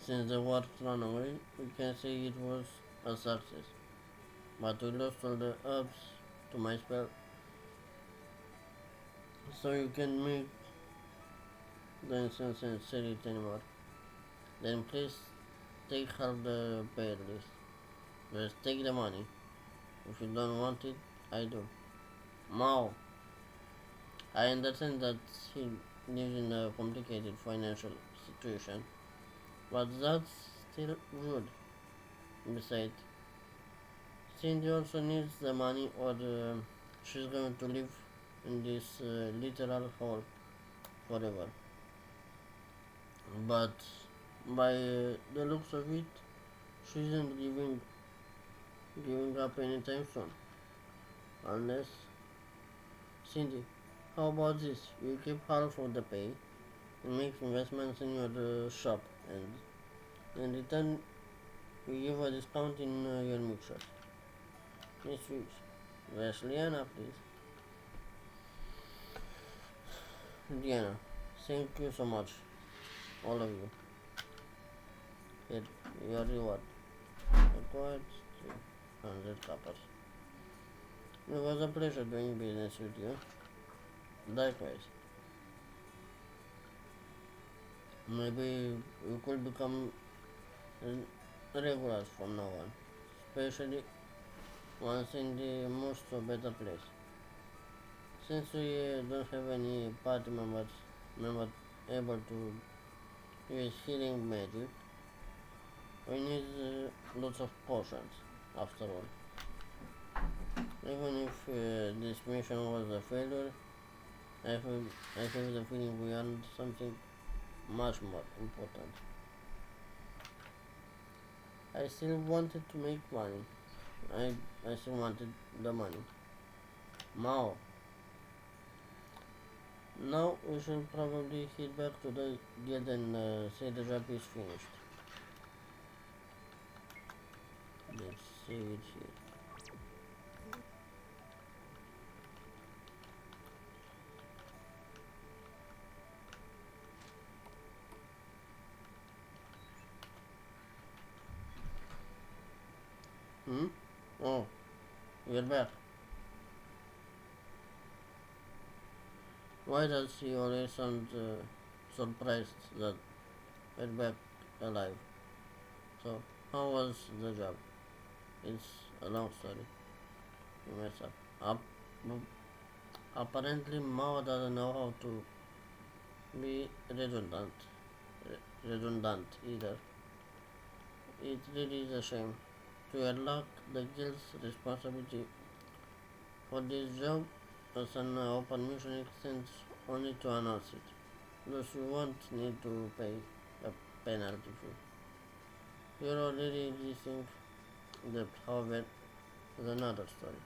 since the work ran away, we can say it was a success. But we lost all the herbs to my spell, so you can make the incense and sell it anymore. Then please take half the pay at least. Just take the money. If you don't want it, I do. Mao, I understand that he lives in a complicated financial situation, but that's still rude. Besides, Cindy also needs the money or she's going to live in this literal hole forever. But by the looks of it, she isn't giving up anytime soon. Unless, Cindy, how about this? You keep half of the pay and make investments in your shop, and in return, you give a discount in your mixture. Miss Weeks, where's Liana, please? Diana, thank you so much, all of you. Here, your reward. Required 300 coppers. It was a pleasure doing business with you. Likewise. Maybe we could become regulars from now on, especially once in the most better place. Since we don't have any party member able to use healing magic, we need lots of potions after all. Even if this mission was a failure, I have the feeling we earned something much more important. I still wanted to make money. I still wanted the money. Mao, now we should probably head back to the guild and say the job is finished. Let's save it here. Hmm? Oh, you're back. Why does he always sound surprised that we're back alive? So, how was the job? It's a long story. You mess up. Apparently, Mao doesn't know how to be redundant either. It really is a shame to unlock the guild's responsibility for this job as an open mission extends only to announce it. Thus, you won't need to pay a penalty fee. You're already existing debt, however, is another story.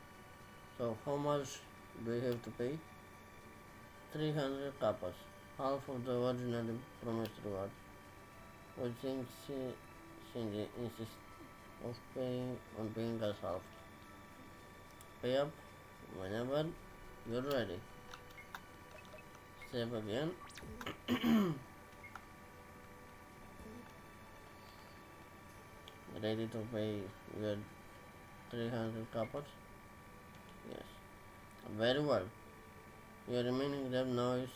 So, how much do we have to pay? 300 kappas, half of the originally promised reward. We think Shinji insists on paying us half. Pay up whenever you're ready. Save again. Ready to pay your 300 kappas? Yes. Very well. Your remaining debt now is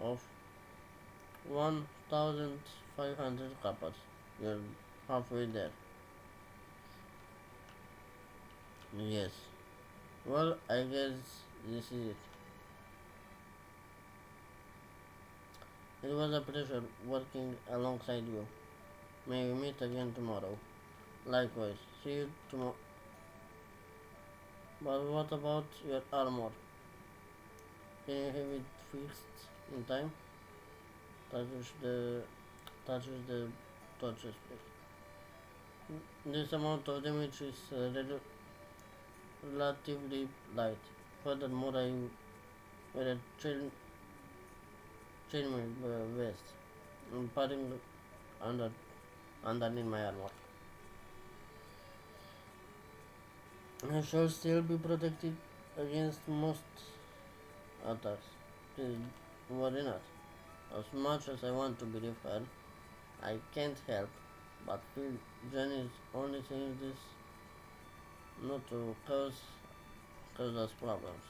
of 1500 kappas. You're halfway there. Yes. Well, I guess this is it. It was a pleasure working alongside you. May we meet again tomorrow. Likewise. See you tomorrow. But what about your armor? Can you have it fixed in time? Touches the touches the torches, please. This amount of damage is relatively light. Furthermore, I wear a chainmail vest, padding under underneath my armor. I shall still be protected against most attacks. Please worry not. As much as I want to believe her, I can't help but feel Jen is only saying this not to cause us problems.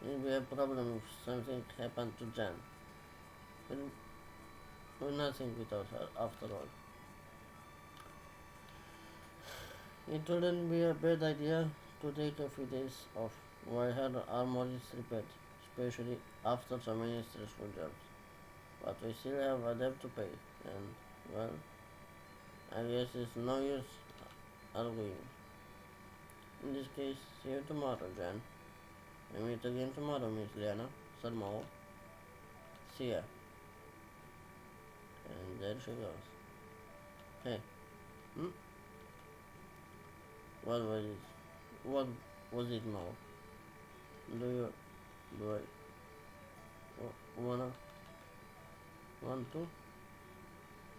It will be a problem if something happened to Jen. We're nothing without her after all. It wouldn't be a bad idea to take a few days off while her armor is repaired, especially after so many stressful jobs. But we still have a debt to pay, and, well, I guess it's no use arguing. In this case, see you tomorrow, Jan. We meet again tomorrow, Miss Liana. Sarmao. See ya. And there she goes. Hey, hmm? What was it? What was it, Mao? Do I wanna, want to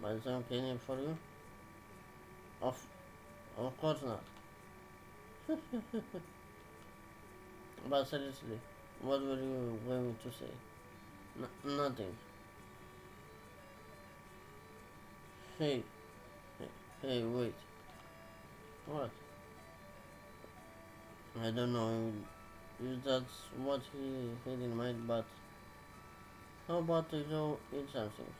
buy some candy for you? Of, of course not. But seriously, what were you going to say? Nothing. Hey, hey, wait. What? I don't know if that's what he had in mind, but how about to go eat something?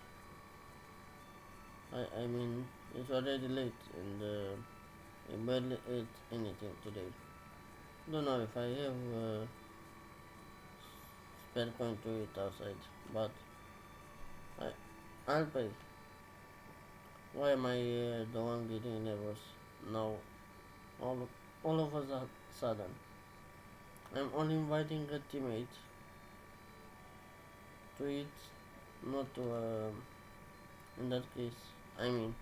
I mean, it's already late and I barely ate anything today. Don't know if I have spare coin to eat outside, but I, I'll pay. Why am I the one getting nervous now? All, all of a sudden, I'm only inviting a teammate to eat, not to. In that case, I mean.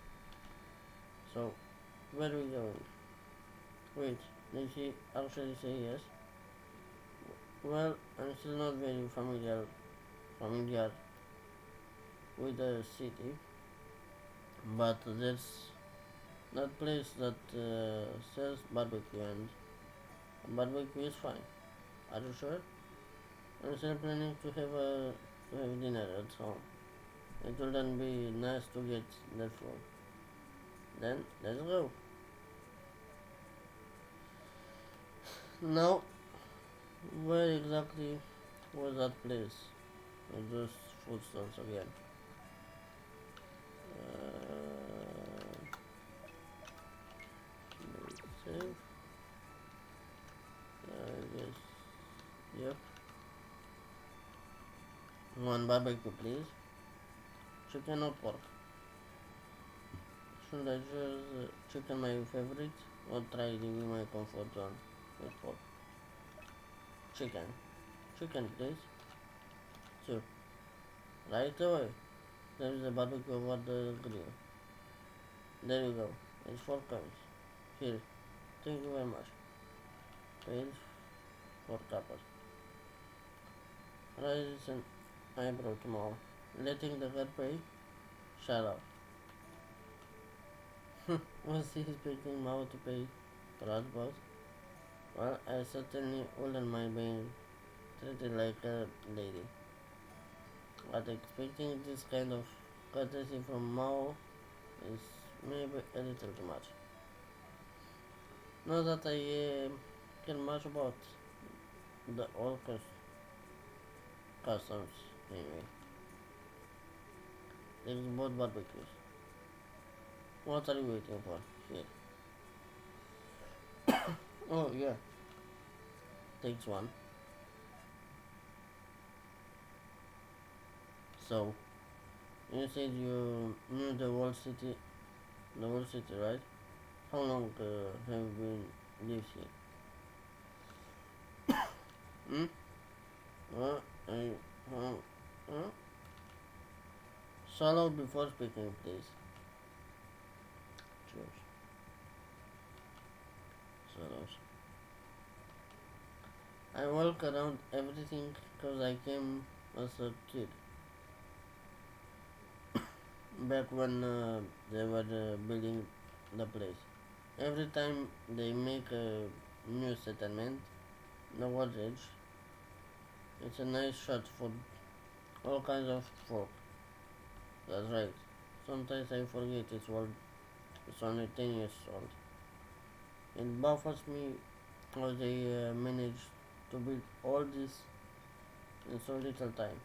So, where are we going? Wait, did he actually say yes? Well, I'm still not very familiar with the city, but there's that place that sells barbecue, and barbecue is fine. Are you sure? I'm still planning to have dinner at home. It wouldn't be nice to get that food. Then let's go. Now, where exactly was that place? With those food stalls again. Save. Yes. Yep. One barbecue, please. Chicken or pork? Should I choose chicken, my favorite, or try leaving my comfort zone with pork? Chicken. Chicken, please. Sure. Right away. There is a barbecue over the grill. There you go. It's 4 coins. Here. Thank you very much. Paid for couple. Raise an eyebrow tomorrow. Letting the girl pay? Shut up. Was he expecting Mao to pay for us both? Well, I certainly wouldn't mind being treated like a lady. But expecting this kind of courtesy from Mao is maybe a little too much. Not that I care much about the old customs anyway. There's both barbecues. What are you waiting for? Here. Oh yeah, takes one. So you said you knew the whole city, right? How long have you been lived here? Hmm? Uh, I, uh, uh? Swallow before speaking, please. Cheers. Swallows. I walk around everything because I came as a kid. Back when they were building the place. Every time they make a new settlement, the water edge, it's a nice shot for all kinds of folk. That's right. Sometimes I forget it's only 10 years old. It baffles me how they manage to build all this in so little time.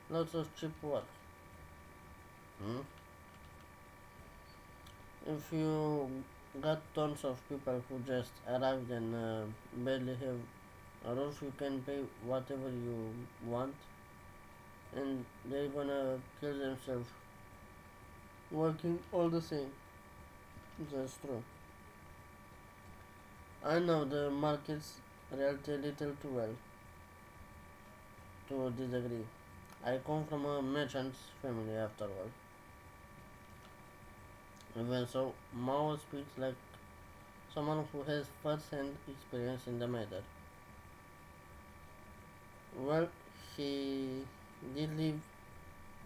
Lots of cheap work. Hmm? If you got tons of people who just arrived and barely have a roof, you can pay whatever you want, and they're gonna kill themselves working all the same. That's true. I know the markets react a little too well to disagree. I come from a merchant's family after all. Even so, Mao speaks like someone who has first-hand experience in the matter. Well, he did live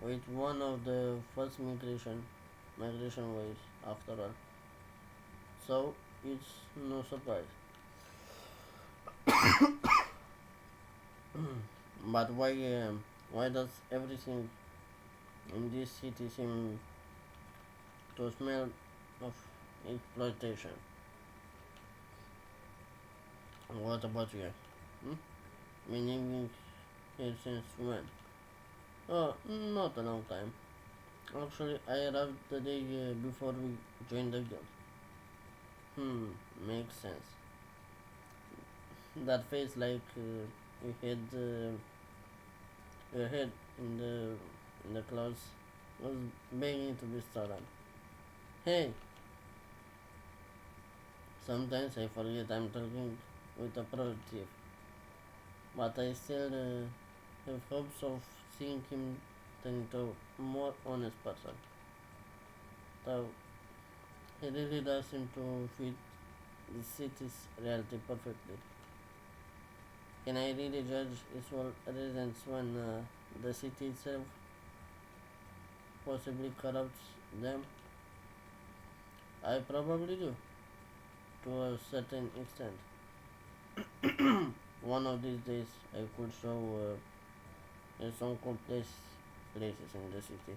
with one of the first migration waves after all. So it's no surprise. But why does everything in this city seem to smell of exploitation? What about you? Hmm? Been living here since when? Oh, not a long time. Actually, I arrived the day before we joined the guild. Hmm, makes sense. That face like you had your head in the clouds was beginning to be stolen. Hey, sometimes I forget I'm talking with a pro thief, but I still have hopes of seeing him turn into a more honest person. Though he really does seem to fit the city's reality perfectly. Can I really judge its residents when the city itself possibly corrupts them? I probably do, to a certain extent. One of these days, I could show some cool places in the city.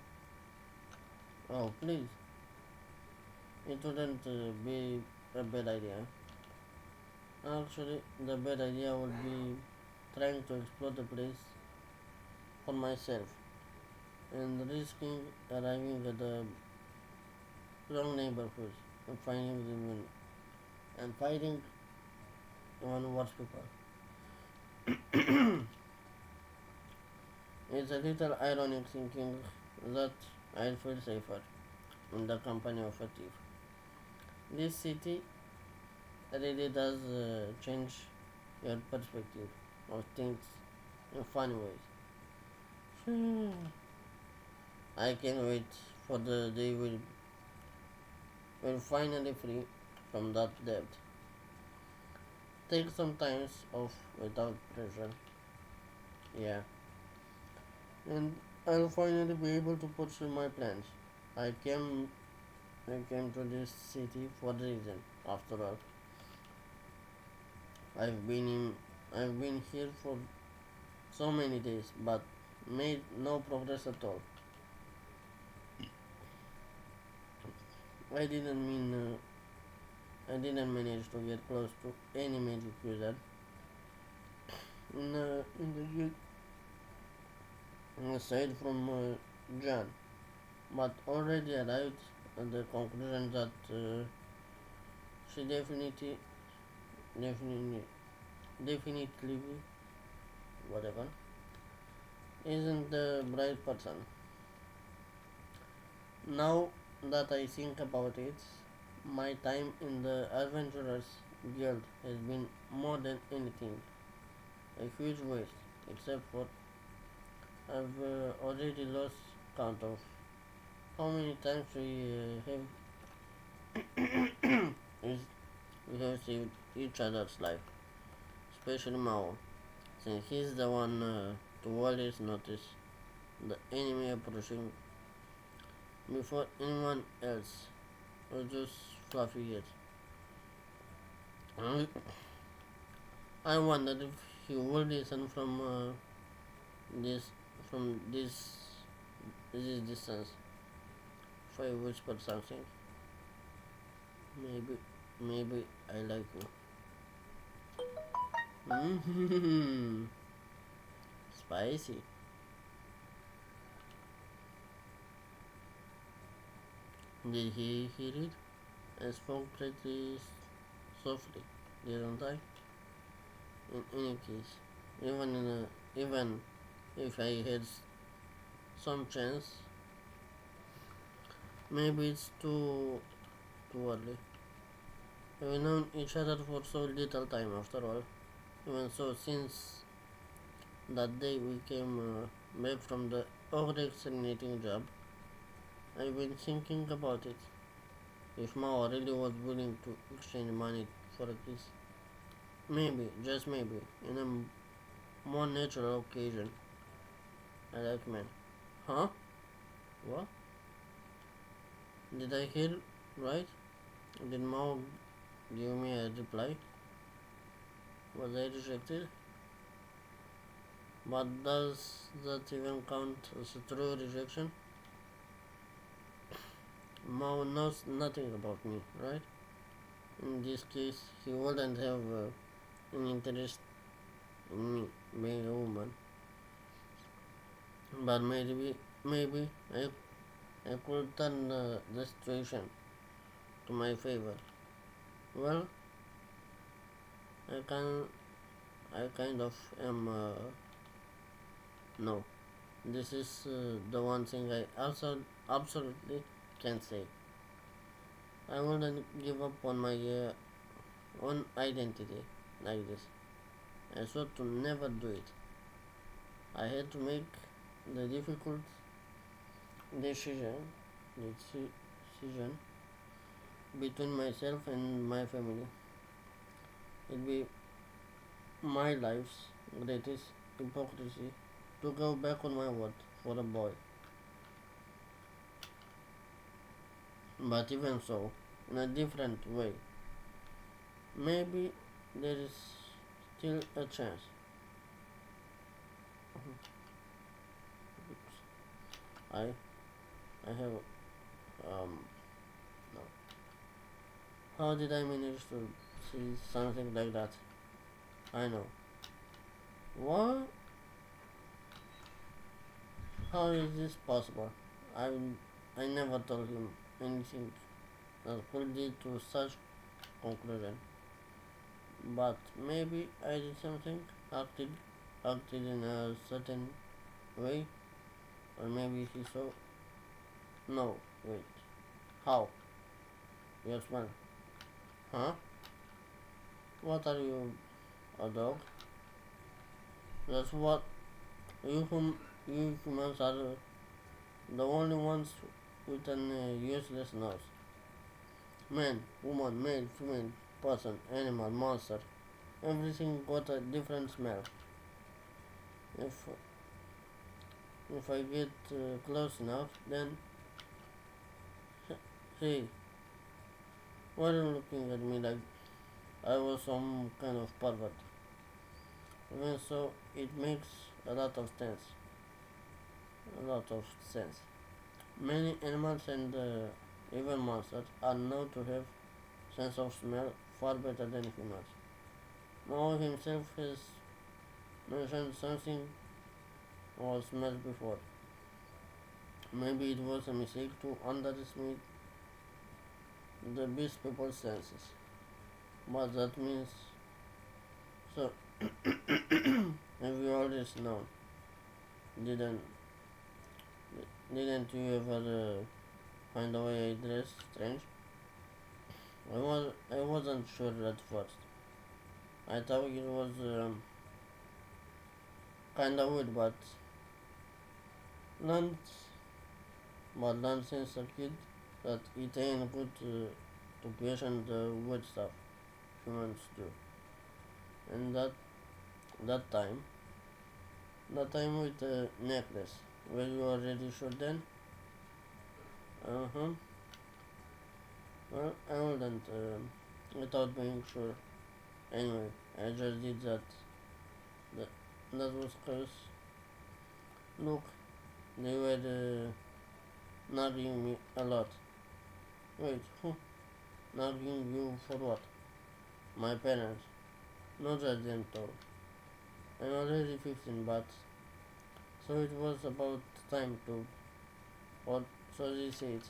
Oh, please, it wouldn't be a bad idea. Actually, the bad idea would be trying to explore the place for myself and risking arriving at the wrong neighborhood and finding them and fighting one worse people. It's a little ironic thinking that I'll feel safer in the company of a thief. This city really does change your perspective of things in funny ways. Hmm. I can't wait for the day we're finally free from that debt. Take some time off without pressure. Yeah. And I'll finally be able to pursue my plans. I came I came to this city for a reason. After all, I've been in I've been here for so many days but made no progress at all. I didn't mean I didn't manage to get close to any magic user in the aside from John, but already arrived at the conclusion that she definitely, definitely, whatever, isn't the right person. Now that I think about it, my time in the Adventurers Guild has been more than anything a huge waste, except for I've already lost count of how many times is, we have saved each other's life, especially Mao, since he's the one to always notice the enemy approaching before anyone else, or just fluffy heads. I I wondered if he would listen this from this distance. If I whispered something, maybe maybe I like you. Mm-hmm. Spicy. Did he hear it? I spoke pretty softly, didn't I? In any case, even if I had some chance, maybe it's too early. We've known each other for so little time after all. Even so, since that day we came back from the overexciting job, I've been thinking about it. If Mao really was willing to exchange money for a kiss, maybe, just maybe, in a more natural occasion, I like men. Huh? What? Did I hear right? Did Mao give me a reply? Was I rejected? But does that even count as a true rejection? Mao knows nothing about me, right? In this case, he wouldn't have an interest in me being a woman. But maybe I could turn the situation to my favor. Well, I can, I kind of am. No, this is the one thing I also absolutely can't say. I wouldn't give up on my own identity like this. I swore to never do it. I had to make the difficult decision, decision between myself and my family. It'd be my life's greatest hypocrisy to go back on my word for a boy. But even so, in a different way, maybe there is still a chance. I I have no. How did I manage to see something like that. I know. What? How is this possible? I I never told him anything that could lead to such conclusion. But maybe I did something, acted in a certain way, or maybe he saw. No, wait. How? Yes, man. Huh? What are you, a dog? That's what you humans are the only ones with an useless nose. Man, woman, male, female, person, animal, monster. Everything got a different smell. If if I get close enough, then hey, why are you looking at me like I was some kind of pervert? Even so, it makes a lot of sense. A lot of sense. Many animals and even monsters are known to have sense of smell far better than humans. Noah himself has mentioned something or smelled before. Maybe it was a mistake to underestimate the beast people's senses. But that means so have you always known? Didn't didn't you ever find a way I dressed strange? I wasn't sure at first. I thought it was kinda weird, learned learned since a kid that it ain't good to question the weird stuff humans do. And that time, that time with the necklace, were you already sure then? Uh huh. Well, I wouldn't without being sure. Anyway, I just did that. That, that was close. Look, they were nagging me a lot. Wait, who? Nagging you for what? My parents. Not just them though. I'm already 15, but so it was about time to. What? So they said.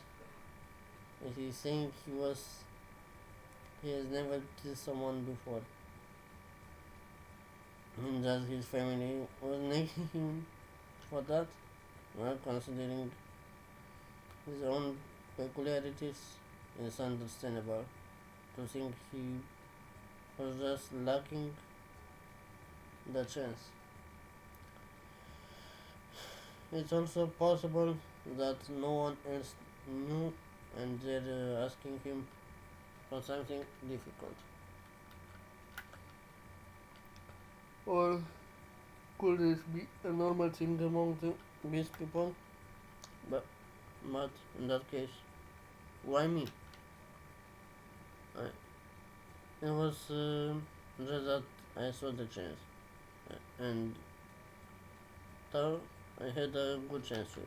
He's saying he has never kissed someone before. And that his family was nagging him for that. Well, considering his own peculiarities, it's understandable to think he was just lacking the chance. It's also possible that no one else knew and they're asking him for something difficult. Or could this be a normal thing among the beast people? But, but in that case, why me? I, it was just that I saw the chance, and thought I had a good chance with.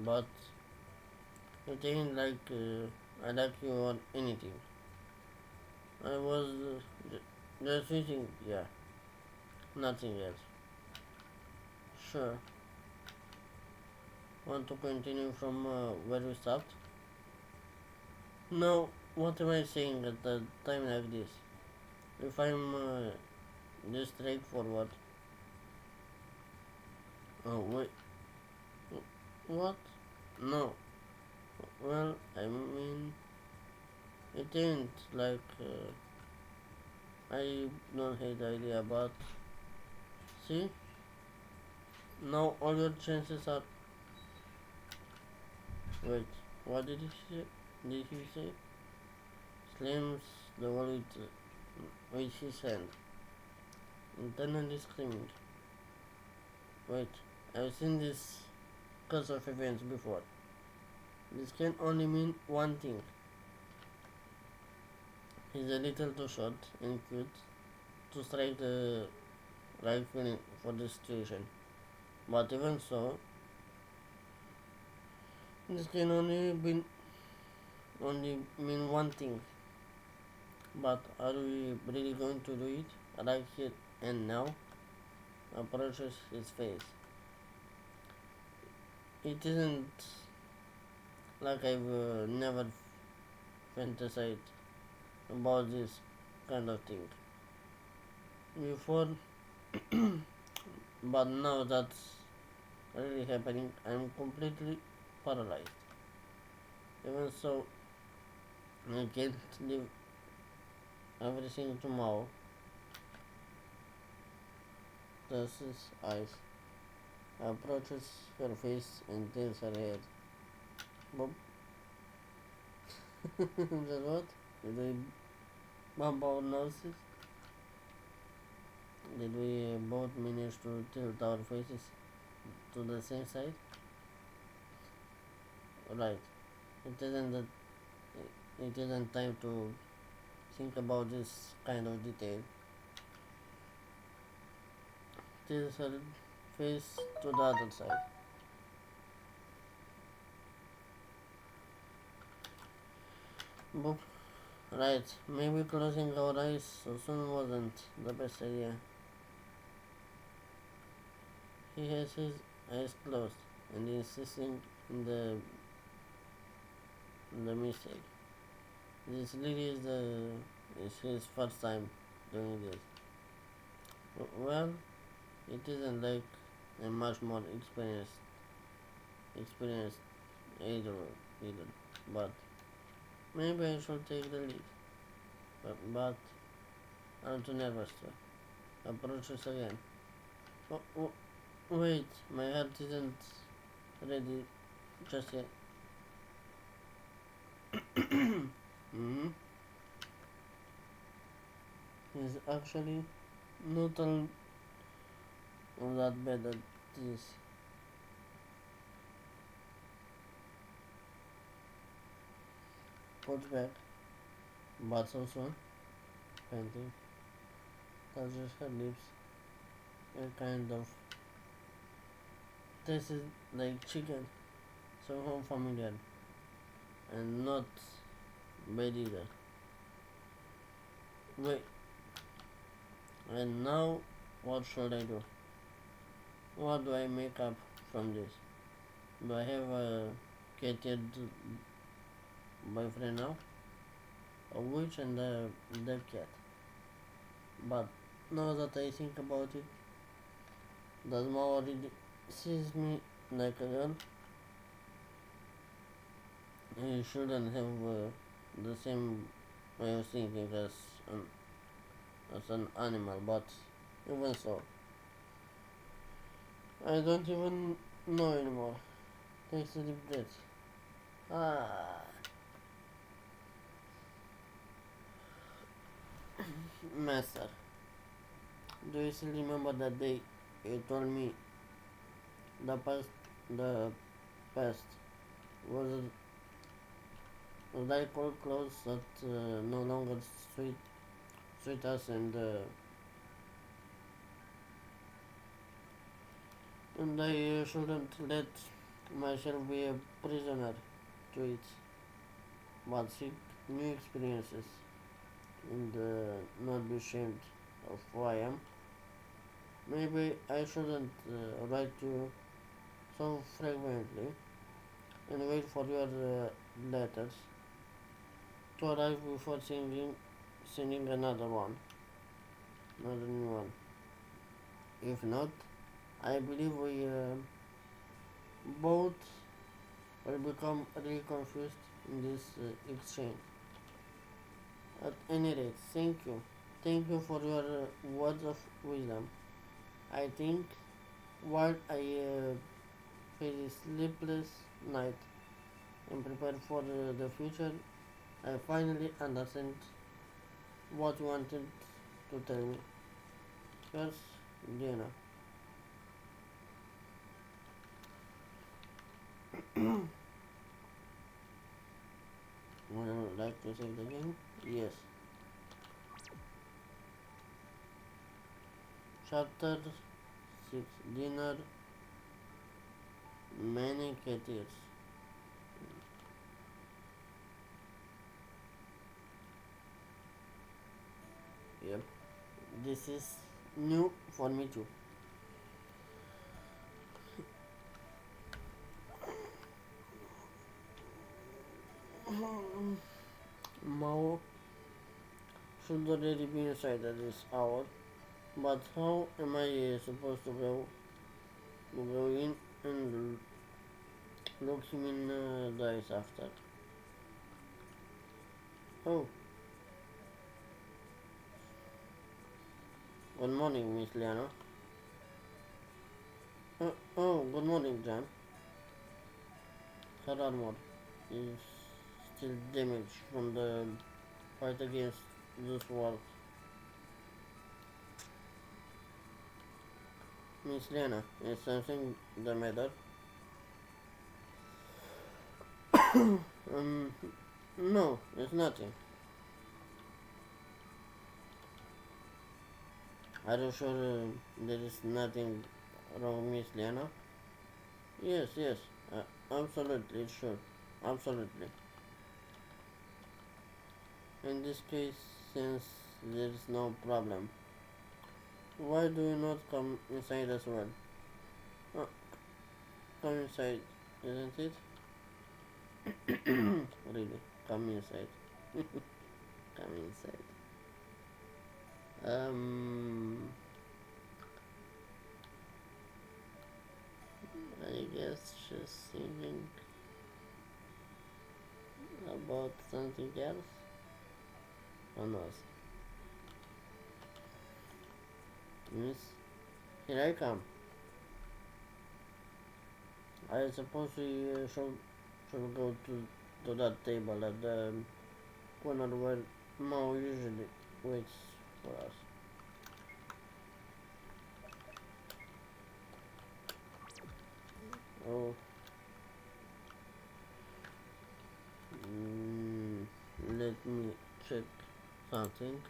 But it ain't like I like you or anything. I was just thinking, yeah, nothing else. Sure. Want to continue from where we stopped? No, what am I saying at a time like this? If I'm this straightforward. Oh, wait. What? No. Well, I mean, it ain't like I don't hate the idea, but see, now all your chances are. Wait, what did he say? Did he say? Slams the wall with his hand, internally screaming. Wait, I've seen this course of events before. This can only mean one thing. He's a little too short and cute to strike the right feeling for the situation. But even so, this can only mean one thing. But are we really going to do it? Right here and now? Approaches his face. It isn't like I've never fantasized about this kind of thing before, but now that's really happening. I'm completely paralyzed. Even so, I can't leave everything tomorrow. Touches his eyes, approaches her face and tilts her head. Bob, that what? Did we bump our noses? Did we both manage to tilt our faces to the same side? Right. It isn't that it isn't time to think about this kind of detail. Tilts her face to the other side. Boop. Right. Maybe closing our eyes so soon wasn't the best idea. He has his eyes closed and insisting in the mistake. This really is his first time doing this. Well, it isn't like a much more experienced either either. But maybe I should take the lead. But I'm too nervous to approach this again. Oh, oh, wait, my heart isn't ready just yet. Mm-hmm. He's actually not all that bad at this. Puts back, but so soon, panting, touches her lips, and kind of tastes like chicken, somehow familiar, and not bad either. Wait, and now what should I do? What do I make up from this? Do I have a catered boyfriend now? A witch and a dead cat. But now that I think about it, does Mao really sees me like a girl? He shouldn't have the same way of thinking as an animal, but even so, I don't even know anymore. Takes a deep breath. Ah, master, do you still remember that day you told me the past, the past was like old clothes that no longer suit, suit us and I shouldn't let myself be a prisoner to it, but seek new experiences and not be ashamed of who I am. Maybe I shouldn't write you so frequently and wait for your letters to arrive before sending another new one. If not, I believe we both will become really confused in this exchange. At any rate, thank you. Thank you for your words of wisdom. I think while I face a sleepless night and prepare for the future, I finally understand what you wanted to tell me. Yours, Diana. Would you like to say it again? Yes. Chapter 6. Dinner. Many Katies. This is new for me too. Mao should already be inside at this hour, but how am I supposed to go in and look him in the eyes after? Oh, good morning, Miss Liana. Oh, good morning, John. Her armor is still damaged from the fight against this war. Miss Liana, is something the matter? Um, no, it's nothing. Are you sure there is nothing wrong, Miss Liana? Yes, absolutely sure. Absolutely. In this case, since there is no problem, why do you not come inside as well? Uh, Come inside, isn't it? Really, come inside. Come inside. Um, I guess she's thinking about something else. Who knows? Miss, here I come. I suppose we should go to that table at the corner where Mao usually waits for us. Oh, mm, let me check something.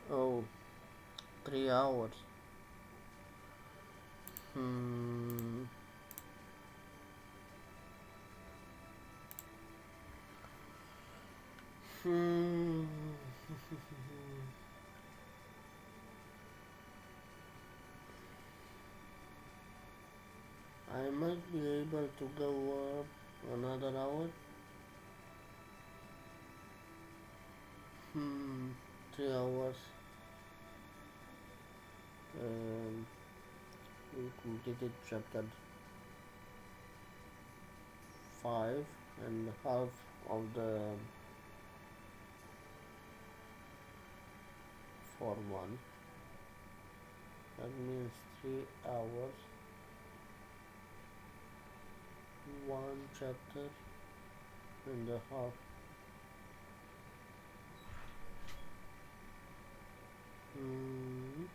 Oh, 3 hours. Hmm. Hmm. I might be able to go another hour. Hmm. 3 hours. Um, we completed chapter 5 and half of the 4 1. That means 3 hours, one chapter and a half. Hmm.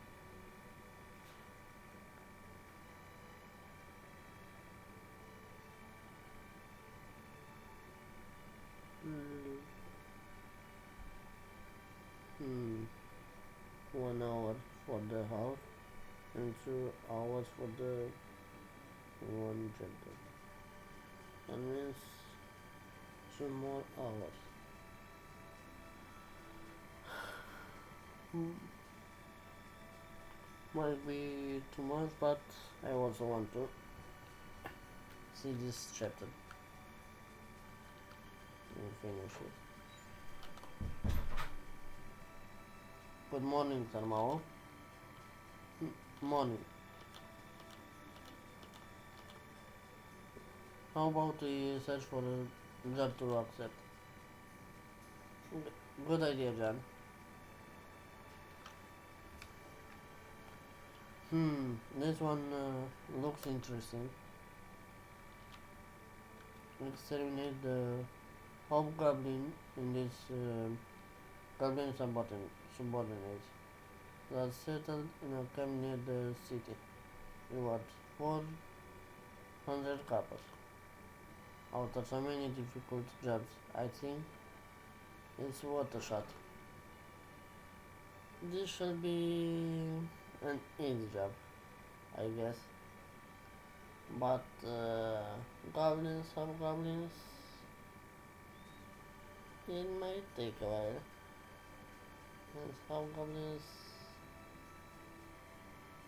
Hmm. Hmm. 1 hour for the half and 2 hours for the one chapter. That means 2 more hours. Hmm. Might be too much, but I also want to see this chapter and finish it. Good morning, Sarmao. Morning. How about we search for a job to accept? Good idea, John. This one looks interesting. Exterminate the hobgoblin in this goblin subordinates that settled in a camp near the city. Reward 400 coppers. After so many difficult jobs, I think it's worth a shot. This shall be an easy job, I guess. But goblins, hobgoblins, it might take a while. And hobgoblins,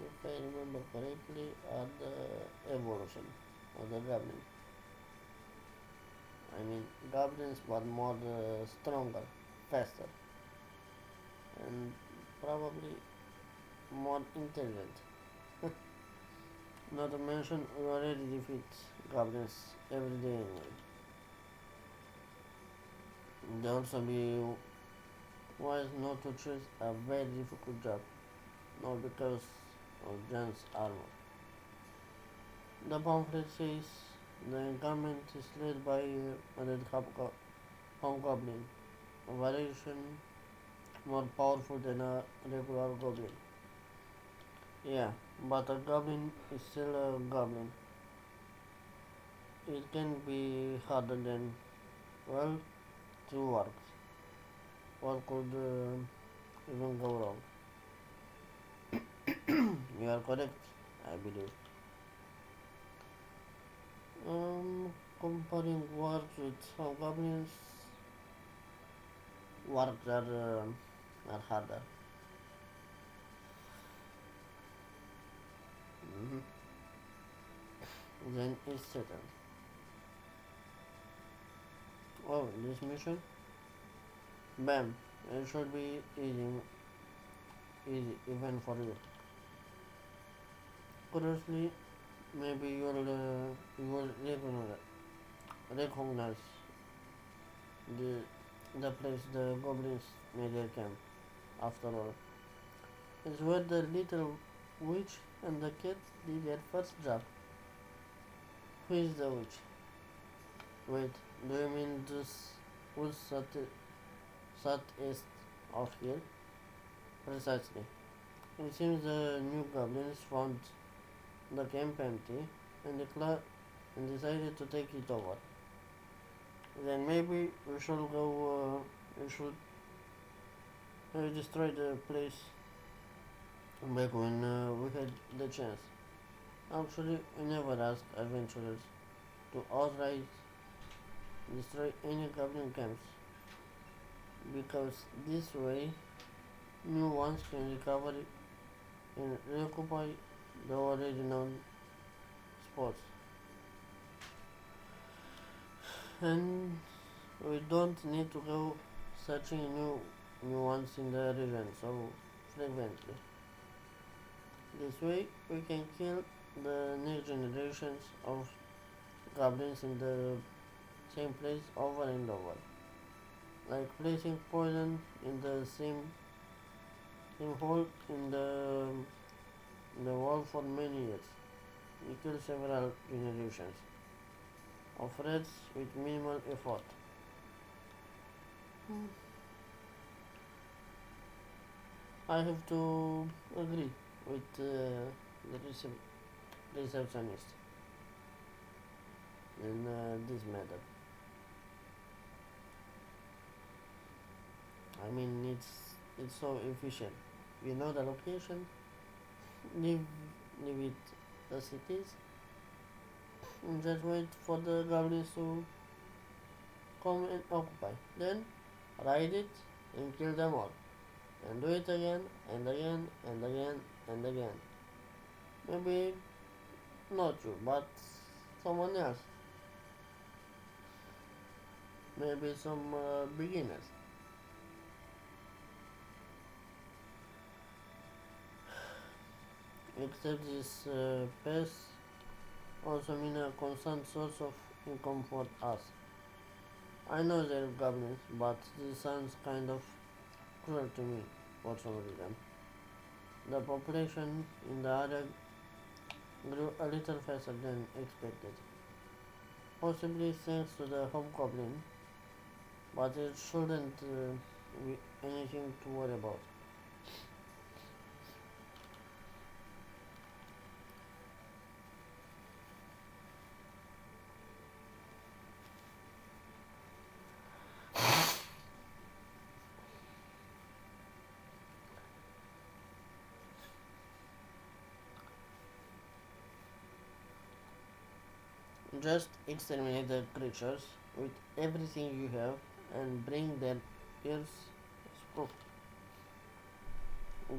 if I remember correctly, are the evolution of the goblin. I mean, goblins were more stronger, faster, and probably more intelligent. Not to mention, we already defeat goblins every day anyway. They also be wise not to choose a very difficult job, not because of Jan's armor. The pamphlet says the encampment is led by a red hobgoblin, a variation more powerful than a regular goblin. Yeah, but a goblin is still a goblin. It can be harder than, well, two works. What could even go wrong? You are correct, I believe. Comparing works with hobgoblins, works are harder. Mm-hmm. Then it's settled. Oh, this mission? Bam! It should be easy even for you. Curiously, maybe you will recognize the the place the goblins made their camp. After all, it's where the little witch and the cat did their first job. Who is the witch? Wait, do you mean this woods southeast of here? Precisely. It seems the new goblins found the camp empty and and decided to take it over. Then maybe we should go. We should destroy the place back when we had the chance. Actually, we never asked adventurers to outright destroy any goblin camps because this way new ones can recover and reoccupy the already known spots. And we don't need to go searching new ones in the region so frequently. This way we can kill the next generations of goblins in the same place over and over. Like placing poison in the same hole in the wall for many years. We kill several generations of rats with minimal effort. I have to agree with the receptionist in this matter. I mean, it's so efficient. We know the location, leave leave it as it is, and just wait for the goblins to come and occupy. Then ride it and kill them all, and do it again and again and again and again. Maybe not you, but someone else. Maybe some beginners. Except this pests also mean a constant source of income for us. I know they're goblins, but this sounds kind of cruel to me for some reason. The population in the area grew a little faster than expected, possibly thanks to the hobgoblin, but it shouldn't be anything to worry about. Just exterminate the creatures with everything you have and bring their ears spook.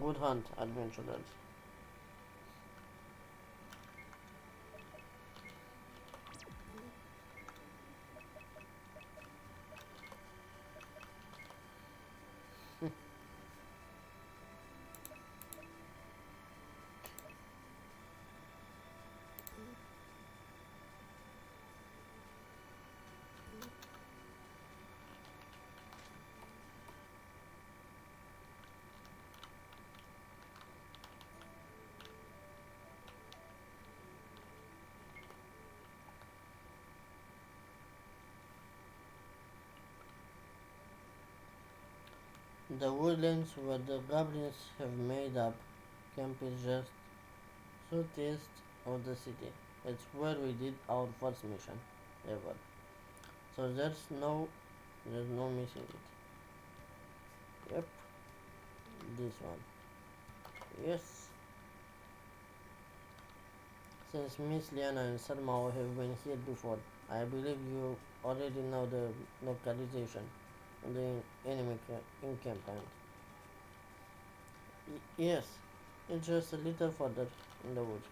Good hunt, adventurers. The woodlands where the goblins have made up camp is just southeast of the city. It's where we did our first mission ever. So there's no missing it. Yep, this one. Yes. Since Miss Liana and Sarmao have been here before, I believe you already know the localization of the enemy encampment. Yes, it's just a little further in the woods.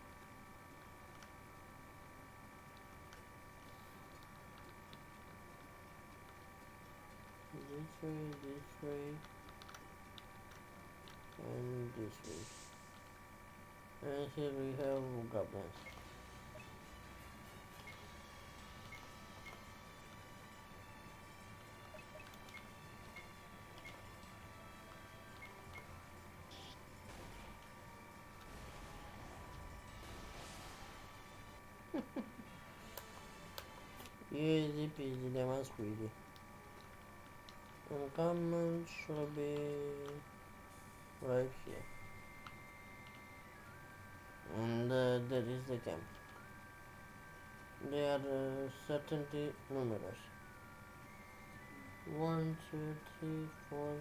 This way, and this way. And here we have goblins. Easy peasy lemon squeezy. Uncommon should be right here. And there is the camp. They are certainly numerous. One, two, three, four,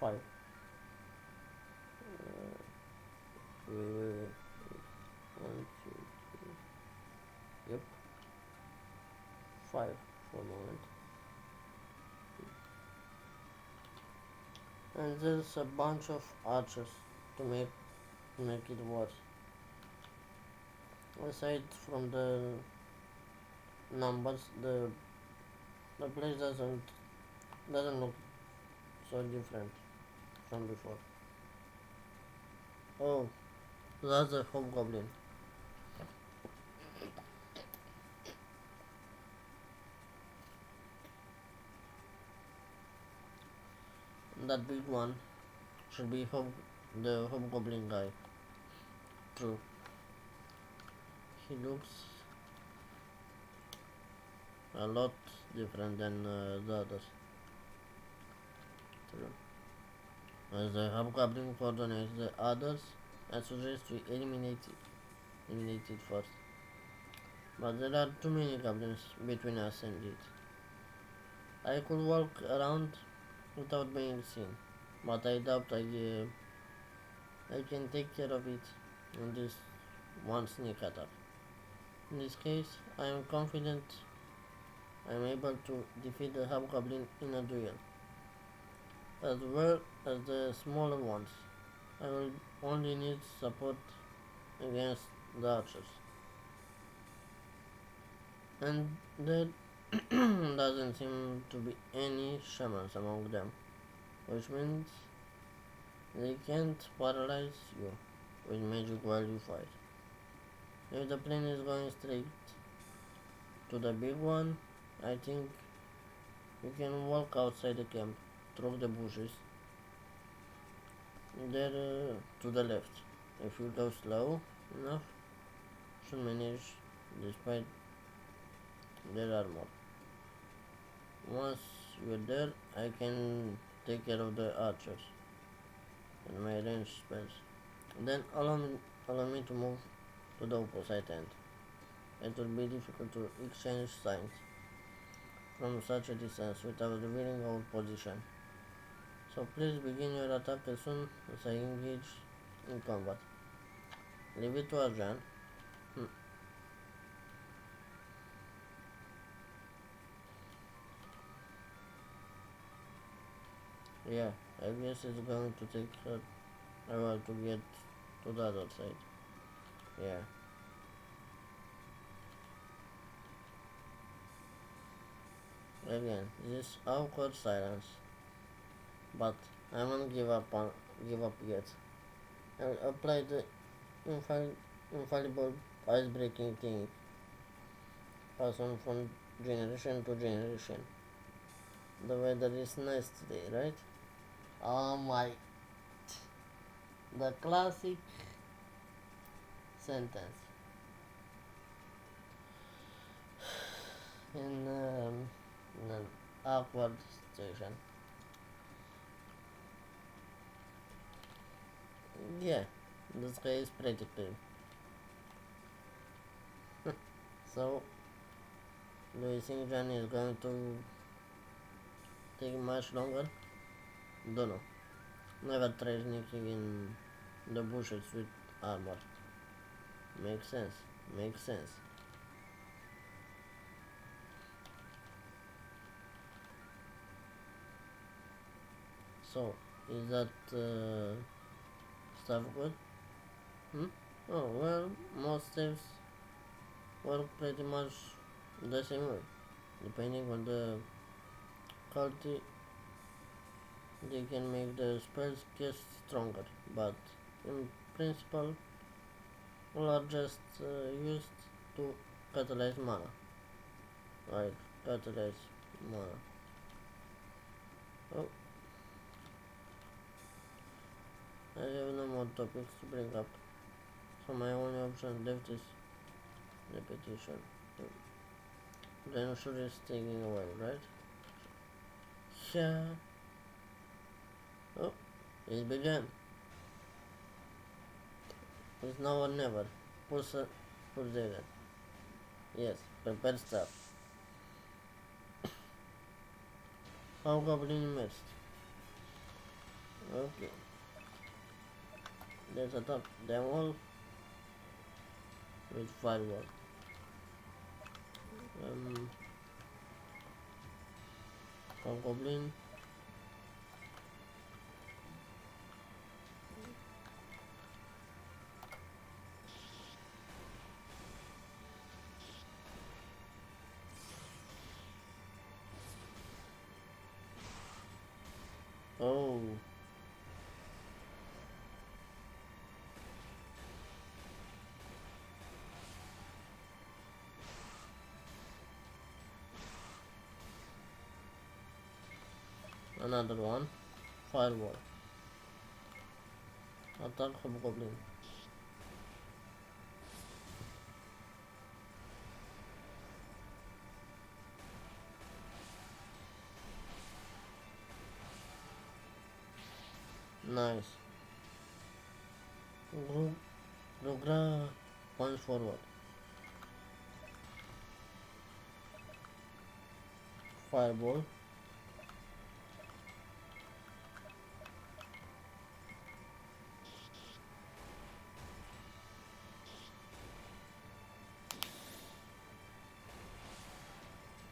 five. Wait, wait, wait. One, two, yep, five for a moment. And there's a bunch of archers to make it worse. Aside from the numbers, the place doesn't look so different from before. Oh, that's a hobgoblin. That big one should be the hobgoblin guy. True. He looks a lot different than the others. True. As the hobgoblin coordinates the others, I suggest we eliminate it first. But there are too many goblins between us and it. I could walk around without being seen, but I doubt I can take care of it in this one sneak attack. In this case, I am confident I am able to defeat the hobgoblin in a duel, as well as the smaller ones. I will only need support against the archers. And there doesn't seem to be any shamans among them, which means they can't paralyze you with magic while you fight. If the plane is going straight to the big one, I think you can walk outside the camp through the bushes there to the left. If you go slow enough, should manage despite their armor. Once you're there, I can take care of the archers and my range spells. Then allow me to move to the opposite end. It will be difficult to exchange signs from such a distance without revealing our position. So please begin your attack as soon as I engage in combat. Leave it to Arjan. Hmm. Yeah, I guess it's going to take her a while to get to the other side. Yeah. Again, this awkward silence. But I won't give up yet. I'll apply the infallible ice-breaking thing, pass on from generation to generation. The weather is nice today, right? Oh my, the classic sentence in an awkward situation. Yeah, the sky is pretty clear. So, do you think Johnny is going to take much longer? Don't know. Never try sneaking in the bushes with armor. Makes sense. Makes sense. So, is that stuff good? Hmm? Oh, well, most saves work pretty much the same way. Depending on the quality, they can make the spells get stronger, but in principle, all are just used to catalyze mana. Right, catalyze mana. Oh, I have no more topics to bring up, so my only option left is repetition. Then sure is taking a while, right? Yeah. Oh, it began. It's now or never. Push, push there. Yes, prepare stuff. Hobgoblin mist. Okay, let's attack them all with fireball. Um, Hobgoblin. Oh, another one. Fireball. Attack Hobgoblin. Nice. Rugra punch forward. Fireball.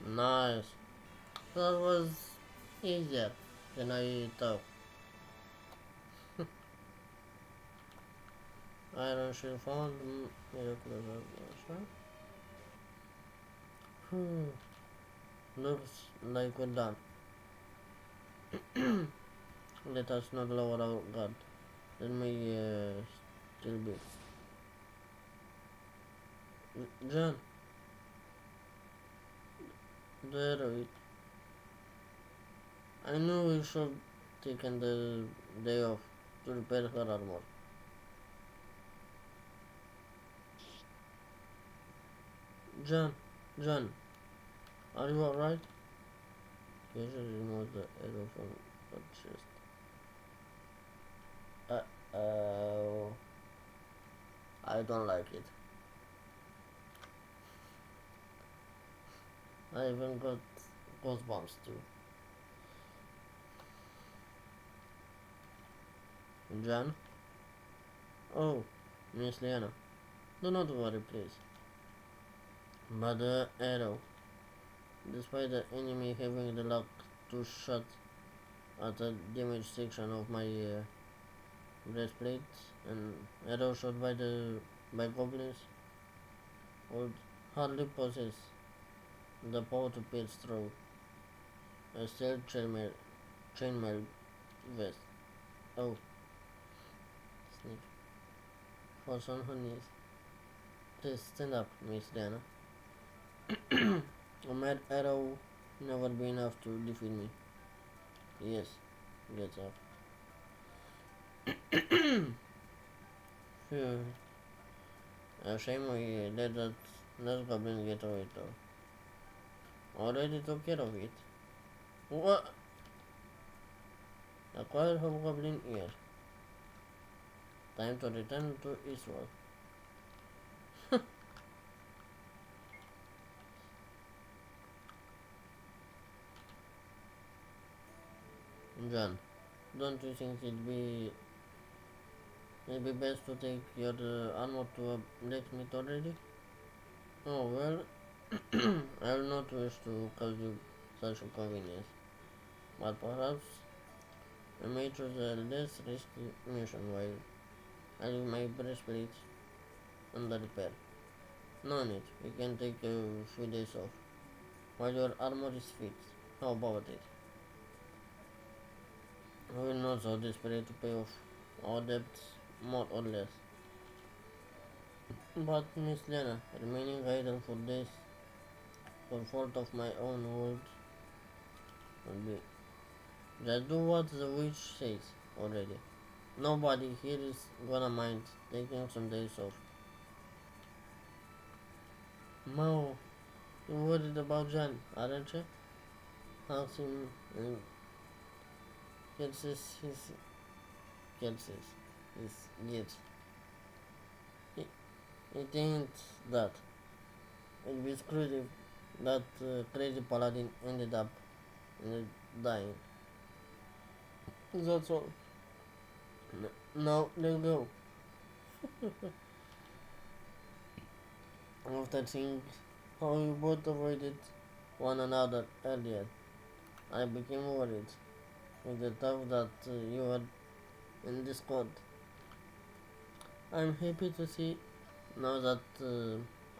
Nice. That was easier than I thought. Iron Shield found. Miraculous Archer. Looks like we're done. Let us not lower our guard. Let me still be. John, there. I knew we should taken the day off to repair her armor. John, John, are you alright? Casually removed the arrow from her chest. Uh, I don't like it. I even got goosebumps too. John? Oh, Miss Liana. Do not worry, please. But the arrow, despite the enemy having the luck to shut at the damage section of my breastplate, and arrow shot by goblins would hardly possess the power to pierce through a steel chainmail vest. Oh, sneak. For someone needs. Please stand up, Miss Diana. A mad arrow never be enough to defeat me. Yes, gets up. Phew. A shame we let that goblin get away though. Already took care of it. What? Acquired hobgoblin ear. Time to return to Eastward. John, don't you think it'd be best to take your armor to a blacksmith already? Oh well, I will not wish to cause you such inconvenience, but perhaps I may choose a less risky mission while I leave my breastplate under repair. No need, we can take a few days off while your armor is fixed. How about it? We will not so desperate to pay off our debts more or less. But Miss Lena, remaining idle for days for fault of my own world will be just do what the witch says already. Nobody here is gonna mind taking some days off. Mo, you're worried about John, aren't you? Ask him and Kelsis his gifts. It, it ain't that. It'd be screwed if that crazy paladin ended up dying. That's all. Now let's go. After seeing how you both avoided one another earlier, I became worried with the thought that you were in Discord. I'm happy to see now that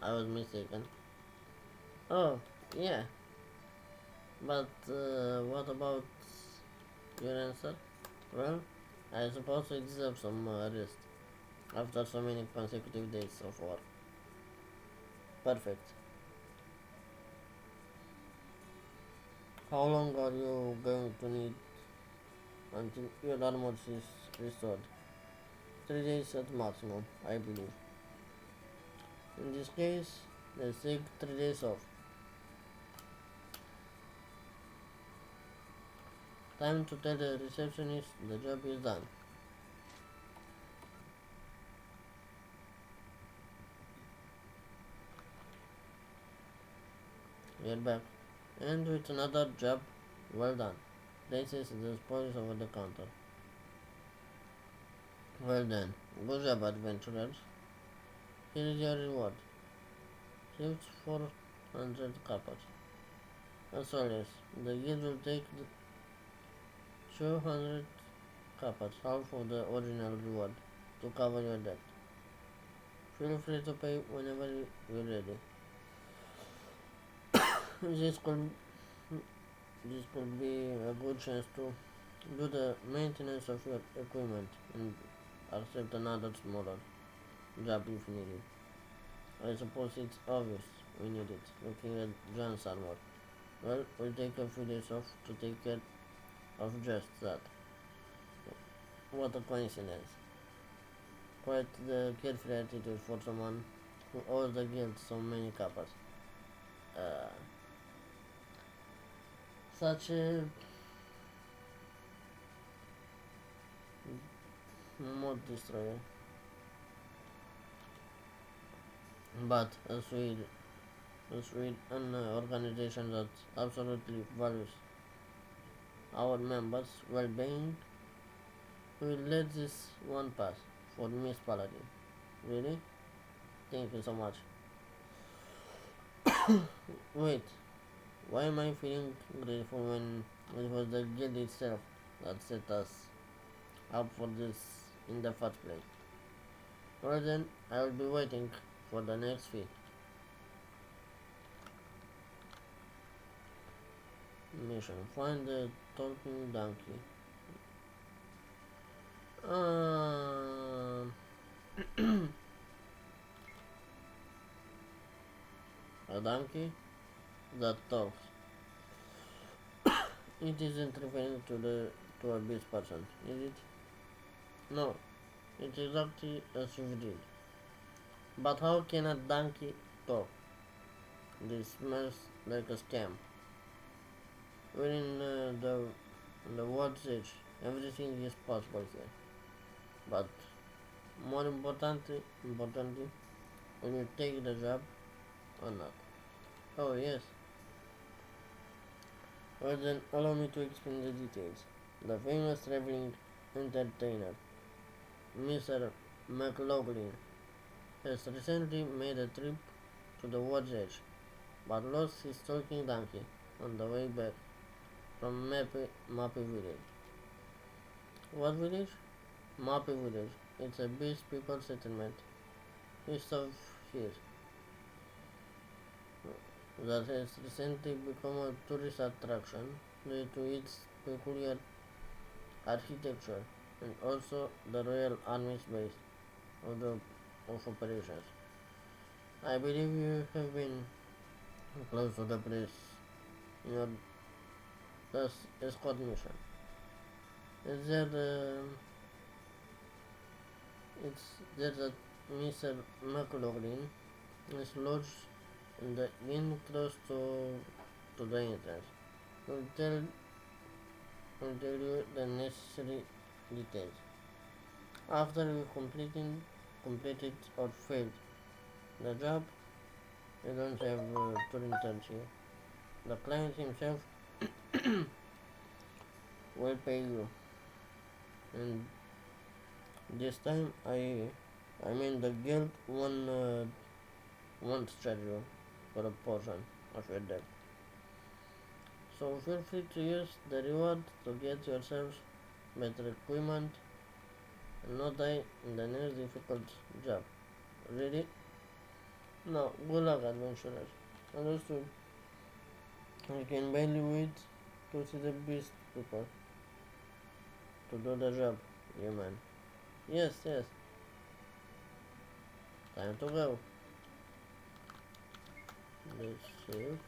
I was mistaken. Oh, yeah, but what about your answer? Well, I suppose I deserve some rest after so many consecutive days of work. Perfect. How long are you going to need until your armor is restored? 3 days at maximum, I believe. In this case, let's take 3 days off. Time to tell the receptionist the job is done. We're back. And with another job well done. Places the spoils over the counter. Well done. Good job, adventurers. Here is your reward. Saved 400 coppers. As always, the guild will take the 200 coppers, half of the original reward, to cover your debt. Feel free to pay whenever you're ready. This could this could be a good chance to do the maintenance of your equipment and accept another smaller job if needed. I suppose it's obvious we need it, looking at John's armor. Well, we'll take a few days off to take care of just that. What a coincidence. Quite the carefree attitude for someone who owes the guild so many coppers. Uh, such a mod destroyer. But as with an organization that absolutely values our members' well-being, we will let this one pass for Miss Paladin. Really? Thank you so much. Wait, why am I feeling grateful when it was the guild itself that set us up for this in the first place. Well then, I will be waiting for the next feed. Mission: find the talking donkey. Um, a donkey that talks. It isn't referring to a beast person, is it? No, it's exactly as you did. But how can a donkey talk? This smells like a scam. We're in the world's edge. Everything is possible here. But more importantly, will you take the job or not? Oh yes. Well then, allow me to explain the details. The famous traveling entertainer, Mr. McLaughlin, has recently made a trip to the world's edge, but lost his talking donkey on the way back from Mappy Village. What village? Mappy Village. It's a Beast People settlement east of here that has recently become a tourist attraction due to its peculiar architecture and also the Royal Army's base of operations. I believe you have been close to the place in your last escort mission. Is there it's there that Mr. McLaughlin is lodged in the inn close to the entrance. We'll tell, we'll tell you the necessary details. After we completed or failed the job, we don't have to return here. The client himself will pay you, and this time I mean the guild won't charge you for a portion of your debt. So feel free to use the reward to get yourselves better equipment and not die in the next difficult job. Ready? No, good luck, adventurers. Understood. I can barely wait to see the beast people to do the job, you man. Yes, yes. Time to go. Let's save.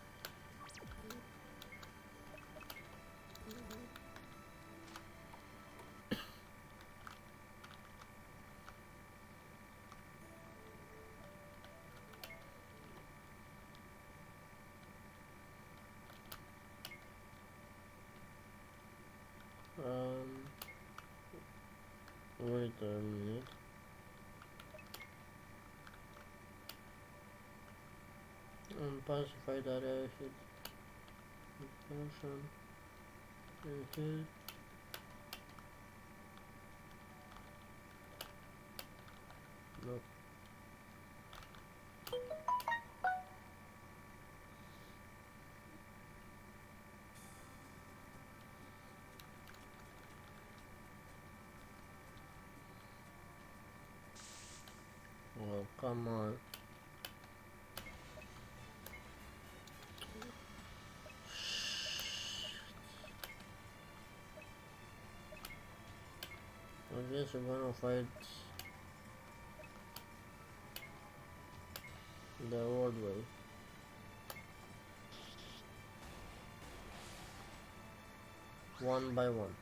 Wait a minute. Unpacified area hit person and hit. Nope. Oh, come on. I guess we're gonna fight the old way. One by one.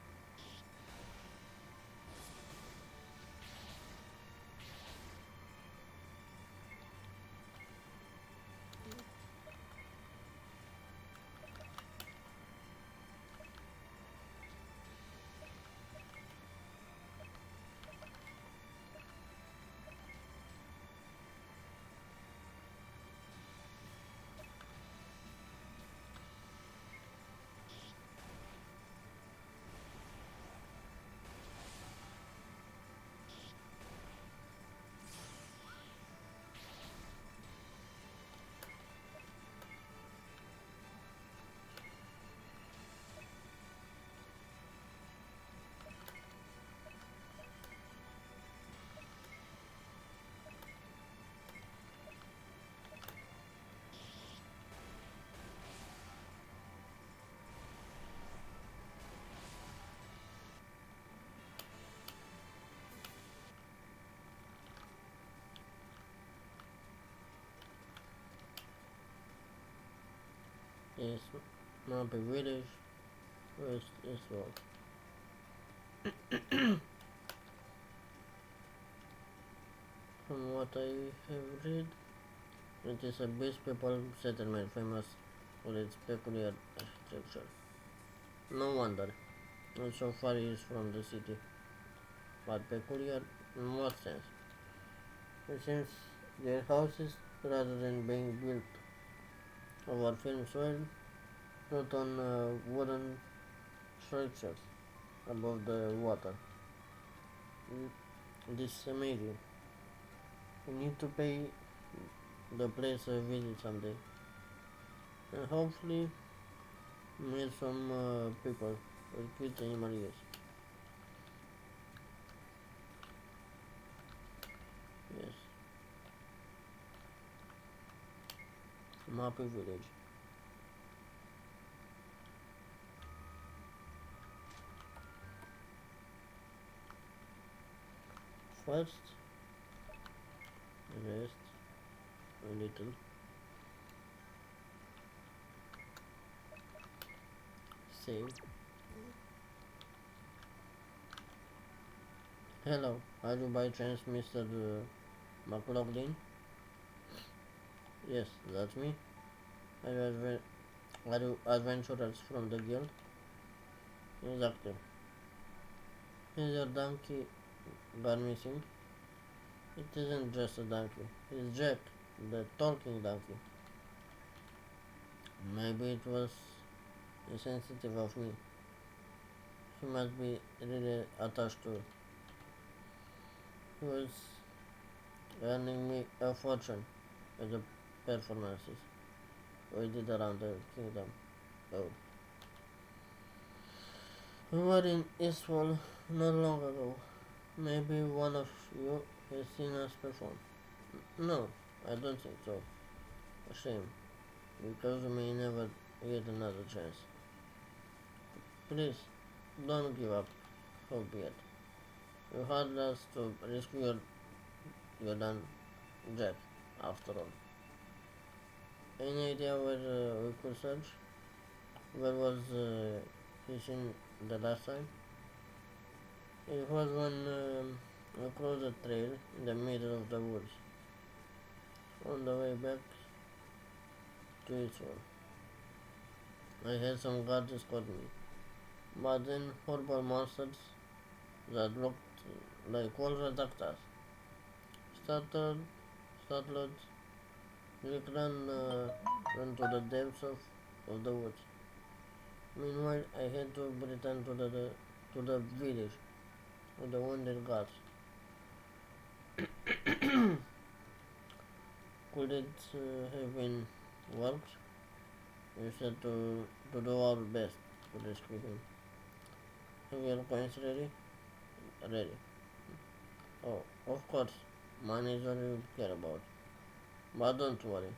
is Mapi Village, west eastward. From what I have read, it is a Beach people settlement famous for its peculiar architecture. No wonder, it's so far east from the city, but peculiar in what sense? Since their houses, rather than being built over film soil, not on wooden structures above the water. This is amazing. We need to pay the place a visit someday, and hopefully meet some people with cute animal ears. Yes, Mapi village. First, rest a little. Save. Hello, are you by chance Mr. McLaughlin? Yes, that's me. Are you adventurers from the guild? Exactly. Is your donkey gone missing? It isn't just a donkey. It's Jack, the talking donkey. Maybe it was insensitive of me. He must be really attached to it. He was earning me a fortune with the performances we did around the kingdom. Oh. We were in Eastwall not long ago. Maybe one of you has seen us perform. No, I don't think so. A shame, because we may never get another chance. Please, don't give up hope yet. You had us to rescue your done Jack, after all. Any idea where we could search? Where was he seen the last time? It was across the trail in the middle of the woods, on the way back to its home. I had some guards escort me, but then horrible monsters that looked like wolves attacked us. Startled, startled, we ran to the depths of the woods. Meanwhile, I had to return to the village with the wounded guards. Could it have been worse? We said to do our best to rescue him. Have your coins ready? Ready. Oh, of course. Money is all you care about. But don't worry.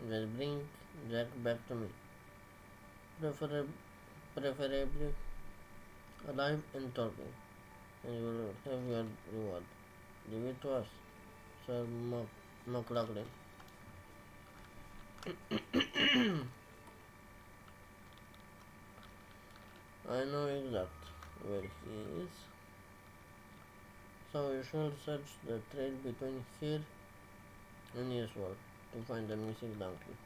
Just bring Jack back to me. Preferably, preferably alive and talking. And you will have your reward. Give it to us, Sir McLaughlin. I know exact where he is. So you should search the trail between here and Yeswar to find the missing donkey.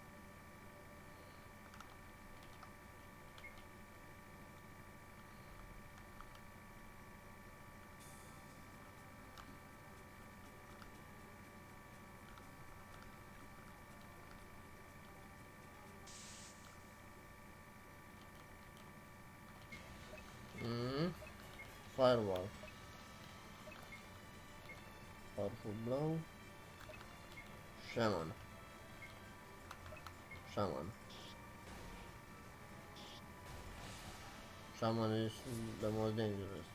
Mm. Firewall. Powerful blow. Shaman. Shaman. Shaman is the most dangerous.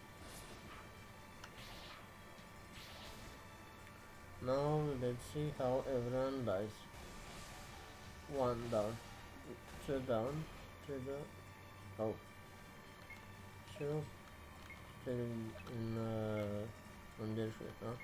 Now let's see how everyone dies. One down. Two down. Three down. Oh. Two. Still in on their feet, huh?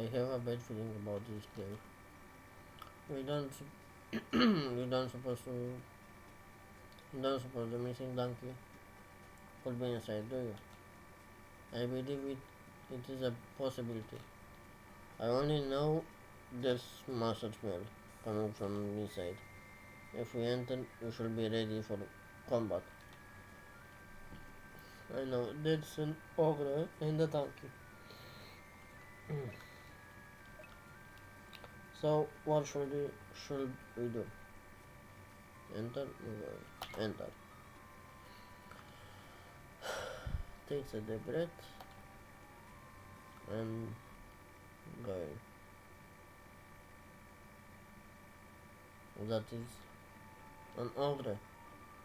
have a bad feeling about this game. We don't, we don't supposed to, don't suppose the missing donkey could be inside, do you? I believe it is a possibility. I only know there's master smell coming from inside. If we enter, we should be ready for combat. I know that's an ogre and a donkey. So what should we do? Enter, enter. Takes a deep breath and going. That is an ogre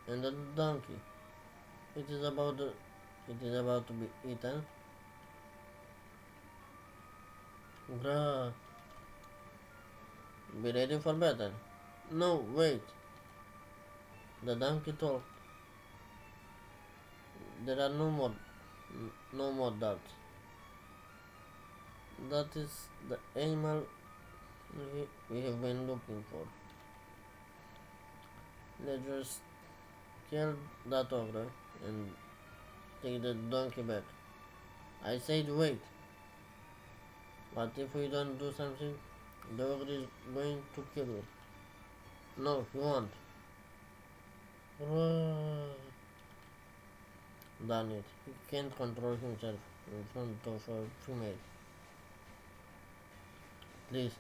and a donkey. It is about to, it is about to be eaten. Bruh, be ready for battle. No, wait. The donkey talked. There are no more doubts. That is the animal we have been looking for. Let's just kill that ogre and take the donkey back. I said wait. What if we don't do something? The ogre is going to kill you. No, he won't. Darn it. He can't control himself in front of a female. Please,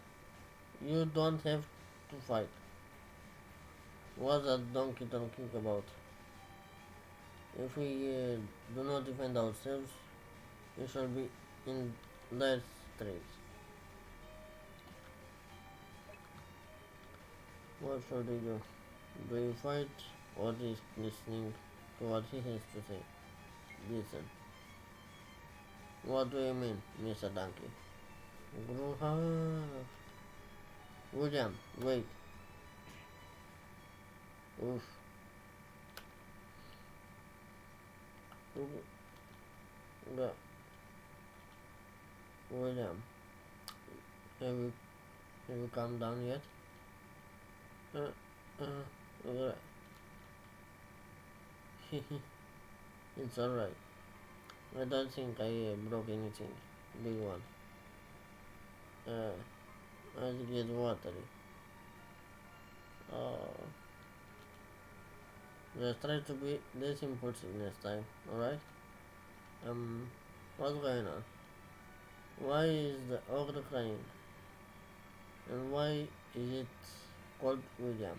you don't have to fight. What's that donkey talking about? If we do not defend ourselves, we shall be in dire straits. What should we do? Do you fight or is listening to what he has to say? Listen. What do you mean, Mr. Donkey? Gruha. William, wait. Oof. William, have you calmed down yet? Uh, it's alright. I don't think I broke anything. Big one. I get watery. Uh, just try to be less impulsive next time, alright? What's going on? Why is the ogre crying? And why is it called William?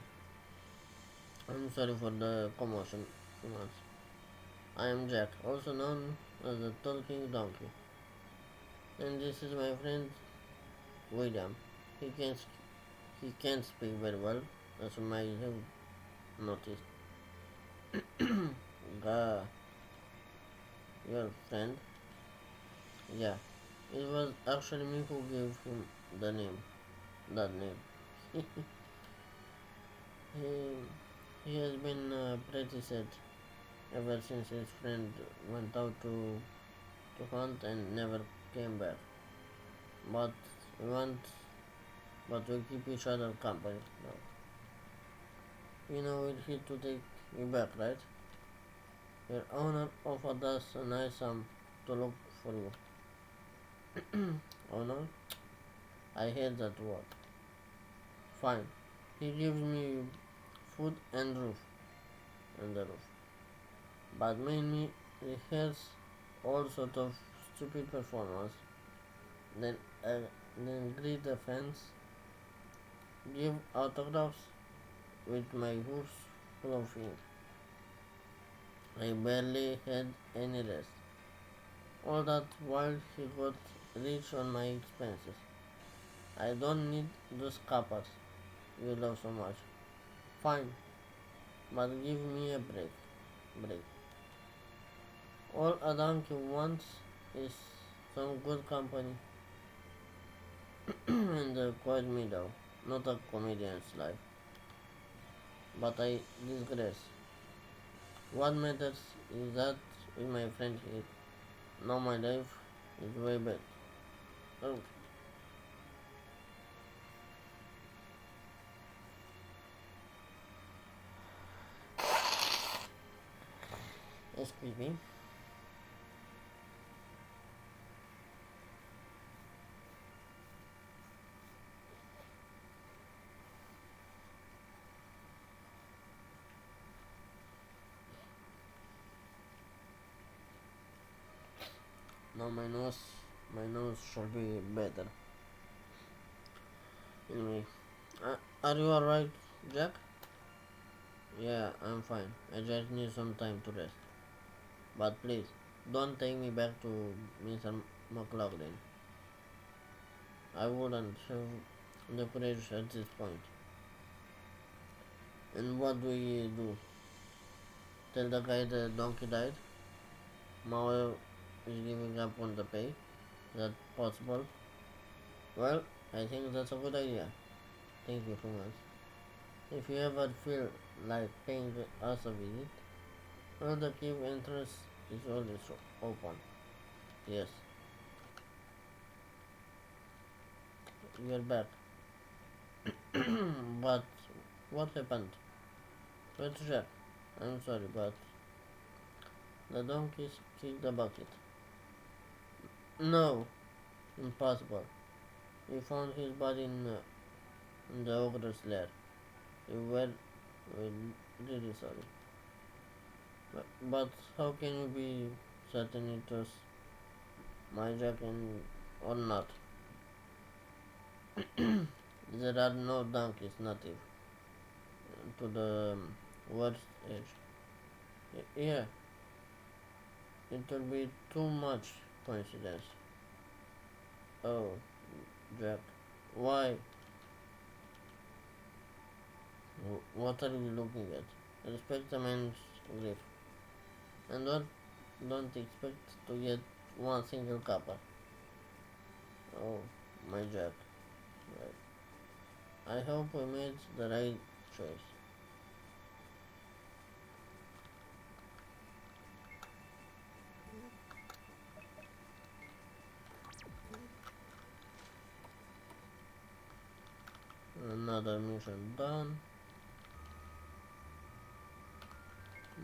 I'm sorry for the commotion. I am Jack, also known as the Talking Donkey. And this is my friend William. He can't speak very well, as you might have noticed. Your friend? Yeah. It was actually me who gave him that name. he has been pretty sad ever since his friend went out to hunt and never came back. But we want, but we keep each other company now. We're here to take you back, right? Your owner offered us a nice sum to look for you. Owner? I hate that word. Fine. He gives me food and the roof. But mainly rehearse all sort of stupid performance. Then, then greet the fans, give autographs with my hooves full of ink. I barely had any rest. All that while he got rich on my expenses. I don't need those cappers you love so much. Fine, but give me a break. All a donkey wants is some good company in the quiet meadow, not a comedian's life. But I digress. What matters is that with my friend here, now my life is way better. Oh, Excuse me. Now my nose should be better. Anyway, are you alright, Jack? Yeah, I'm fine. I just need some time to rest. But please, don't take me back to Mr. McLaughlin. I wouldn't have the courage at this point. And what do we do? Tell the guy the donkey died? Mao is giving up on the pay? Is that possible? Well, I think that's a good idea. Thank you so much. If you ever feel like paying us a visit, well, the cave entrance is always open. Yes, we are back. But what happened? Let's check. I'm sorry, but the donkeys kicked the bucket. No, impossible. We found his body in the ogre's lair. We were really sorry. But how can you be certain it was my jacket or not? There are no donkeys native to the worst edge. Yeah, it will be too much coincidence. Oh, Jack, why? What are you looking at? Respect the man's grief, and don't expect to get one single copper. Oh, my Jack. Right. I hope we made the right choice. Another mission done.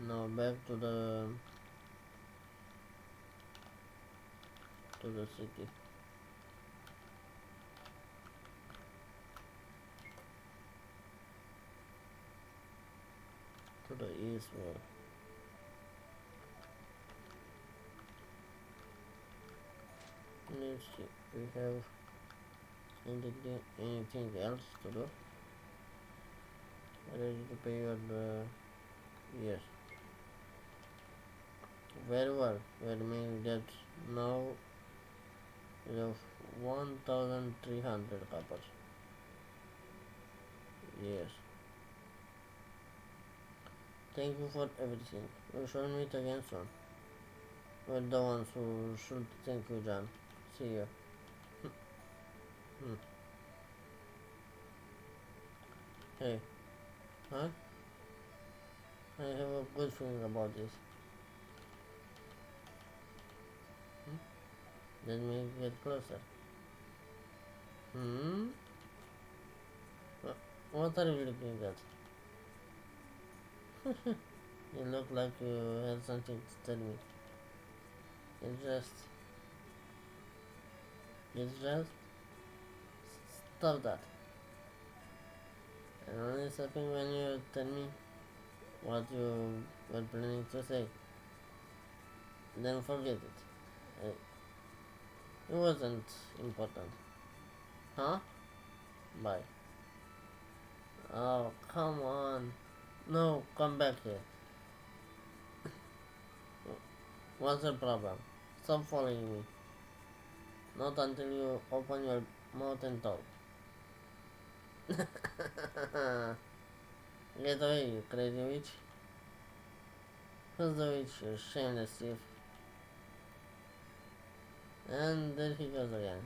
Now back to the city. To the east wall. Let's see. We have anything else to do? Ready to pay your yes. Very well. We're making that now we have 1,300 coppers. Yes. Thank you for everything. We shall meet again soon. We're the ones who should thank you, John. See you. Hmm. Hey, huh? I have a good feeling about this. Hmm? Let me get closer. Hmm? What are you looking at? You look like you had something to tell me. It's just, it's just, stop that. I'm only stopping when you tell me what you were planning to say. Then forget it. It wasn't important. Huh? Bye. Oh, come on. No, come back here. What's the problem? Stop following me. Not until you open your mouth and talk. Get away, you crazy witch. Who's the witch, you shameless thief? And there he goes again.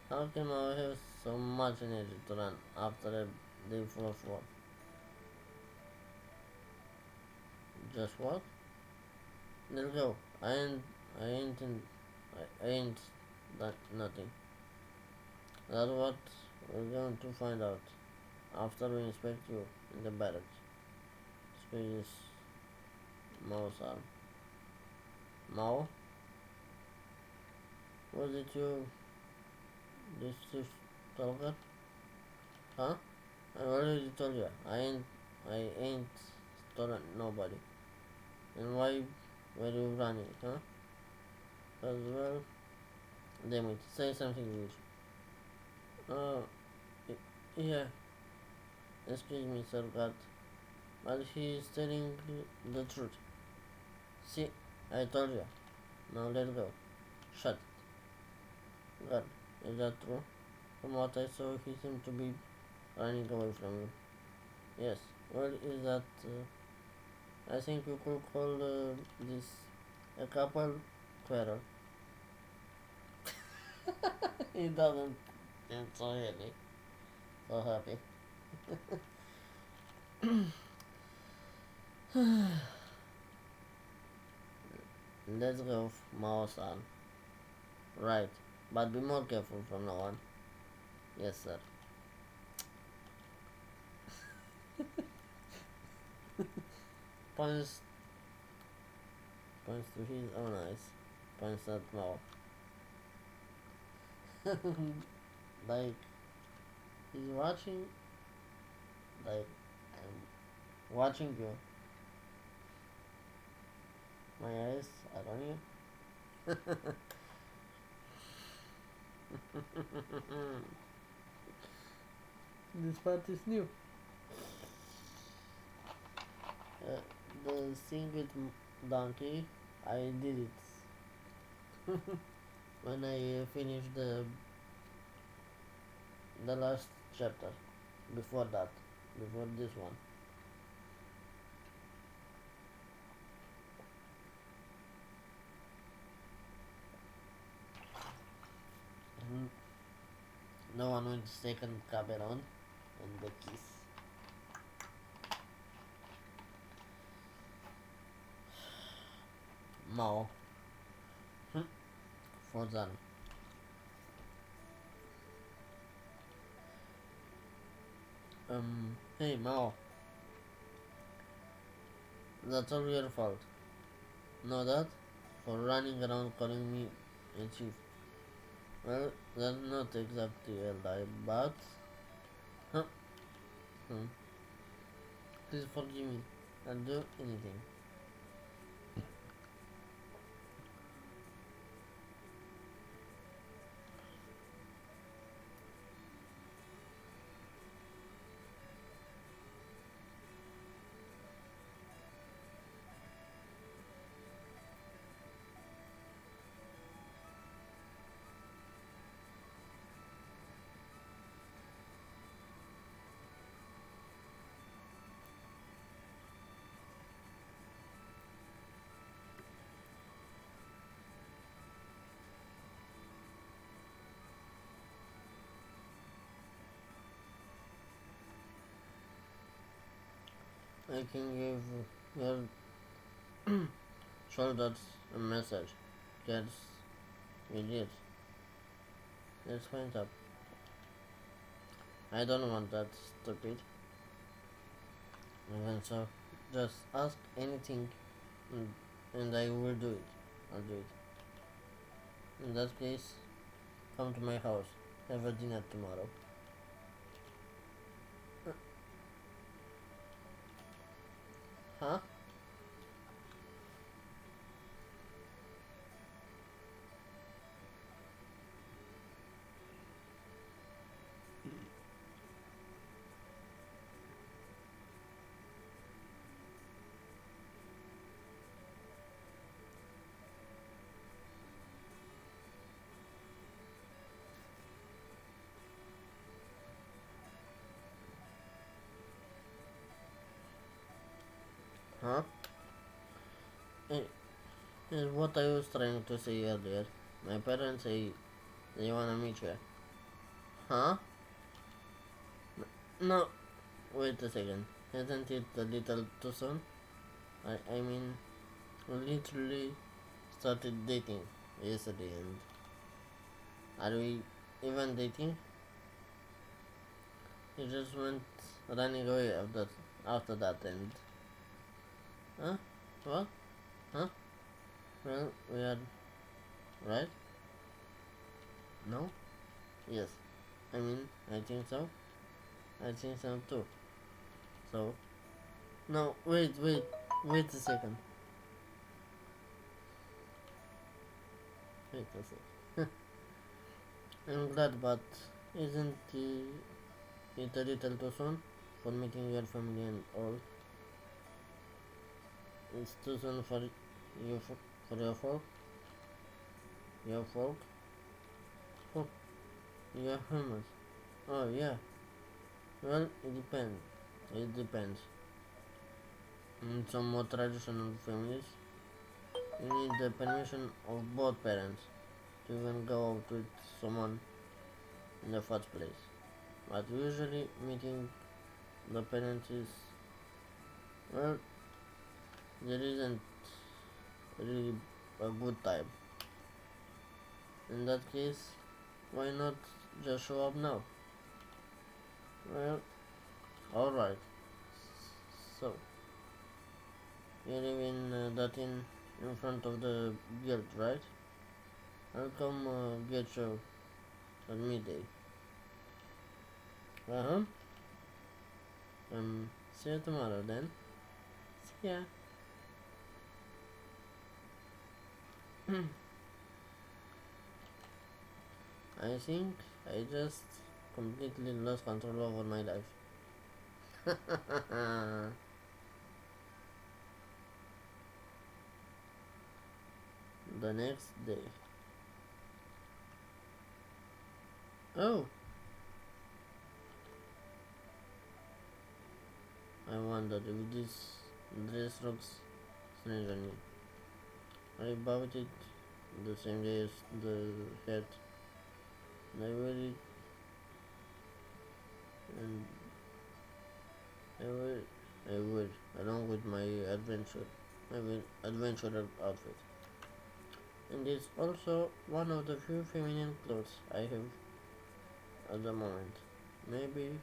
How can I have so much energy to run after a day full of work? Just what? Let's go. I ain't, in, I ain't that nothing. That's what we're going to find out after we inspect you in the barracks. Squeeze mouse arm. Mao, was it you, this stalker? Huh? I already told you, I ain't stolen nobody. And why were you running, huh? As well, damn it, say something good. Uh, yeah, excuse me, Sir God, but he is telling the truth. See, I told you. Now let go. Shut it. God, is that true? From what I saw, he seemed to be running away from you. Yes. Well, is that? I think you could call this a couple quarrel. He doesn't seem so happy. So happy. Let's go, Mao-san. Right. But be more careful from now on. Yes, sir. Points, points to his own eyes. Points at Mao. Like, he's watching. Like, I'm watching you. My eyes are on you. This part is new. Uh, the thing with donkey, I did it when I finished the last chapter. Before that, before this one. Mhm. No one went second Caberon and the kiss. Mao. For them. Hey Mao, that's all your fault. Know that? For running around calling me a chief. Well, that's not exactly a lie, but huh, hmm, please forgive me. I'll do anything. I can give your shoulders a message. Yes, we did. Let's find up. I don't want that stupid. Even so, just ask anything and I will do it. I'll do it. In that case, come to my house. Have a dinner tomorrow. Huh? Huh? Eh, what I was trying to say earlier. My parents say they wanna meet you. Huh? No. Wait a second. Isn't it a little too soon? I mean, we literally started dating yesterday and are we even dating? You just went running away after that and... Huh? What? Huh? Well, we are right? No? Yes. I mean, I think so. I think so too. So, no, wait a second. Wait a second. I'm glad, but isn't it a little too soon for meeting your family and all? It's too soon for for your folk. Your folk. Oh, your hummus. Oh yeah. Well, it depends. It depends. In some more traditional families, you need the permission of both parents to even go out with someone in the first place. But usually, meeting the parents is, well, there isn't really a good time. In that case, why not just show up now? Well, alright. So, you live in that in front of the guild, right? I'll come get you at midday. Uh huh. See you tomorrow then. See ya. I think I just completely lost control over my life. The next day. Oh, I wondered if this dress looks strange on me. I bought it the same day as the hat. And I wear it and I wear along with my adventurer outfit. And it's also one of the few feminine clothes I have at the moment. Maybe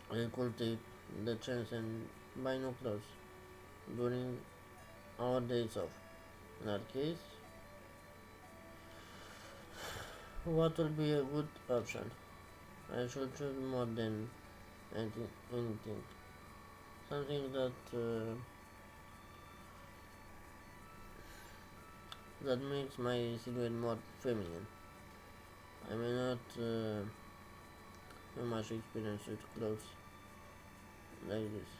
I could take the chance and buy new clothes during our days off. In that case, what will be a good option? I should choose more than anything. Something that makes my silhouette more feminine. I may not have much experience with clothes like this,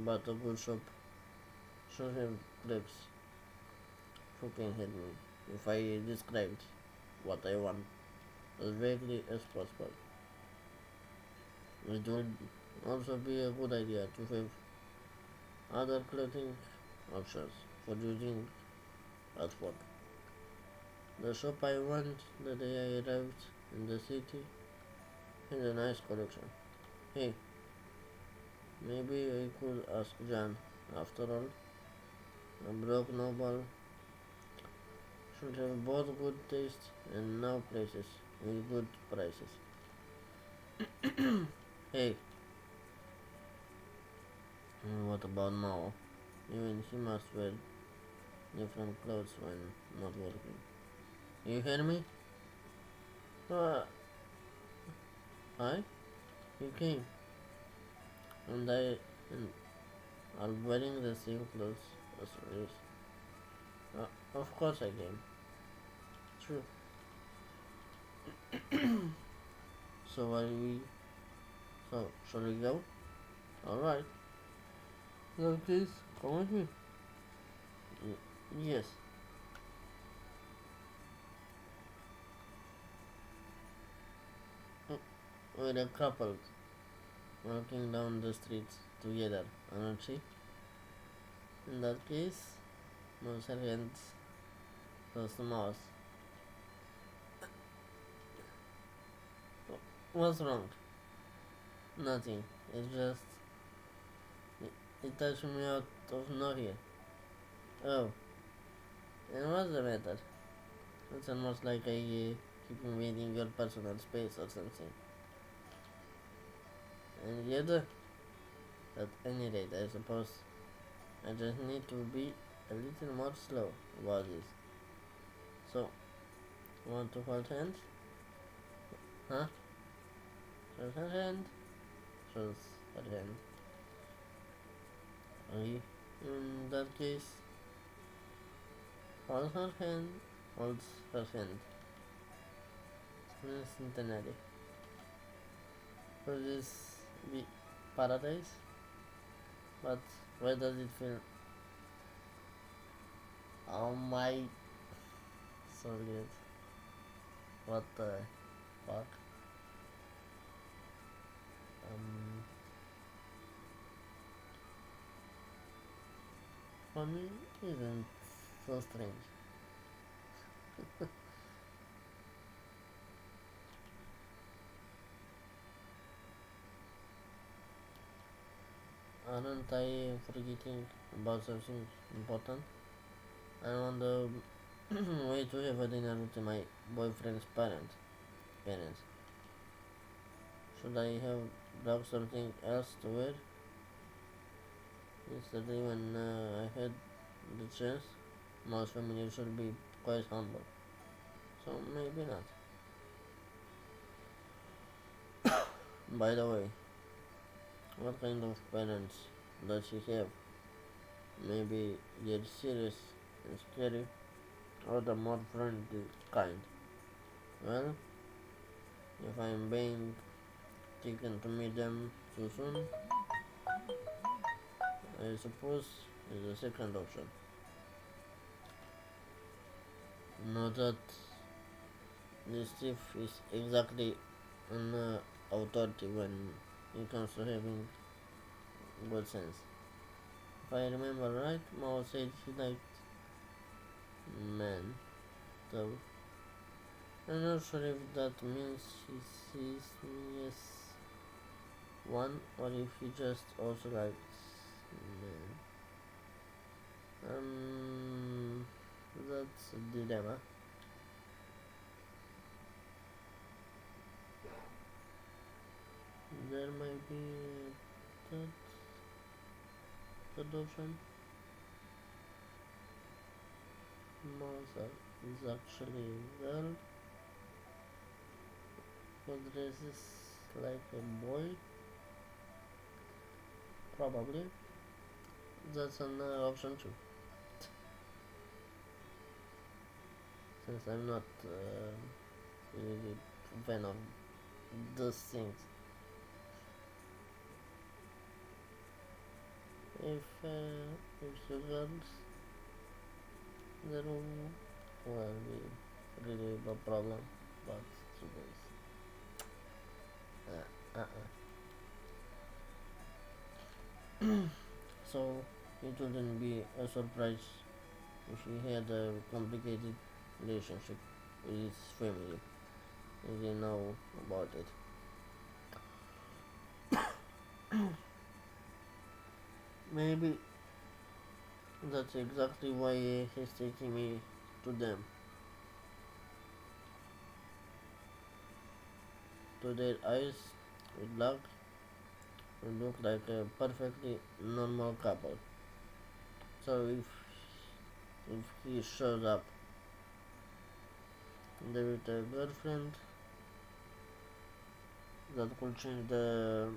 but a good shop should have clerks who can help me if I described what I want as vaguely as possible. It would also be a good idea to have other clothing options for using at work. The shop I went the day I arrived in the city had a nice collection. Hey, maybe I could ask Jan. After all, a broke noble should have both good taste and now places with good prices. Hey, what about Mao? Even he must wear different clothes when not working. You hear me? Uh, hi? You came, and I and are wearing the same clothes as always. Of course I came. True. So are we? So shall we go? All right. So please come with me. Yes. We're a couple walking down the street together, aren't we? In that case, no servants, just mouse. What's wrong? Nothing. It's just it touched me out of nowhere. Oh, and what's the matter? It's almost like I keep invading your personal space or something. And yet, at any rate, I suppose I just need to be a little more slow about this. So, want to hold hands? Huh? Hold her hand? Hold her hand. Okay. In that case, hold her hand, holds her hand. Centenary. Could this be paradise? But why does it feel? Oh my. So good. What the fuck? Um, for me, isn't so strange. Aren't I forgetting about something important? I'm on the way to have a dinner with my boyfriend's parents. Should I have brought something else to wear? Yesterday, when I had the chance, most families should be quite humble. So maybe not. By the way, what kind of parents does she have? Maybe they're serious and scary, or the more friendly kind. Well, if I'm being taken to meet them too soon, I suppose is the second option. Not that this chief is exactly an authority when it comes to having good sense. If I remember right, Mao said he liked men, though I'm not sure if that means he sees me as one or if he just also likes men. That's a dilemma. There might be that third option. Mozart is actually girl who dresses like a boy. Probably. That's another option too. Since I'm not really fan of those things. If you girls, there will be really a problem, but two boys. So it wouldn't be a surprise if he had a complicated relationship with his family. And they know about it. Maybe that's exactly why he's taking me to them. To their eyes, with luck, we look like a perfectly normal couple. So if he shows up there with a girlfriend, that could change the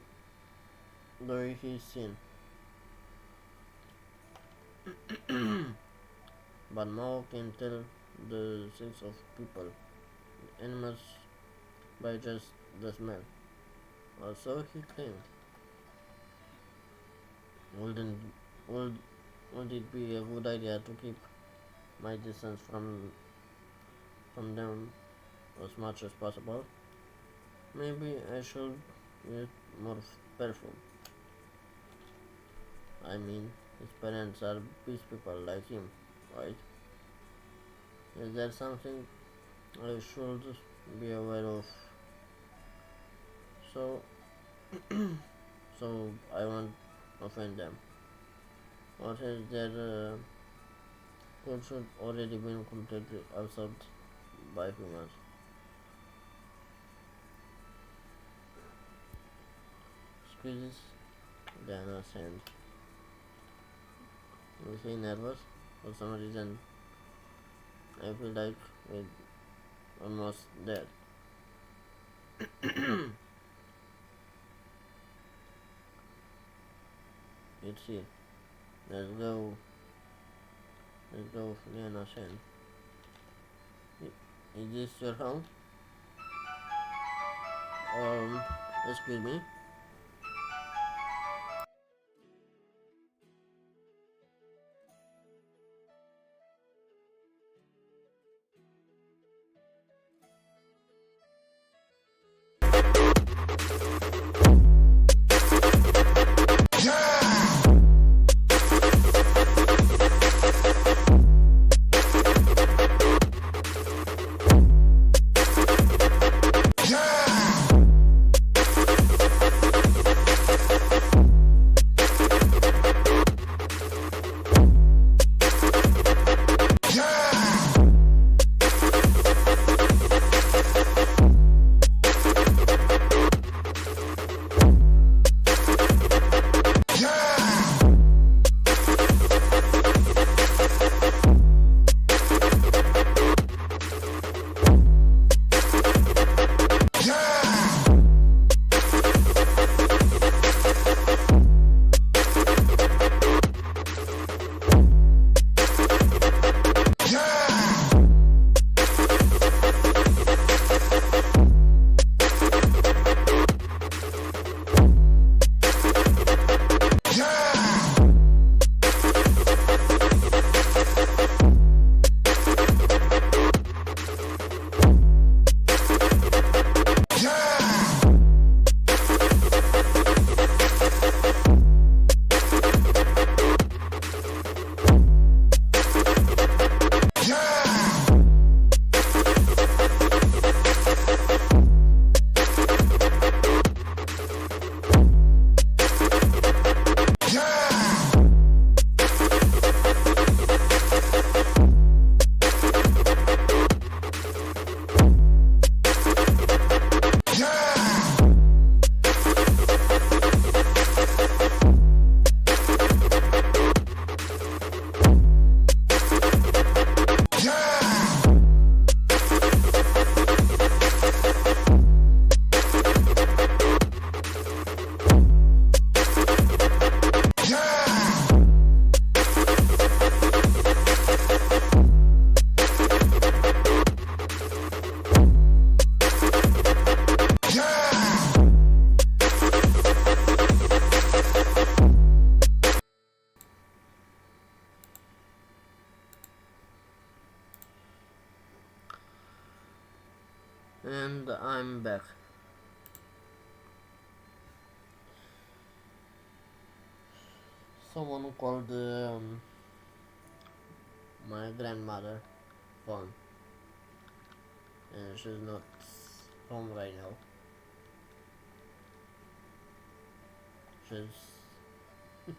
way he's seen. But now can tell the sex of people, animals, by just the smell. Or so he claimed. Wouldn't would would it be a good idea to keep my distance from them as much as possible? Maybe I should use more perfume. I mean, his parents are peace people like him, right? Is there something I should be aware of? So, so I won't offend them. Or has their culture already been completely absorbed by humans? Squeezes Diana's hand. Is he nervous? For some reason, I feel like we're almost there. It's here. Let's go. Let's go, Liana Shen. Is this your home? Excuse me. And I'm back. Someone called my grandmother phone, and she's not home right now. She's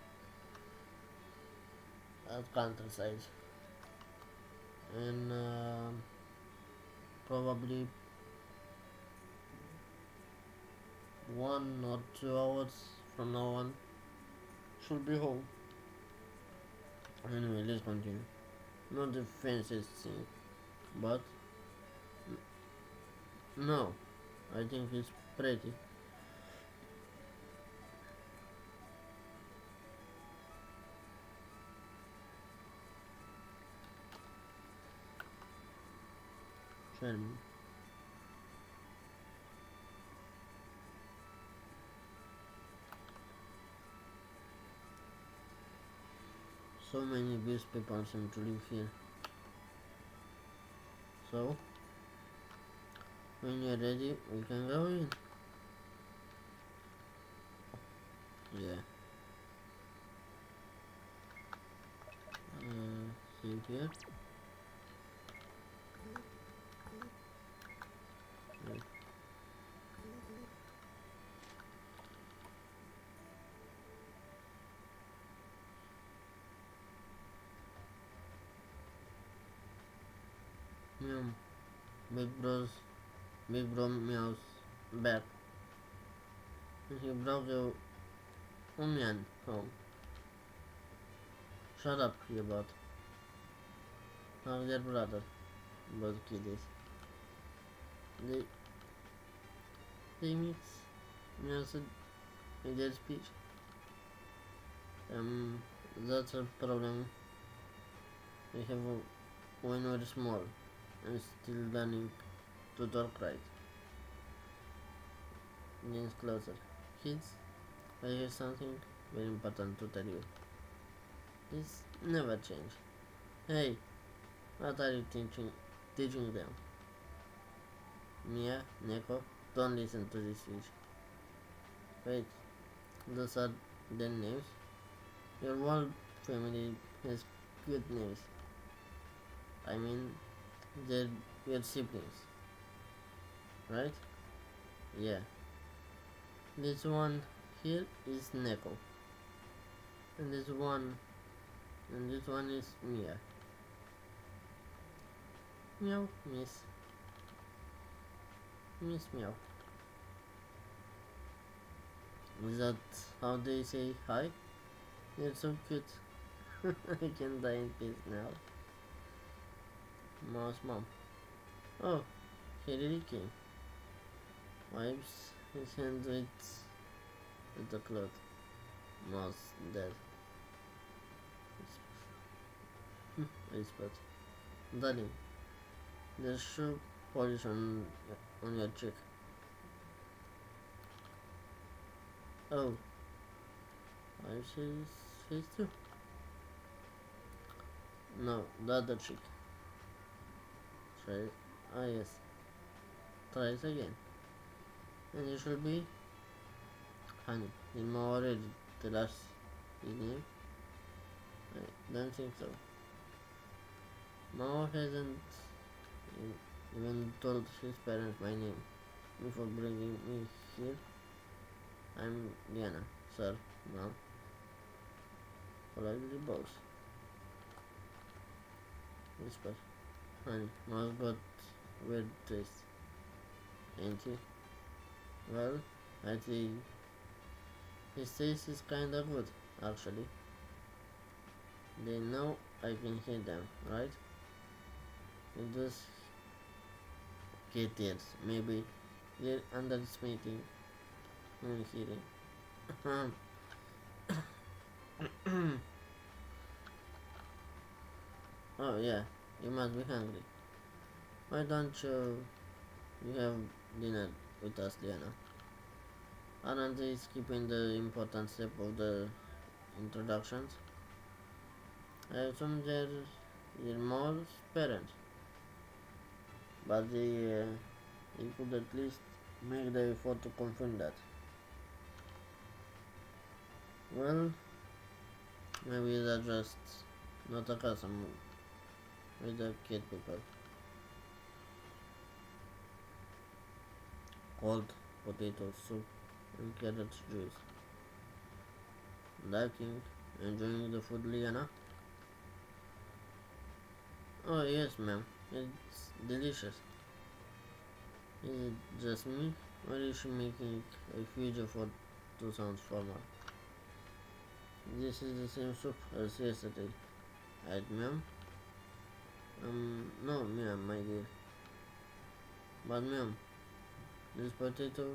at countryside, and probably 1 or 2 hours from now on should be home. Anyway, let's continue. Not the fanciest thing, but no, I think it's pretty. Charming. So many bees people seem to live here. So, when you're ready, we can go in. Yeah. Think here. Right. Meow. Big bro meows back. He brought the onion home. Shut up, you bot. or their brother, both kiddies. They, they mix music in their speech. Um, that's a problem we have when we're small and still learning to talk right. Leans closer. Kids, I have something very important to tell you. This never change. Hey, what are you teaching them? Mia, Neko, don't listen to this fish. Wait, those are their names? Your whole family has good names. I mean, they're your siblings, right? Yeah. This one here is Neko, and this one is Mia. Meow, Miss Meow. Is that how they say hi? You're so cute. I can die in peace now. Mouse mom. Oh, he really came. Wipes his hands with the cloth. Mouse dead. Whispered. Darling, there's shoe polish on your cheek. Oh, wipes his face too? No, the other cheek. Try it. Ah, yes. Try it again. And you should be honey. Did Mom already tell us his name? I don't think so. Mom hasn't even told his parents my name before bringing me here. I'm Diana, sir, Mom. Politely bows. Whisper. Honey, Mom's got weird taste, ain't he? Well, I think his taste is kinda good, actually. They know I can hear them, right? It just get it. Maybe they're underestimating my hearing. Oh yeah, you must be hungry. Why don't you have dinner with us, Diana? Aren't they skipping the important step of the introductions? I assume they're more parents, but they could at least make the effort to confirm that. Well, maybe they're just not accustomed with the kid people. Cold potato soup and carrot juice. Liking, enjoying the food, Liana? Oh yes, ma'am. It's delicious. Is it just me, or is she making a huge effort to sound formal? This is the same soup as yesterday. Right, ma'am? No, ma'am, my dear. But, ma'am, this potato,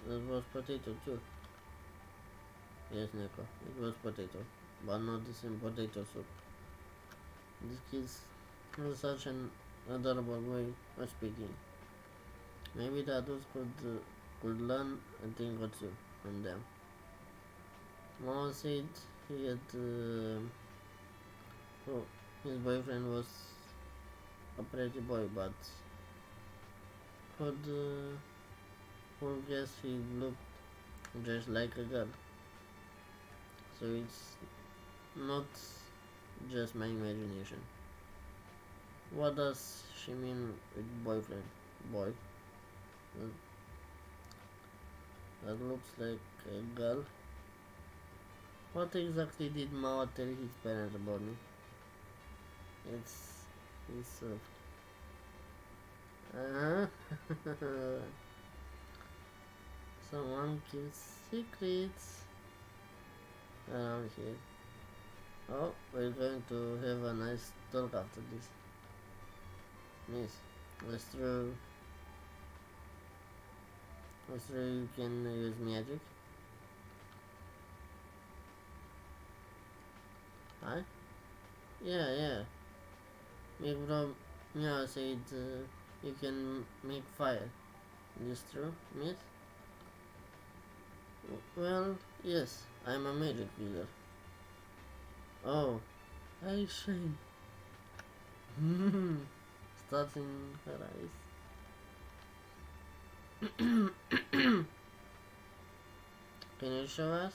that was potato too. Yes, Neko, it was potato, but not the same potato soup. These kids have such an adorable way of speaking. Maybe the adults could learn a thing or two from them. Mom said he had oh, his boyfriend was a pretty boy, but could who guess he looked just like a girl. So it's not just my imagination. What does she mean with boyfriend? Boy? That, that looks like a girl. What exactly did Mao tell his parents about me? It's someone keeps secrets around here. Oh, we're going to have a nice talk after this. Miss, let's through you can use magic. Hi? Yeah. Make bro, Mia said you can make fire. Is this true, miss? Well, yes, I'm a magic user. Oh, I shine. Starting her eyes. Can you show us?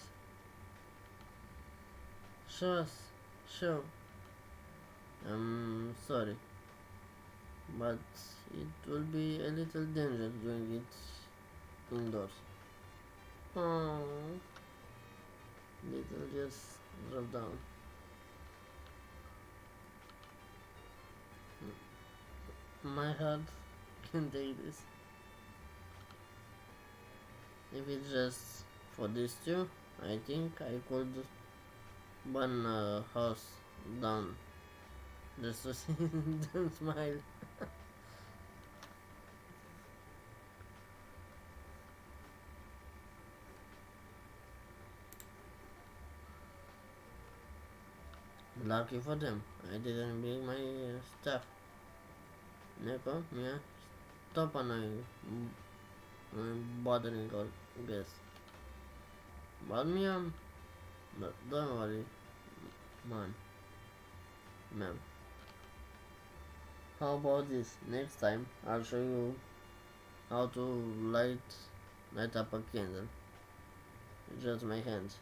Show us. Show. I'm sorry, but it will be a little dangerous doing it indoors. Oh, little just drop down. My heart can take this. If it's just for these two, I think I could burn a house down just to see them smile. Lucky for them, I didn't bring my stuff. Neko, Mia, stop annoying, bothering our guests. But Mia, don't worry, man, ma'am. How about this? Next time, I'll show you how to light up a candle. Just my hands.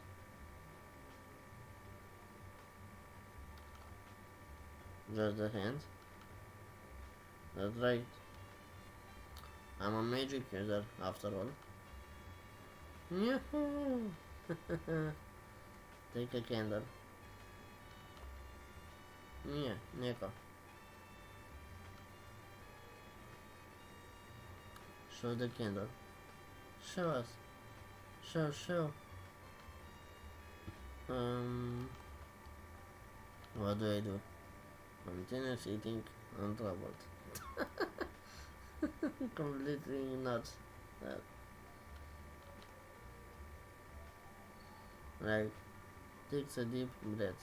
Just the hands. That's right. I'm a magic user after all. Yahoo! Take a candle. Yeah, Neko. Show the candle. Show us. Show. What do I do? Continuous eating untroubled. Completely nuts. That. Right. Takes a deep breath.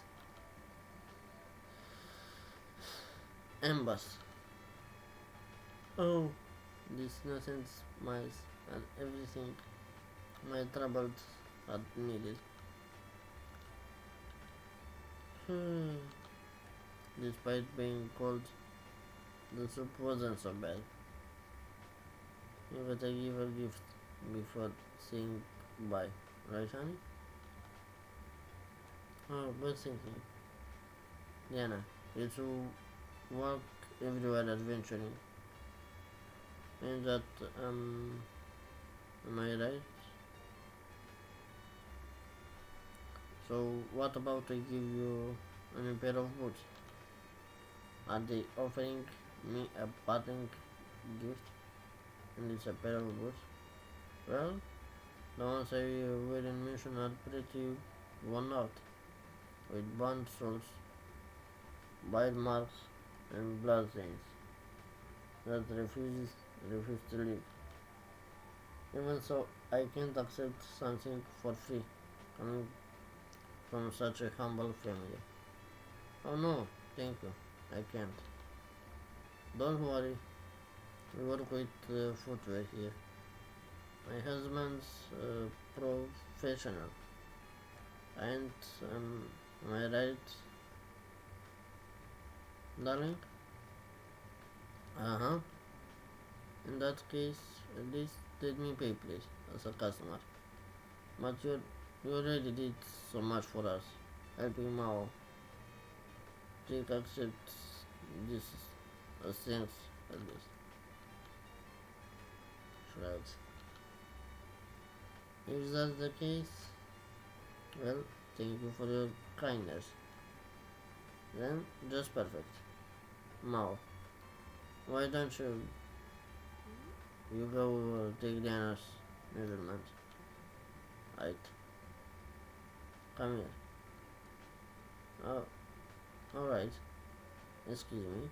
Embers. Oh, this innocent smiles and everything my troubled had needed. Despite being cold, the soup wasn't so bad. You better give a gift before saying bye, right, honey? Oh, good thinking. Diana, you two walk everywhere adventuring. And that, am I right? So, what about I give you a new pair of boots? Are they offering me a parting gift? And it's a pair of boots? Well, the ones I wear in mission are pretty worn out, with burnt soles, bite marks, and blood stains that refuse to leave. Even so, I can't accept something for free coming from such a humble family. Oh no, thank you, I can't. Don't worry, we work with footwear here. My husband's professional, and am I right, darling? Uh huh. In that case, at least let me pay, please, as a customer. But you already did so much for us, helping Mao. Jake accepts this as thanks, at least. Shrugs. If that's the case, well, thank you for your kindness. Then, just perfect. Mao, why don't you go take Diana's measurements? Right, come here. Oh, alright. Excuse me.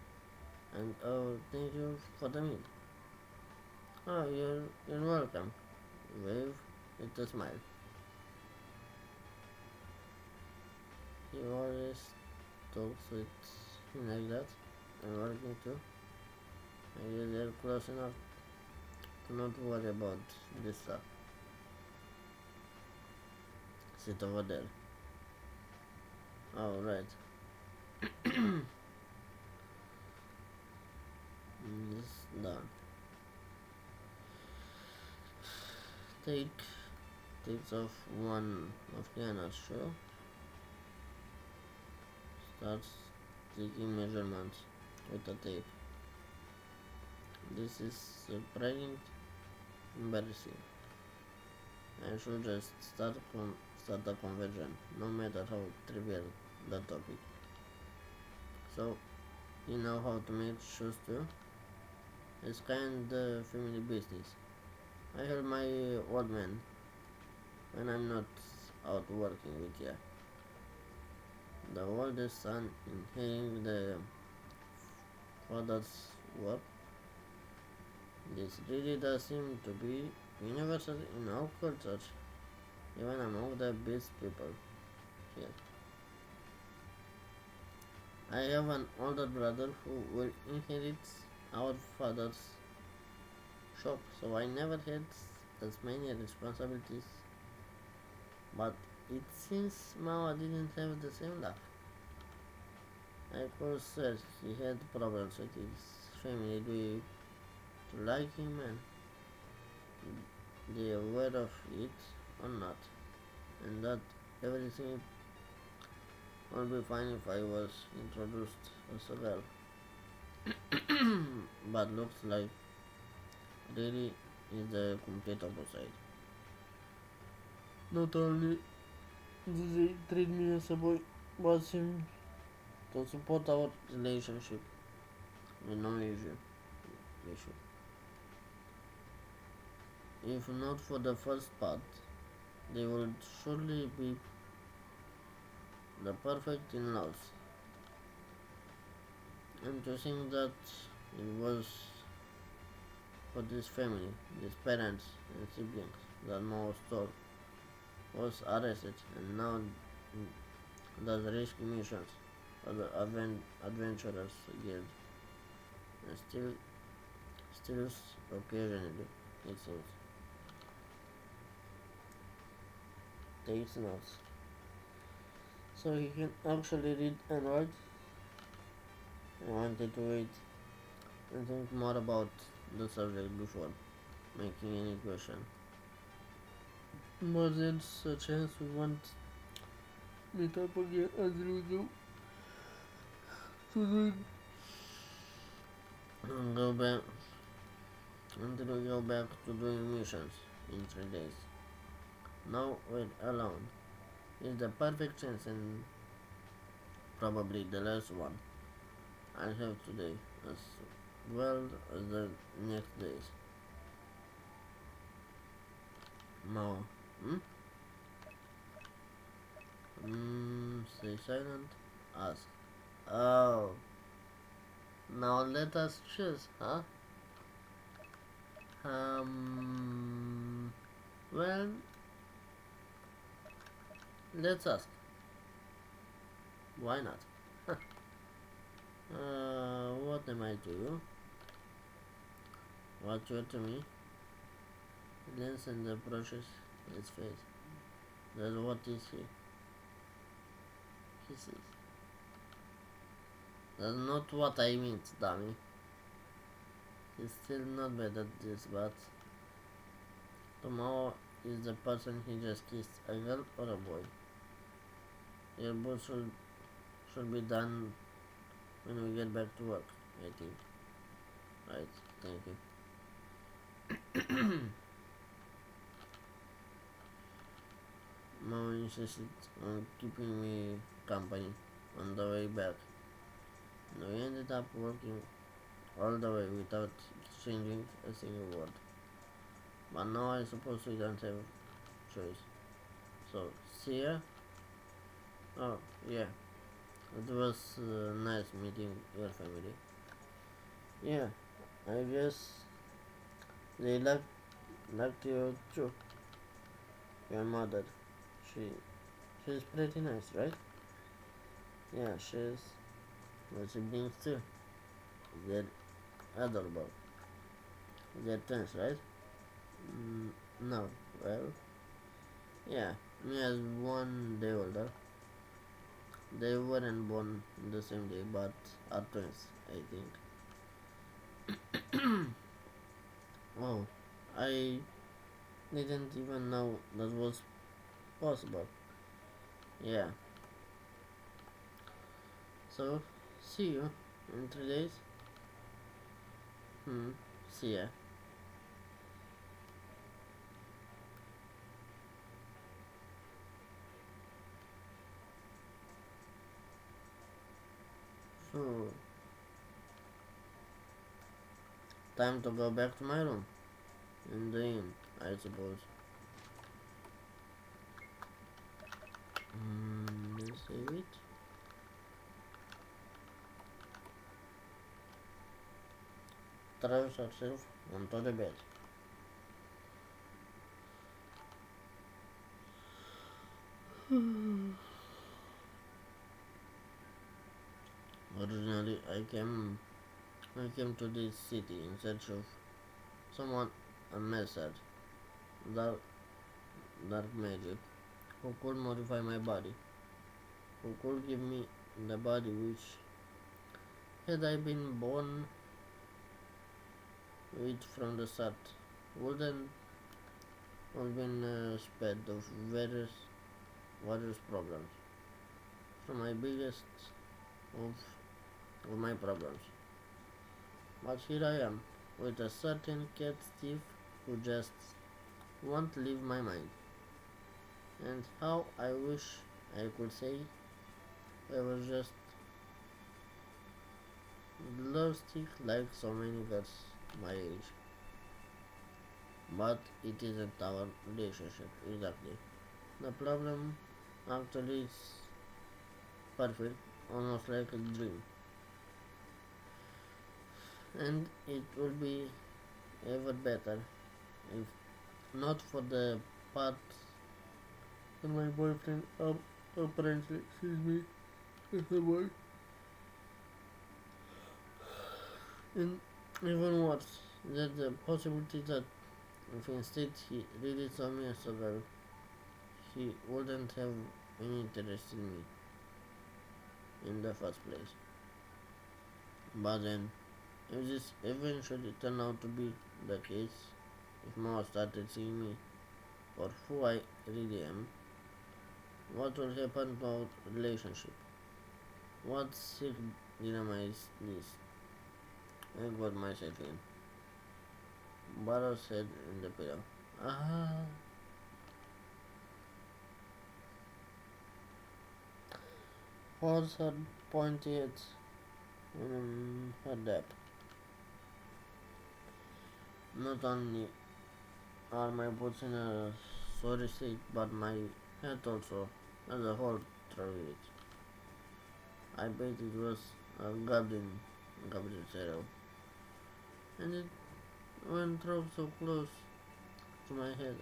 And oh, thank you for the meal. Oh, you're welcome. Wave with a smile. He always talks with him like that. I'm working too. I guess they're close enough to not worry about this stuff. Sit over there. Oh, right. This done. Take takes off one of Kiana's shoe. Starts taking measurements with a tape. This is surprising, embarrassing. I should just start a conversation, no matter how trivial the topic. So, you know how to make shoes too? It's kind of family business. I help my old man when I'm not out working with ya. The oldest son inheriting the father's work. This really does seem to be universal in our culture, even among the best people here. I have an older brother who will inherit our father's shop, so I never had as many responsibilities. But it seems Mama didn't have the same luck. I could swear he had problems with his family. Do you like him and they aware of it or not? And that everything would be fine if I was introduced as a girl. But looks like really is the complete opposite. Not only do they treat me as a boy, but seem to support our relationship with no issue. If not for the first part, they would surely be the perfect in-laws. And to think that it was for this family, these parents and siblings, that Mao Store was arrested and now does rescue missions for the Adventurers Guild. And still occasionally, it seems, takes notes. So he can actually read and write. I wanted to wait and think more about the subject before making any question. But there's a chance we won't meet up again until we to go back to doing missions in 3 days. Now we're alone. It's the perfect chance and probably the last one I have today as well as the next days. Now, stay silent. Ask. Oh, now let us choose, huh? Well, let's ask. Why not? What am I to you? What you are to me? Lens and approaches his face. That's what is he? He says. That's not what I mean, dummy. He's still not bad at this, but tomorrow is the person he just kissed, a girl or a boy. Your both should be done when we get back to work, I think. Right, thank you. Mom insisted on keeping me company on the way back. And we ended up working all the way without exchanging a single word. But now I suppose we don't have choice. So, see ya? Oh, yeah. It was nice meeting your family. Yeah, I guess they liked you too. Your mother. She she's pretty nice, right? Yeah, she's my siblings too. They're adorable. They're twins, right? No. Well, yeah. Me as one day older. They weren't born the same day, but are twins, I think. Oh, I didn't even know that was possible. Yeah. So, see you in 3 days. Hmm. See ya. So, time to go back to my room. In the inn, I suppose. Let's save it. Throws herself onto the bed. Originally, I came to this city in search of someone, a master, dark, dark magic, who could modify my body, who could give me the body which, had I been born with from the start, wouldn't have been spared of various problems. From my biggest of my problems. But here I am, with a certain cat thief who just won't leave my mind. And how I wish I could say I was just lovesick like so many girls my age. But it isn't our relationship exactly. The problem actually is perfect, almost like a dream. And it would be ever better if not for the part that my boyfriend apparently sees me as a boy. And even worse, there's the possibility that if instead he really saw me as a girl, he wouldn't have any interest in me in the first place. But then, if this eventually turned out to be the case, if Mao started seeing me for who I really am, what will happen to our relationship? What sick dilemma is this? I got myself in. Barrow said in the pillow. Ah, horse her pointy head her depth. Not only are my boots in a sorry state, but my head also has a hole through it. I bet it was a goblin arrow, and it went through so close to my head.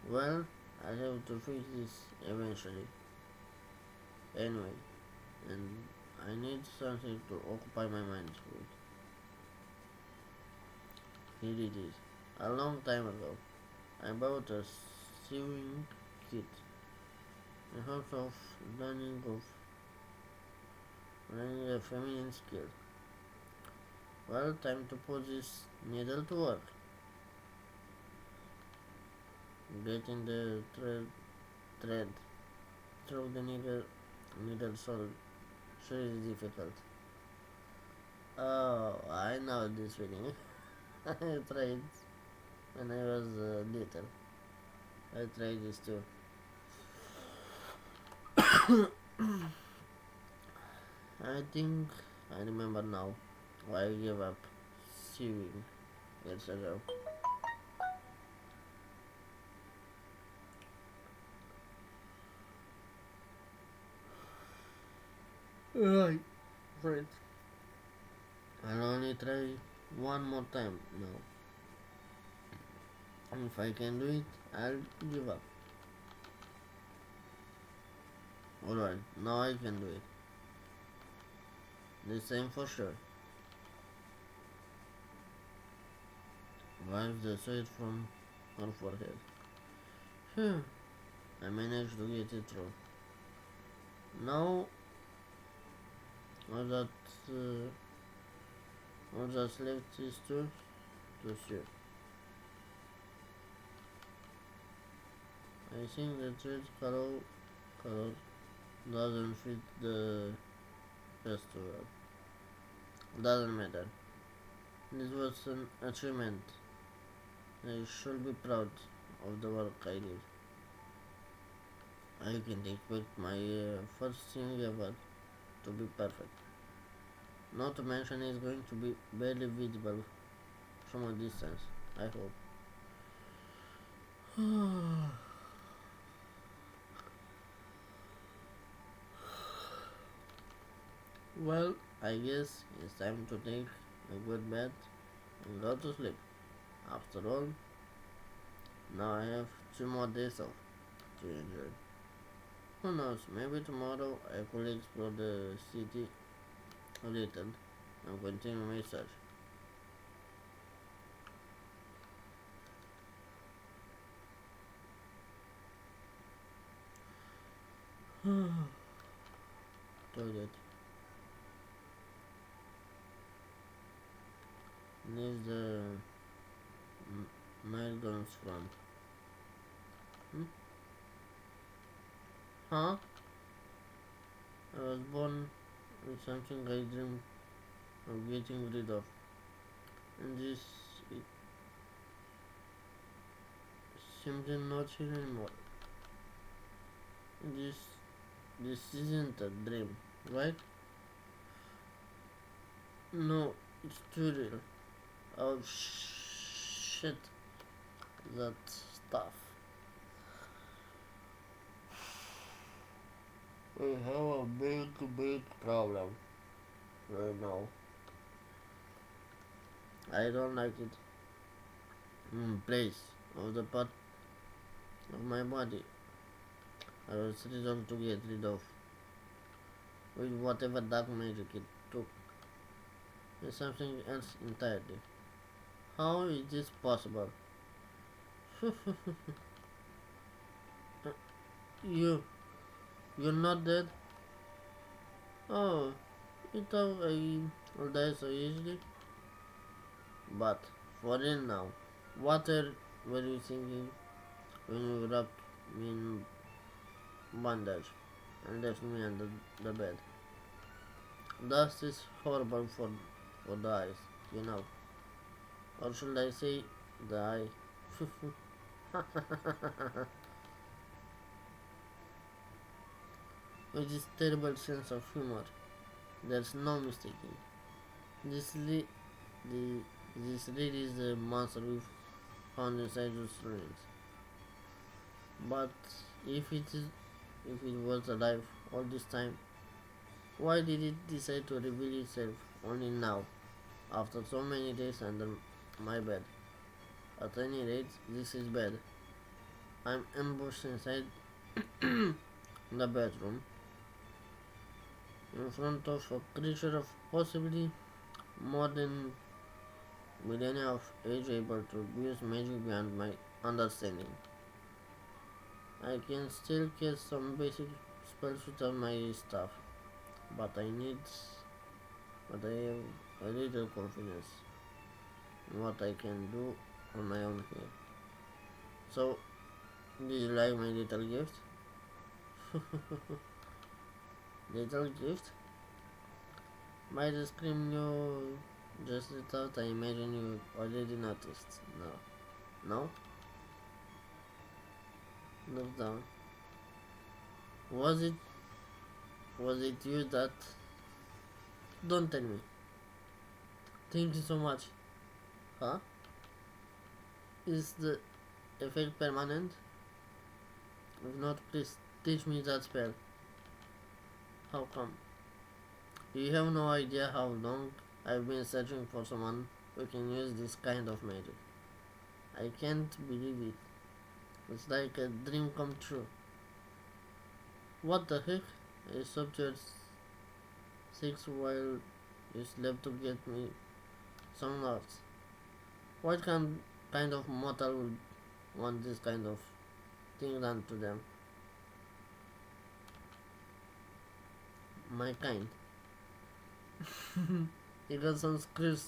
Well, I have to fix this eventually. Anyway, and I need something to occupy my mind with. Here it is. A long time ago, I bought a sewing kit in hopes of learning a feminine skill. Well, time to put this needle to work. Getting the thread through the needle sure is difficult. Oh, I know this feeling. I tried when I was little. I tried this too. I think I remember now why I gave up sewing years ago. Right, friend. I'll only try one more time now. And if I can do it, I'll give up. Alright, now I can do it. This time for sure. Wipe the sweat from her forehead. Phew, I managed to get it through. Now, all that, all that's left is to sew. I think the thread color doesn't fit the festival. Doesn't matter. This was an achievement. I should be proud of the work I did. I can expect my first thing ever to be perfect. Not to mention it's going to be barely visible from a distance, I hope. Well, I guess it's time to take a good bath and go to sleep. After all, now I have 2 more days off to enjoy. Who knows, maybe tomorrow I could explore the city a little and continue my search. Toilet. Near the Nile front. Hmm? Huh? I was born with something I dreamed of getting rid of. And this is simply not here anymore. This this isn't a dream, right? No, it's too real. Oh shit, that stuff. We have a big problem right now. I don't like it. Place of the part of my body I was resolved to get rid of with whatever dark magic it took. It's something else entirely. How is this possible? you, you're not dead? Oh, you thought I will die so easily? But for real now, were you thinking when you wrapped me in bandage and left me under the bed? Dust is horrible for the eyes, you know. Or should I say the eye? With this terrible sense of humor, there's no mistaking. This, li- the, this really is the monster we found inside those ruins. But if it is, if it was alive all this time, why did it decide to reveal itself only now, after so many days under my bed? At any rate, this is bad. I'm ambushed inside the bedroom, in front of a creature of possibly more than millennia of age able to use magic beyond my understanding. I can still cast some basic spells without my staff, but but I have a little confidence in what I can do on my own here. So, did you like my little gift? Little gift? By the scream you just thought, I imagine you already noticed. No. No? Look down. Was it you that? Don't tell me. Thank you so much. Huh? Is the effect permanent? If not, please teach me that spell. How come? You have no idea how long I've been searching for someone who can use this kind of magic. I can't believe it. It's like a dream come true. What the heck? I stopped your six while you slept to get me some nuts. What kind of mortal would want this kind of thing done to them? My kind. You got some screws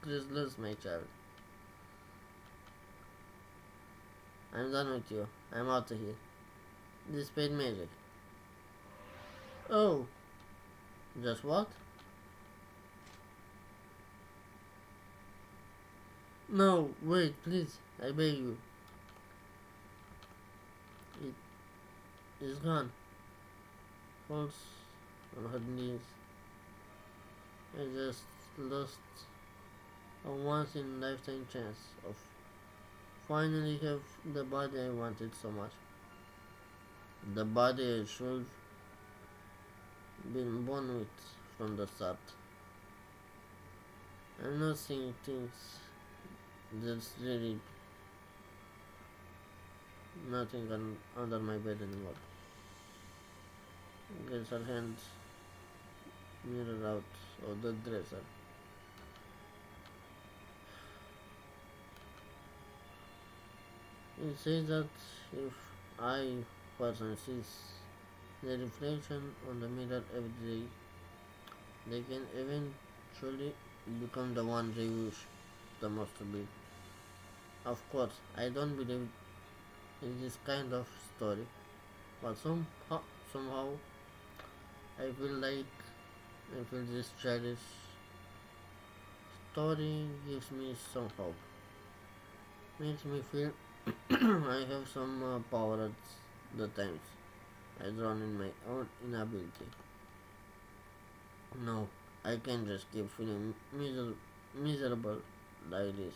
loose, my child. I'm done with you. I'm out of here. This paid magic. Oh, just what? No, wait, please. I beg you. It is gone. Falls on her knees. I just lost a once in a lifetime chance of finally have the body I wanted so much. The body I should been born with from the start. I'm not seeing things. There's really nothing under my bed anymore. Gets her hands mirror out of the dresser. It says that if I person sees the reflection on the mirror every day, they can eventually become the one they wish the most to be. Of course, I don't believe in this kind of story, but somehow I feel this childish story gives me some hope. Makes me feel I have some power at the times I drown in my own inability. No, I can't just keep feeling miserable like this.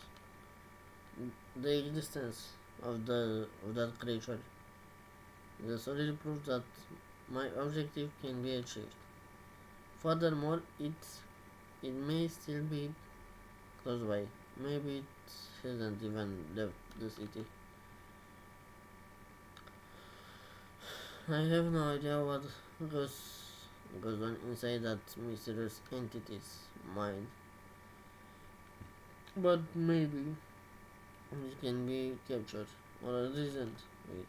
The existence of that creature is a solid proof that my objective can be achieved. Furthermore, it may still be close by. Maybe it hasn't even left the city. I have no idea what goes goes on inside that mysterious entity's mind, but maybe it can be captured or reasoned with.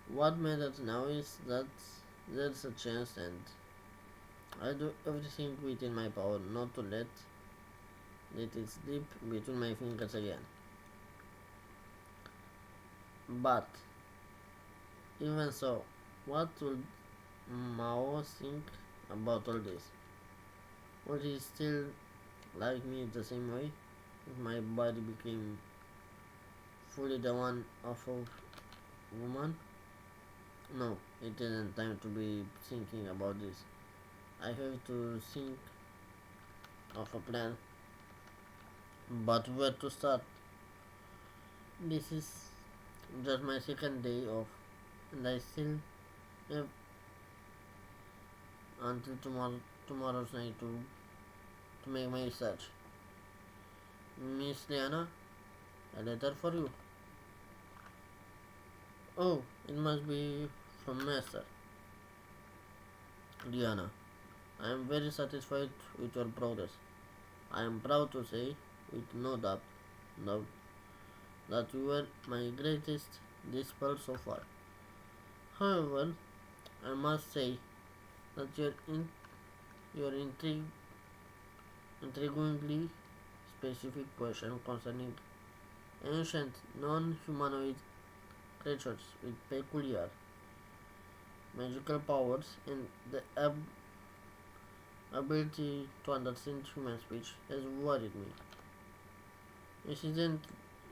What matters now is that there's a chance, and I do everything within my power not to let it slip between my fingers again. But even so, what would Mao think about all this? Would he still like me the same way if my body became fully the one of a woman? No, it isn't time to be thinking about this. I have to think of a plan. But where to start? This is just my second day off, and I still have until tomorrow's night to make my research. Miss Liana, a letter for you. Oh, it must be from Master. Liana, I am very satisfied with your progress. I am proud to say, with no doubt, that you were my greatest disciple so far. However, I must say that your intriguingly specific question concerning ancient non-humanoid creatures with peculiar magical powers and the ability to understand human speech has worried me.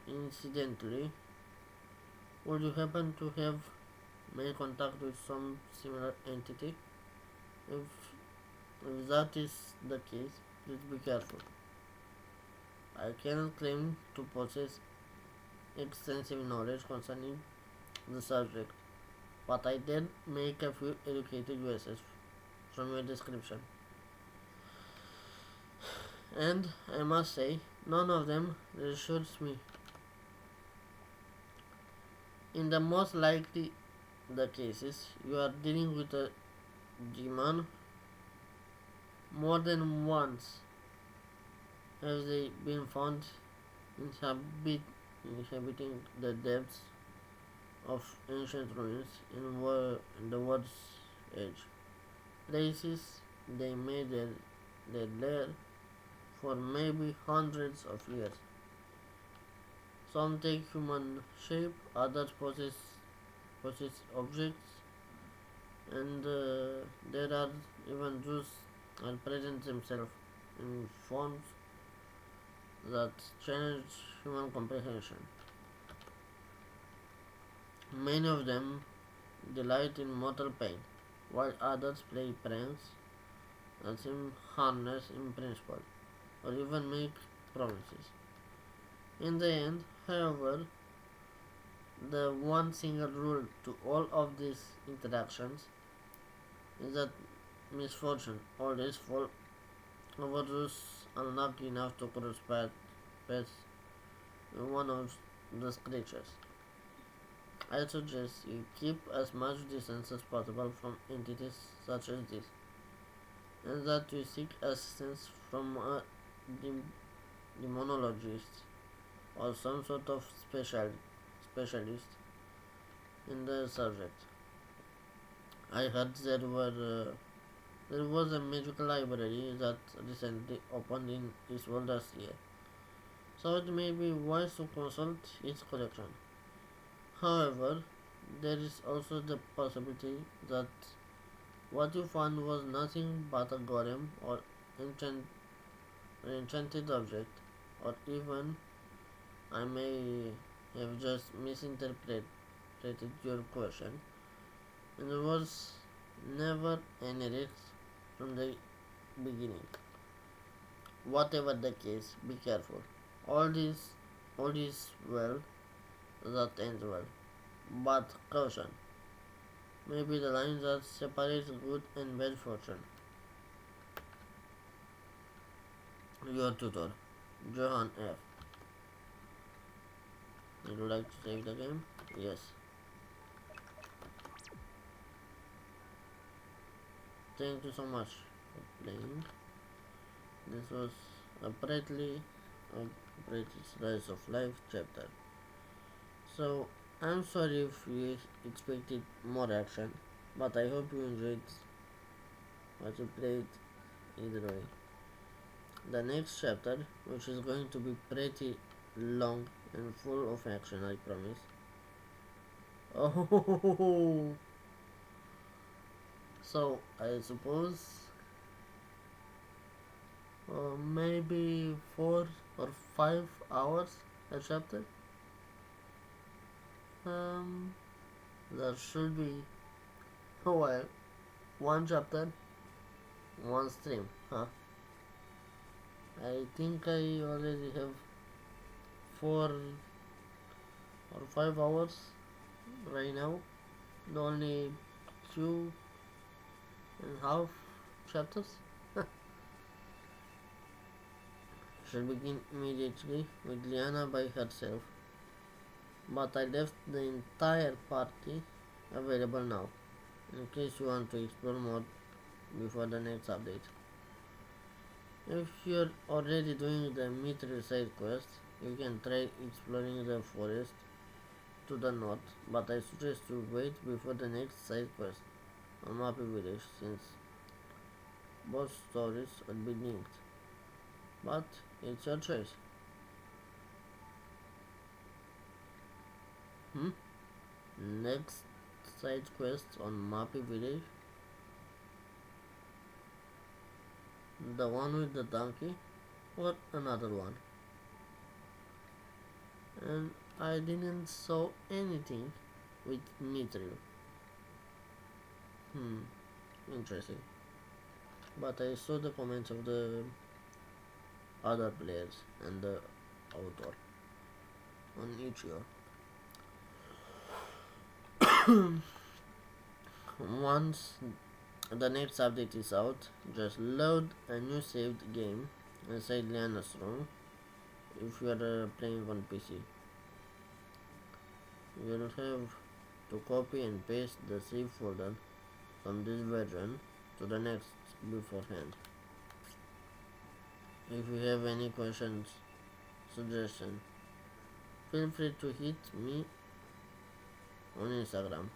Incidentally, would you happen to have made contact with some similar entity? If, if that is the case, please be careful. I cannot claim to possess extensive knowledge concerning the subject, but I did make a few educated guesses from your description. And I must say, none of them reassures me. In the most likely the cases, you are dealing with a demon more than once. Have they been found inhabiting the depths of ancient ruins in the world's edge? Places they made their lair for maybe hundreds of years. Some take human shape, others possess objects, and there are even those that present themselves in forms that challenge human comprehension. Many of them delight in mortal pain, while others play pranks that seem harmless in principle, or even make promises. In the end, however, the one single rule to all of these interactions is that misfortune always falls over those unlucky enough to cross paths with one of the creatures. I suggest you keep as much distance as possible from entities such as this, and that you seek assistance from a demonologist or some sort of specialist in the subject. I heard there was a magical library that recently opened in Eastwood last year, so it may be wise to consult its collection. However, there is also the possibility that what you found was nothing but a golem or enchant, enchanted object, or even I may have just misinterpreted your question, and there was never any risk from the beginning. Whatever the case, be careful. All this, all is well that ends well, but caution may be the line that separates good and bad fortune. Your tutor, Johan F. Would you like to save the game? Yes. Thank you so much for playing. This was a a pretty slice of life chapter. So I'm sorry if you expected more action, but I hope you enjoyed what you played either way. The next chapter, which is going to be pretty long and full of action, I promise. Oh, so I suppose maybe 4 or 5 hours a chapter. Um, that should be well, one chapter, one stream, huh? I think I already have 4 or 5 hours right now. The only 2.5 chapters. Should begin immediately with Liana by herself, but I left the entire party available now in case you want to explore more before the next update. If you're already doing the Mithril side quest, you can try exploring the forest to the north, but I suggest you wait before the next side quest on Mappy Village since both stories will be linked. But it's your choice. Hmm? Next side quest on Mappy Village? The one with the donkey? Or another one? And I didn't saw anything with Mithril. Interesting. But I saw the comments of the other players and the author on Itch.io. Once the next update is out. Just load a new saved game inside Liana's room if you are playing on PC. You'll have to copy and paste the save folder from this version to the next beforehand. If you have any questions, suggestions, feel free to hit me on Instagram.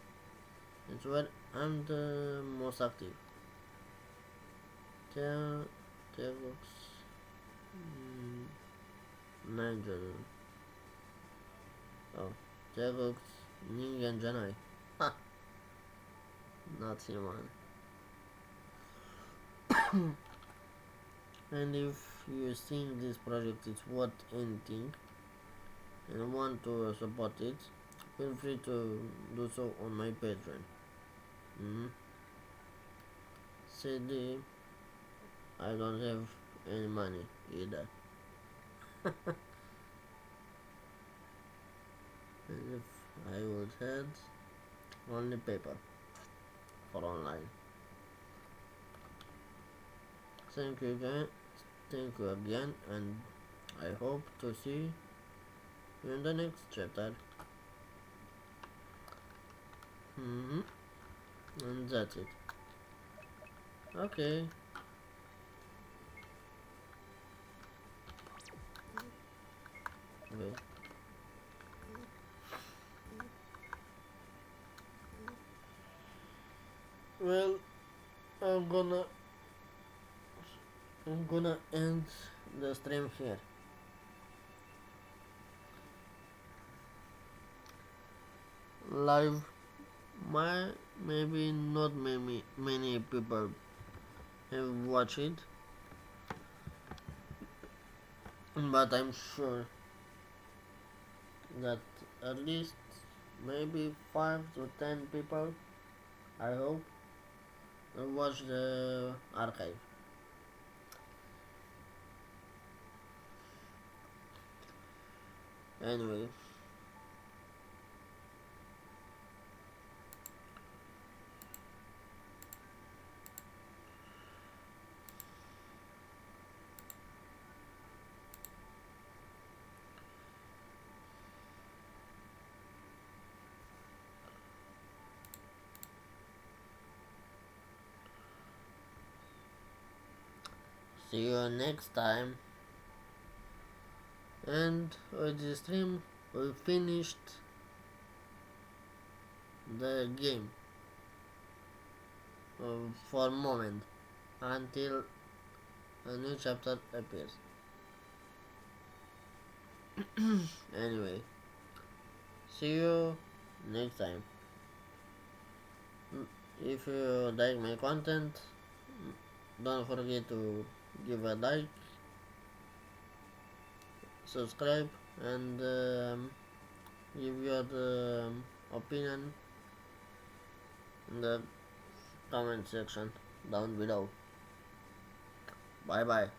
It's where I'm the most active. Tegox Nigel. Oh, Tegox Ningen Janai. Ha! Not human. And if you think this project is worth anything and want to support it, feel free to do so on my Patreon. Sadly, I don't have any money either. And if I would have only paper for online. Thank you again, and I hope to see you in the next chapter. And that's it. Okay. Well, I'm gonna end the stream here. Live, maybe not many people have watched it, but I'm sure that at least maybe 5 to 10 people, I hope, will watch the archive. Anyway, see you next time. And with the stream, we finished the game for a moment until a new chapter appears. Anyway, see you next time. If you like my content, don't forget to give a like, subscribe, and give your opinion in the comment section down below. Bye bye.